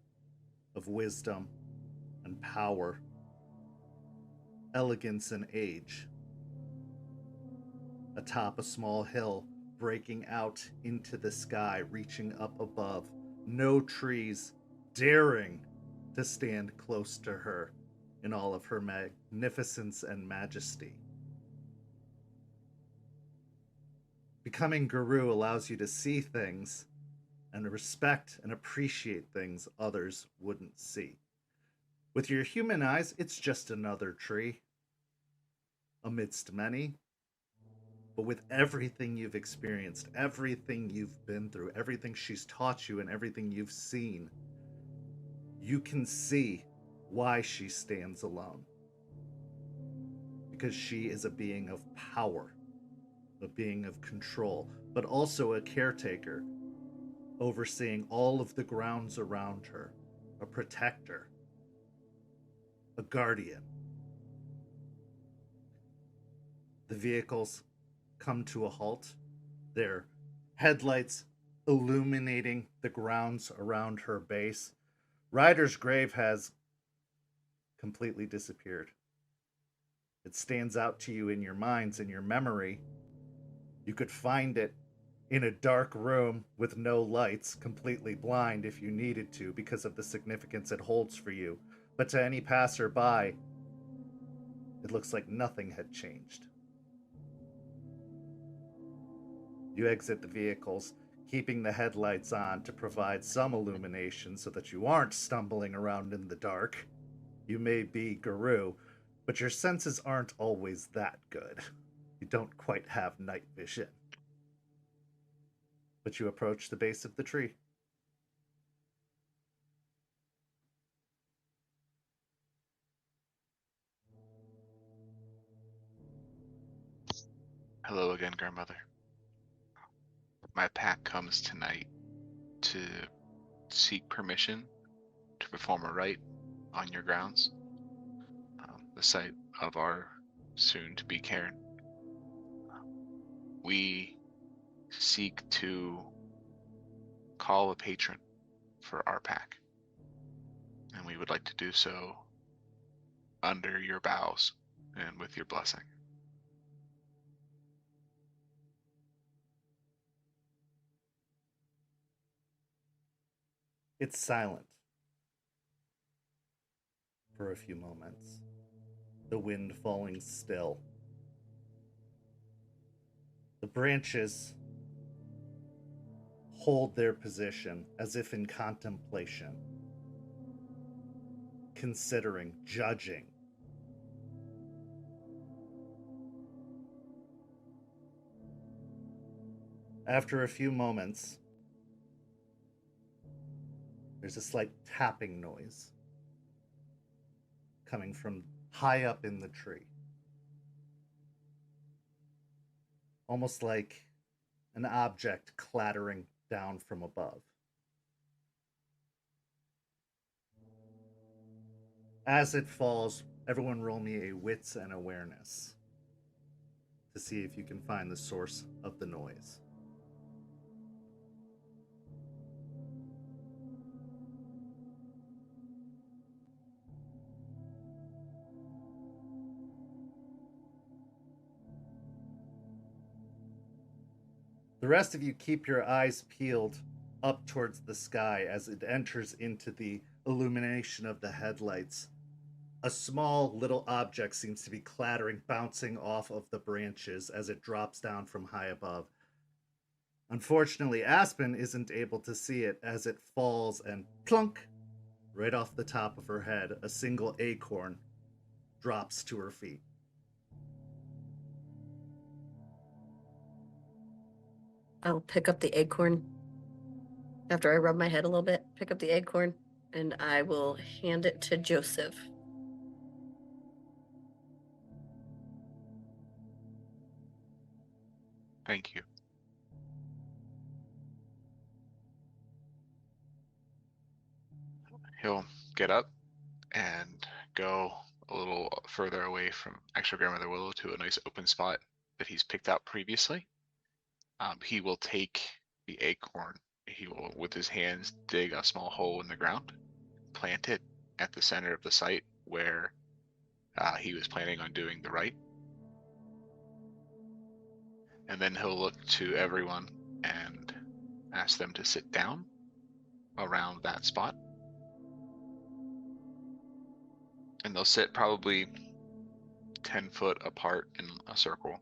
of wisdom and power, elegance and age. Atop a small hill, breaking out into the sky, reaching up above, no trees daring to stand close to her in all of her magnificence and majesty. Becoming Guru allows you to see things and respect and appreciate things others wouldn't see. With your human eyes, it's just another tree amidst many. But with everything you've experienced, everything you've been through, everything she's taught you, and everything you've seen, you can see why she stands alone. Because she is a being of power, a being of control, but also a caretaker, overseeing all of the grounds around her, a protector, a guardian. The vehicles come to a halt, their headlights illuminating the grounds around her base. Ryder's grave has completely disappeared. It stands out to you in your minds, in your memory. You could find it in a dark room with no lights, completely blind if you needed to because of the significance it holds for you. But to any passerby, it looks like nothing had changed. You exit the vehicles, keeping the headlights on to provide some illumination so that you aren't stumbling around in the dark. You may be Guru, but your senses aren't always that good. You don't quite have night vision. But you approach the base of the tree. Hello again, grandmother. My pack comes tonight to seek permission to perform a rite on your grounds, the site of our soon-to-be caern. We seek to call a patron for our pack, and we would like to do so under your boughs and with your blessing. It's silent for a few moments, the wind falling still. The branches hold their position as if in contemplation, considering, judging. After a few moments, there's a slight tapping noise coming from high up in the tree. Almost like an object clattering down from above. As it falls, everyone roll me a wits and awareness to see if you can find the source of the noise. The rest of you keep your eyes peeled up towards the sky as it enters into the illumination of the headlights. A small little object seems to be clattering, bouncing off of the branches as it drops down from high above. Unfortunately, Aspen isn't able to see it as it falls and plunk, right off the top of her head, a single acorn drops to her feet. I'll pick up the acorn after I rub my head a little bit, pick up the acorn, and I will hand it to Joseph. Thank you. He'll get up and go a little further away from actual Grandmother Willow to a nice open spot that he's picked out previously. He will take the acorn. He will, with his hands, dig a small hole in the ground, plant it at the center of the site where he was planning on doing the rite. And then he'll look to everyone and ask them to sit down around that spot. And they'll sit probably 10 foot apart in a circle.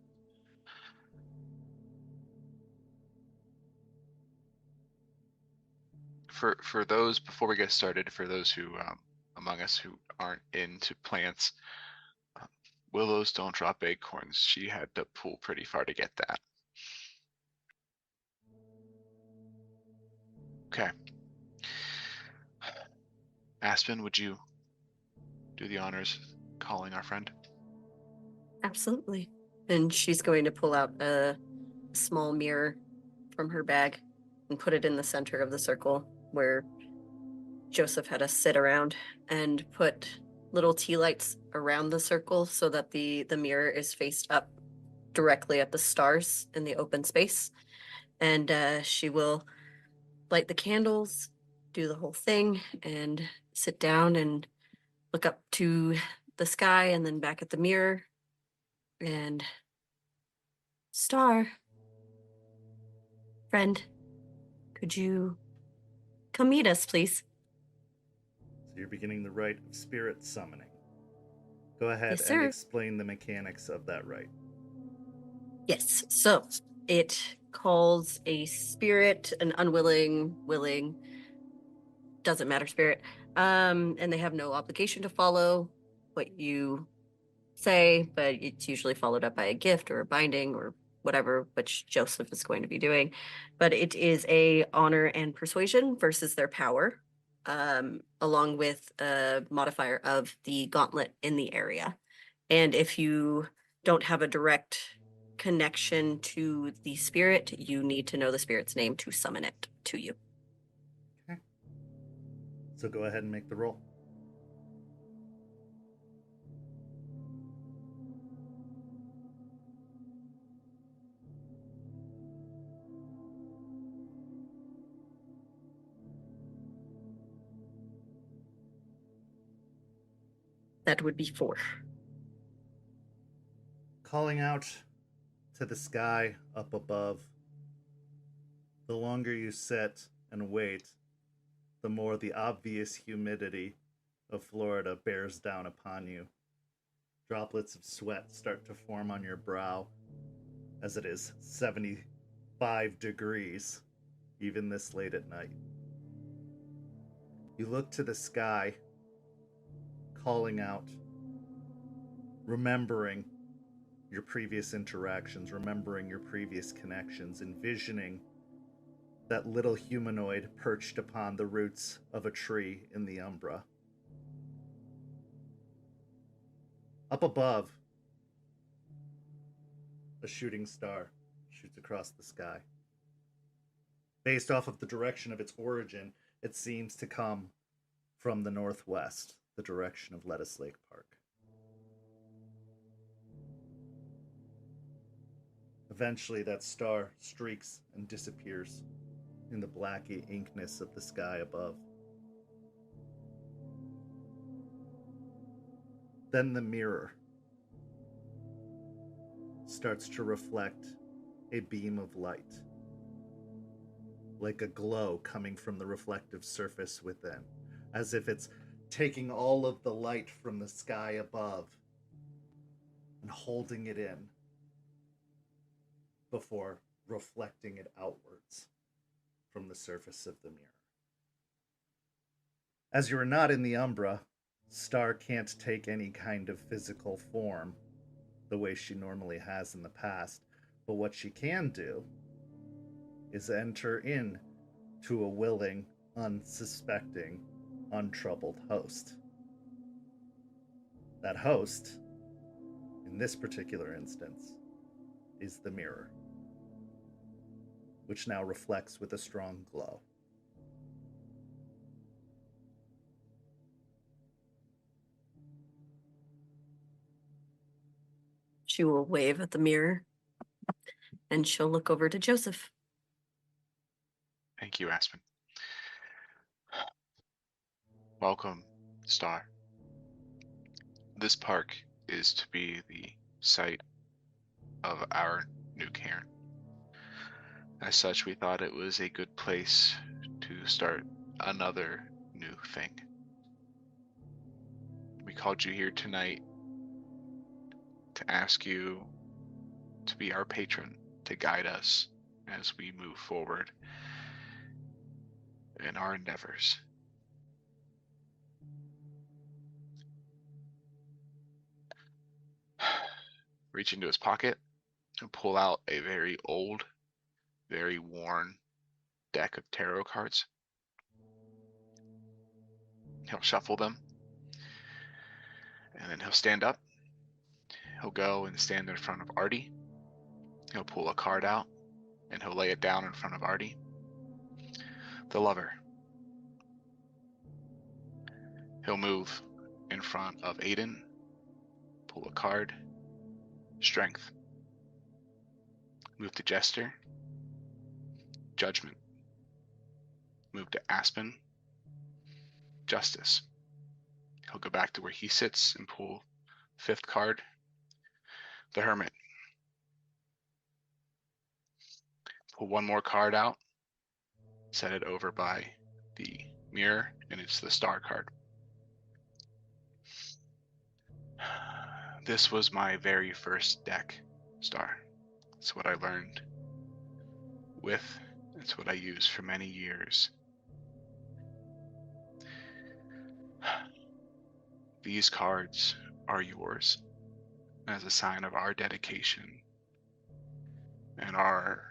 For those, before we get started, for those who among us who aren't into plants, willows don't drop acorns. She had to pull pretty far to get that. Okay. Aspen, would you do the honors calling our friend? Absolutely. And she's going to pull out a small mirror from her bag and put it in the center of the circle where Joseph had us sit around, and put little tea lights around the circle so that the mirror is faced up directly at the stars in the open space. And she will light the candles, do the whole thing, and sit down and look up to the sky and then back at the mirror And Star, friend, could you come meet us, please? So you're beginning the rite of spirit summoning. Go ahead Yes, and sir. explain the mechanics of that rite. Yes. So it calls a spirit, an unwilling, willing, doesn't matter spirit. And they have no obligation to follow what you say, but it's usually followed up by a gift or a binding or whatever, which Joseph is going to be doing. But it is a honor and persuasion versus their power, along with a modifier of the gauntlet in the area. And if you don't have a direct connection to the spirit, you need to know the spirit's name to summon it to you. Okay. So go ahead and make the roll. That would be 4. Calling out to the sky up above, the longer you sit and wait, the more the obvious humidity of Florida bears down upon you. Droplets of sweat start to form on your brow as it is 75 degrees, even this late at night. You look to the sky, calling out, remembering your previous interactions, remembering your previous connections, envisioning that little humanoid perched upon the roots of a tree in the umbra. Up above, a shooting star shoots across the sky. Based off of the direction of its origin, it seems to come from the northwest, the direction of Lettuce Lake Park. Eventually, that star streaks and disappears in the blacky inkness of the sky above. Then the mirror starts to reflect a beam of light, like a glow coming from the reflective surface within, as if it's taking all of the light from the sky above and holding it in before reflecting it outwards from the surface of the mirror. As you are not in the Umbra, Star can't take any kind of physical form the way she normally has in the past, but what she can do is enter in to a willing, unsuspecting, untroubled host. That host, in this particular instance, is the mirror, which now reflects with a strong glow. She will wave at the mirror and she'll look over to Joseph. Thank you, Aspen. Welcome, Star. This park is to be the site of our new caern. As such, we thought it was a good place to start another new thing. We called you here tonight to ask you to be our patron, to guide us as we move forward in our endeavors. Reach into his pocket and pull out a very old, very worn deck of tarot cards. He'll shuffle them, and then he'll stand up. He'll go and stand in front of Artie. He'll pull a card out, and he'll lay it down in front of Artie. The Lover. He'll move in front of Aiden, pull a card, Strength. Move to Jester, Judgment. Move to Aspen, Justice. He'll go back to where he sits and pull 5th card, the Hermit. Pull one more card out, set it over by the mirror, and it's the Star card. This was my very first deck, Star. It's what I learned with. It's what I used for many years. These cards are yours as a sign of our dedication and our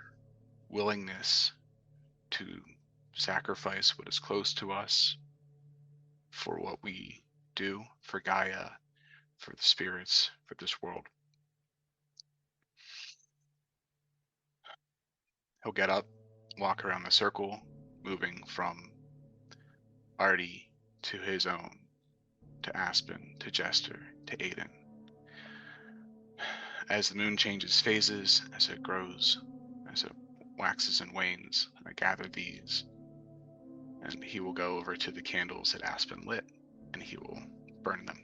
willingness to sacrifice what is close to us for what we do, for Gaia, for the spirits, for this world. He'll get up, walk around the circle, moving from Artie to his own, to Aspen, to Jester, to Aiden. As the moon changes phases, as it grows, as it waxes and wanes, I gather these, and he will go over to the candles that Aspen lit, and he will burn them.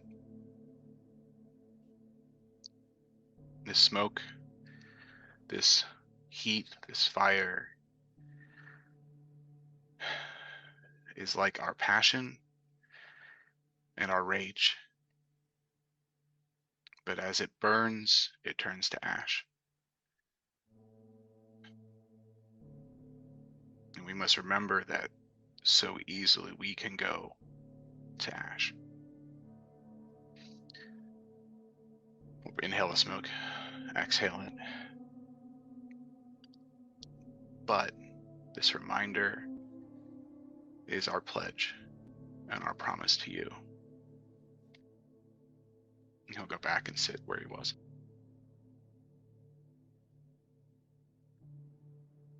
This smoke, this heat, this fire is like our passion and our rage. But as it burns, it turns to ash. And we must remember that so easily we can go to ash. Inhale the smoke, exhale it. But this reminder is our pledge and our promise to you. And he'll go back and sit where he was.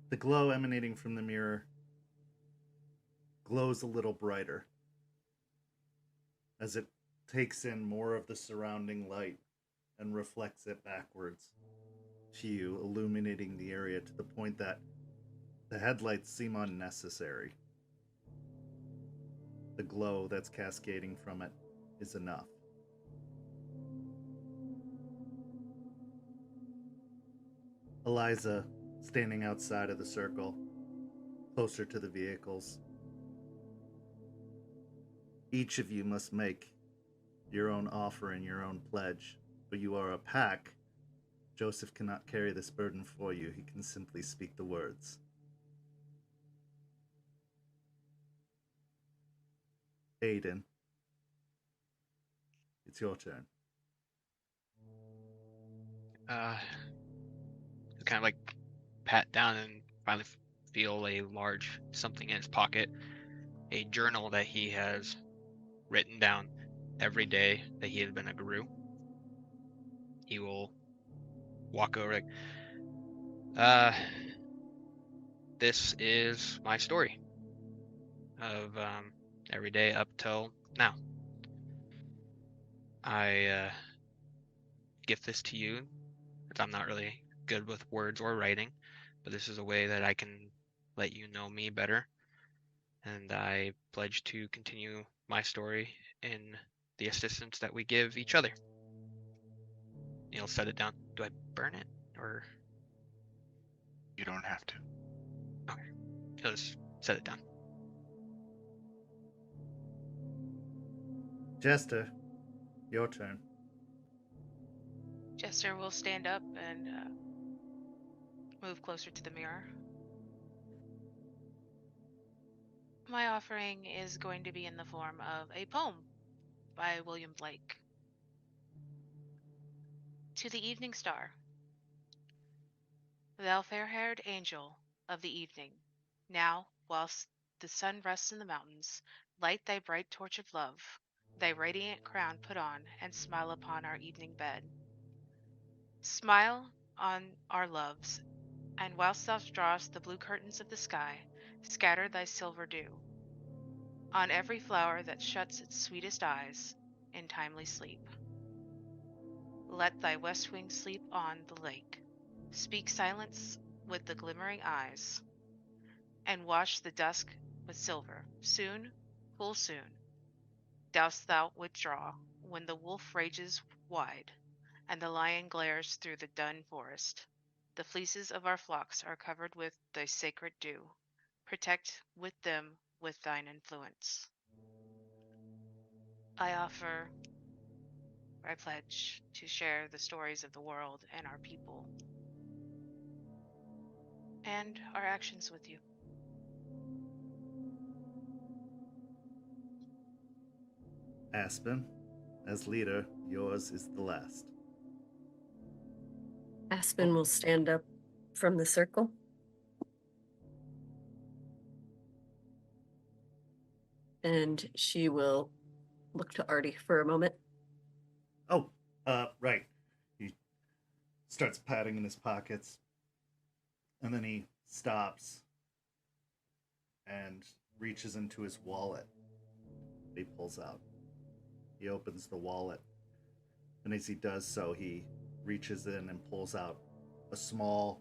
The glow emanating from the mirror glows a little brighter as it takes in more of the surrounding light and reflects it backwards to you, illuminating the area to the point that the headlights seem unnecessary. The glow that's cascading from it is enough. Eliza, standing outside of the circle, closer to the vehicles. Each of you must make your own offer and your own pledge, but you are a pack. Joseph cannot carry this burden for you. He can simply speak the words. Aiden, it's your turn. Kind of like pat down and finally feel a large something in his pocket, a journal that he has written down every day that he has been a guru. He will walk over like, this is my story of every day up till now. I gift this to you, because I'm not really good with words or writing, but this is a way that I can let you know me better, and I pledge to continue my story in the assistance that we give each other. You'll set it down. Do I burn it, or? You don't have to. Okay, I'll just set it down. Jester, your turn. Jester will stand up and move closer to the mirror. My offering is going to be in the form of a poem by William Blake. To the Evening Star. Thou fair-haired angel of the evening, now, whilst the sun rests in the mountains, light thy bright torch of love, thy radiant crown put on, and smile upon our evening bed. Smile on our loves, and whilst thou drawest the blue curtains of the sky, scatter thy silver dew on every flower that shuts its sweetest eyes in timely sleep. Let thy west wing sleep on the lake, speak silence with the glimmering eyes, and wash the dusk with silver. Soon, full soon, dost thou withdraw, when the wolf rages wide, and the lion glares through the dun forest. The fleeces of our flocks are covered with thy sacred dew. Protect with them with thine influence. I pledge to share the stories of the world and our people and our actions with you. Aspen, as leader, yours is the last. Aspen will stand up from the circle. And she will look to Artie for a moment. Oh, right. He starts patting in his pockets, and then he stops and reaches into his wallet. He pulls out. He opens the wallet, and as he does so, he reaches in and pulls out a small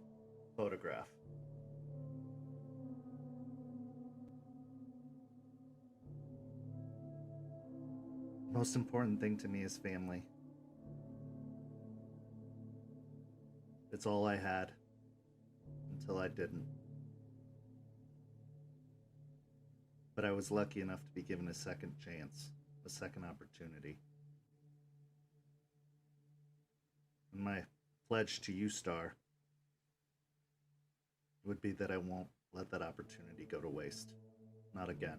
photograph. Most important thing to me is family. It's all I had until I didn't. But I was lucky enough to be given a second chance, a second opportunity. And my pledge to you, Star, would be that I won't let that opportunity go to waste. Not again.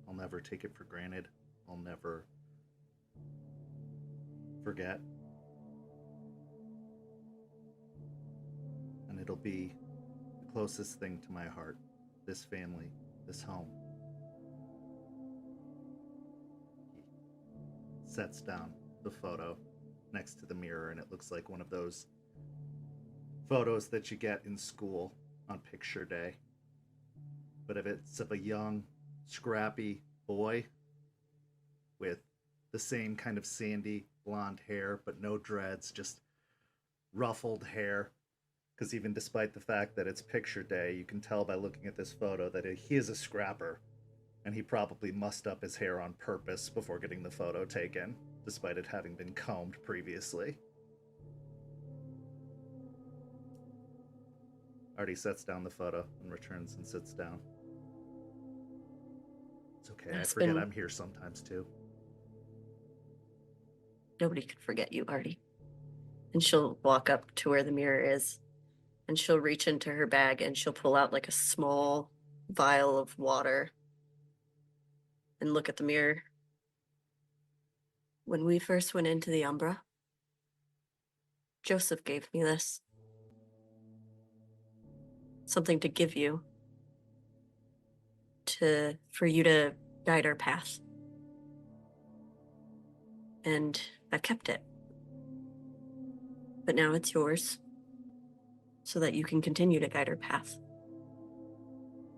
I'll never take it for granted. I'll never forget. And it'll be the closest thing to my heart. This family, this home. He sets down the photo next to the mirror, and it looks like one of those photos that you get in school on picture day. But if it's of a young, scrappy boy with the same kind of sandy blonde hair, but no dreads, just ruffled hair. Because even despite the fact that it's picture day, you can tell by looking at this photo that he is a scrapper, and he probably mussed up his hair on purpose before getting the photo taken, despite it having been combed previously. Artie sets down the photo and returns and sits down. It's okay, I forget I'm here sometimes too. Nobody could forget you, Artie. And she'll walk up to where the mirror is, and she'll reach into her bag and she'll pull out like a small vial of water and look at the mirror. When we first went into the Umbra, Joseph gave me this. Something to give you. For you to guide our path. And I've kept it. But now it's yours, so that you can continue to guide our path.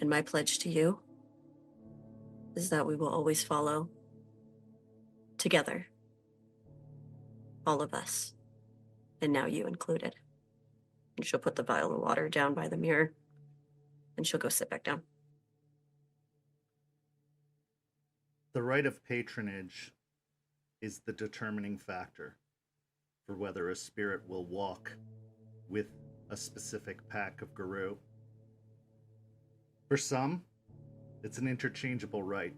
And my pledge to you is that we will always follow together. All of us. And now you included. And she'll put the vial of water down by the mirror, and she'll go sit back down. The right of patronage is the determining factor for whether a spirit will walk with a specific pack of Garou. For some, it's an interchangeable right,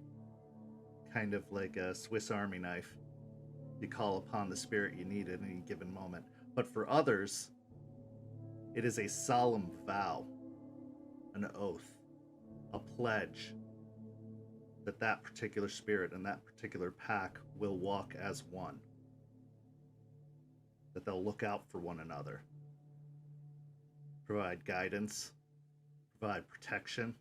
kind of like a Swiss Army knife. You call upon the spirit you need at any given moment. But for others, it is a solemn vow, an oath, a pledge that that particular spirit and that particular pack will walk as one. That they'll look out for one another, provide guidance, provide protection.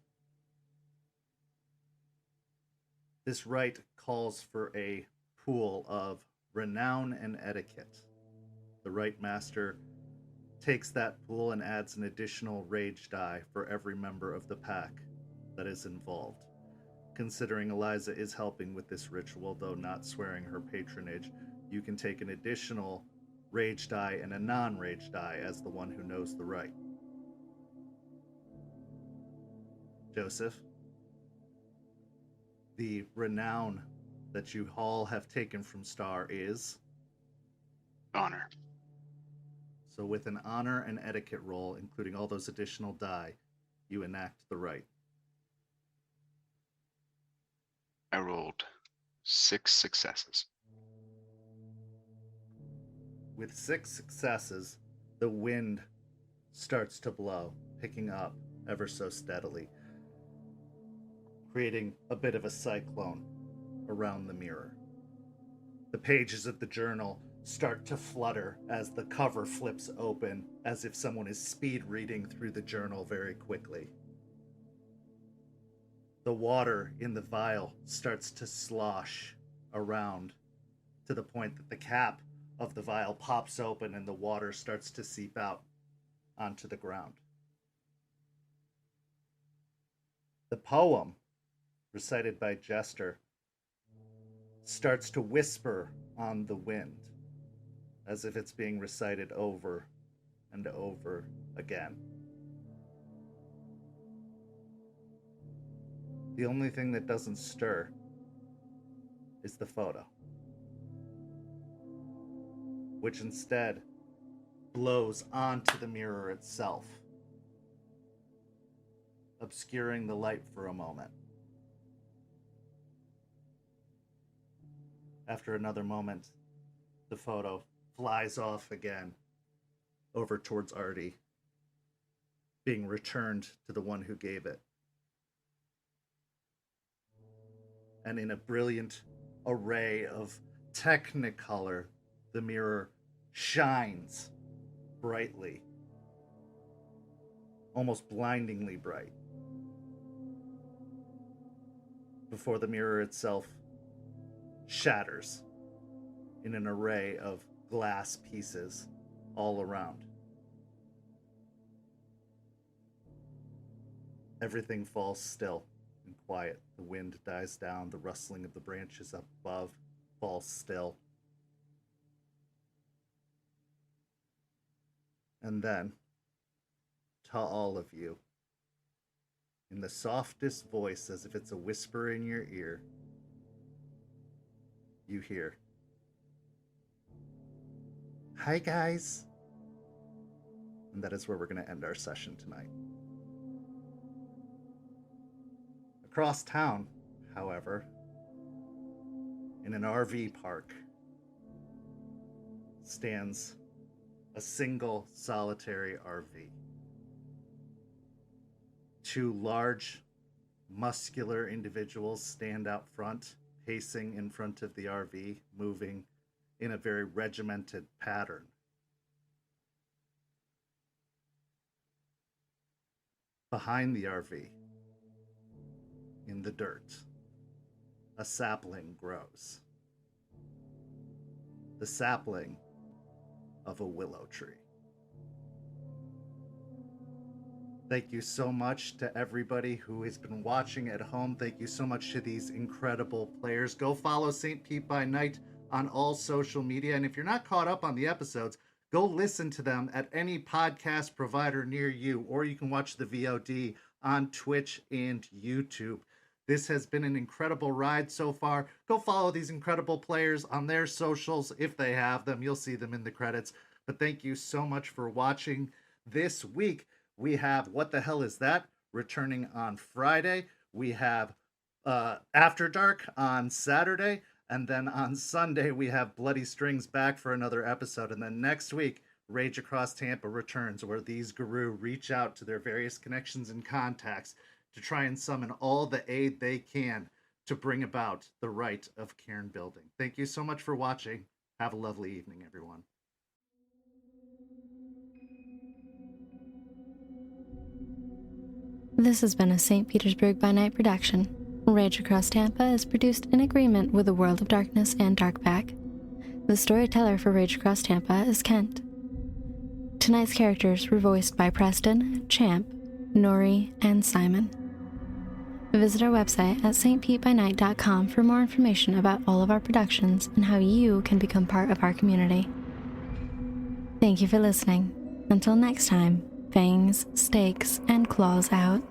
This rite calls for a pool of renown and etiquette. The rite master takes that pool and adds an additional rage die for every member of the pack that is involved. Considering Eliza is helping with this ritual, though not swearing her patronage, you can take an additional rage die and a non-rage die as the one who knows the right. Joseph, the renown that you all have taken from Star is Honor. So with an honor and etiquette roll, including all those additional die, you enact the rite. I rolled 6 successes. With 6 successes, the wind starts to blow, picking up ever so steadily, creating a bit of a cyclone around the mirror. The pages of the journal start to flutter as the cover flips open, as if someone is speed reading through the journal very quickly. The water in the vial starts to slosh around to the point that the cap of the vial pops open and the water starts to seep out onto the ground. The poem, recited by Jester, starts to whisper on the wind, as if it's being recited over and over again. The only thing that doesn't stir is the photo, which instead blows onto the mirror itself, obscuring the light for a moment. After another moment, the photo flies off again over towards Artie, being returned to the one who gave it. And in a brilliant array of technicolor, the mirror shines brightly, almost blindingly bright, before the mirror itself shatters in an array of glass pieces all around. Everything falls still and quiet. The wind dies down. The rustling of the branches up above falls still. And then, to all of you, in the softest voice, as if it's a whisper in your ear, you hear, "Hi, guys." And that is where we're going to end our session tonight. Across town, however, in an RV park, stands a single solitary RV. Two large, muscular individuals stand out front, pacing in front of the RV, moving in a very regimented pattern. Behind the RV, in the dirt, a sapling grows. The sapling of a willow tree. Thank you so much to everybody who has been watching at home. Thank you so much to these incredible players. Go follow St. Pete by Night on all social media. And if you're not caught up on the episodes, go listen to them at any podcast provider near you, or you can watch the VOD on Twitch and YouTube. This has been an incredible ride so far. Go follow these incredible players on their socials if they have them. You'll see them in the credits. But thank you so much for watching. This week, we have What the Hell Is That? Returning on Friday. We have After Dark on Saturday. And then on Sunday, we have Bloody Strings back for another episode. And then next week, Rage Across Tampa returns, where these guru reach out to their various connections and contacts to try and summon all the aid they can to bring about the rite of caern building. Thank you so much for watching. Have a lovely evening, everyone. This has been a St. Petersburg by Night production. Rage Across Tampa is produced in agreement with the World of Darkness and Darkpack. The storyteller for Rage Across Tampa is Kent. Tonight's characters were voiced by Preston, Champ, Noree, and Simon. Visit our website at stpetebynight.com for more information about all of our productions and how you can become part of our community. Thank you for listening. Until next time, fangs, stakes, and claws out.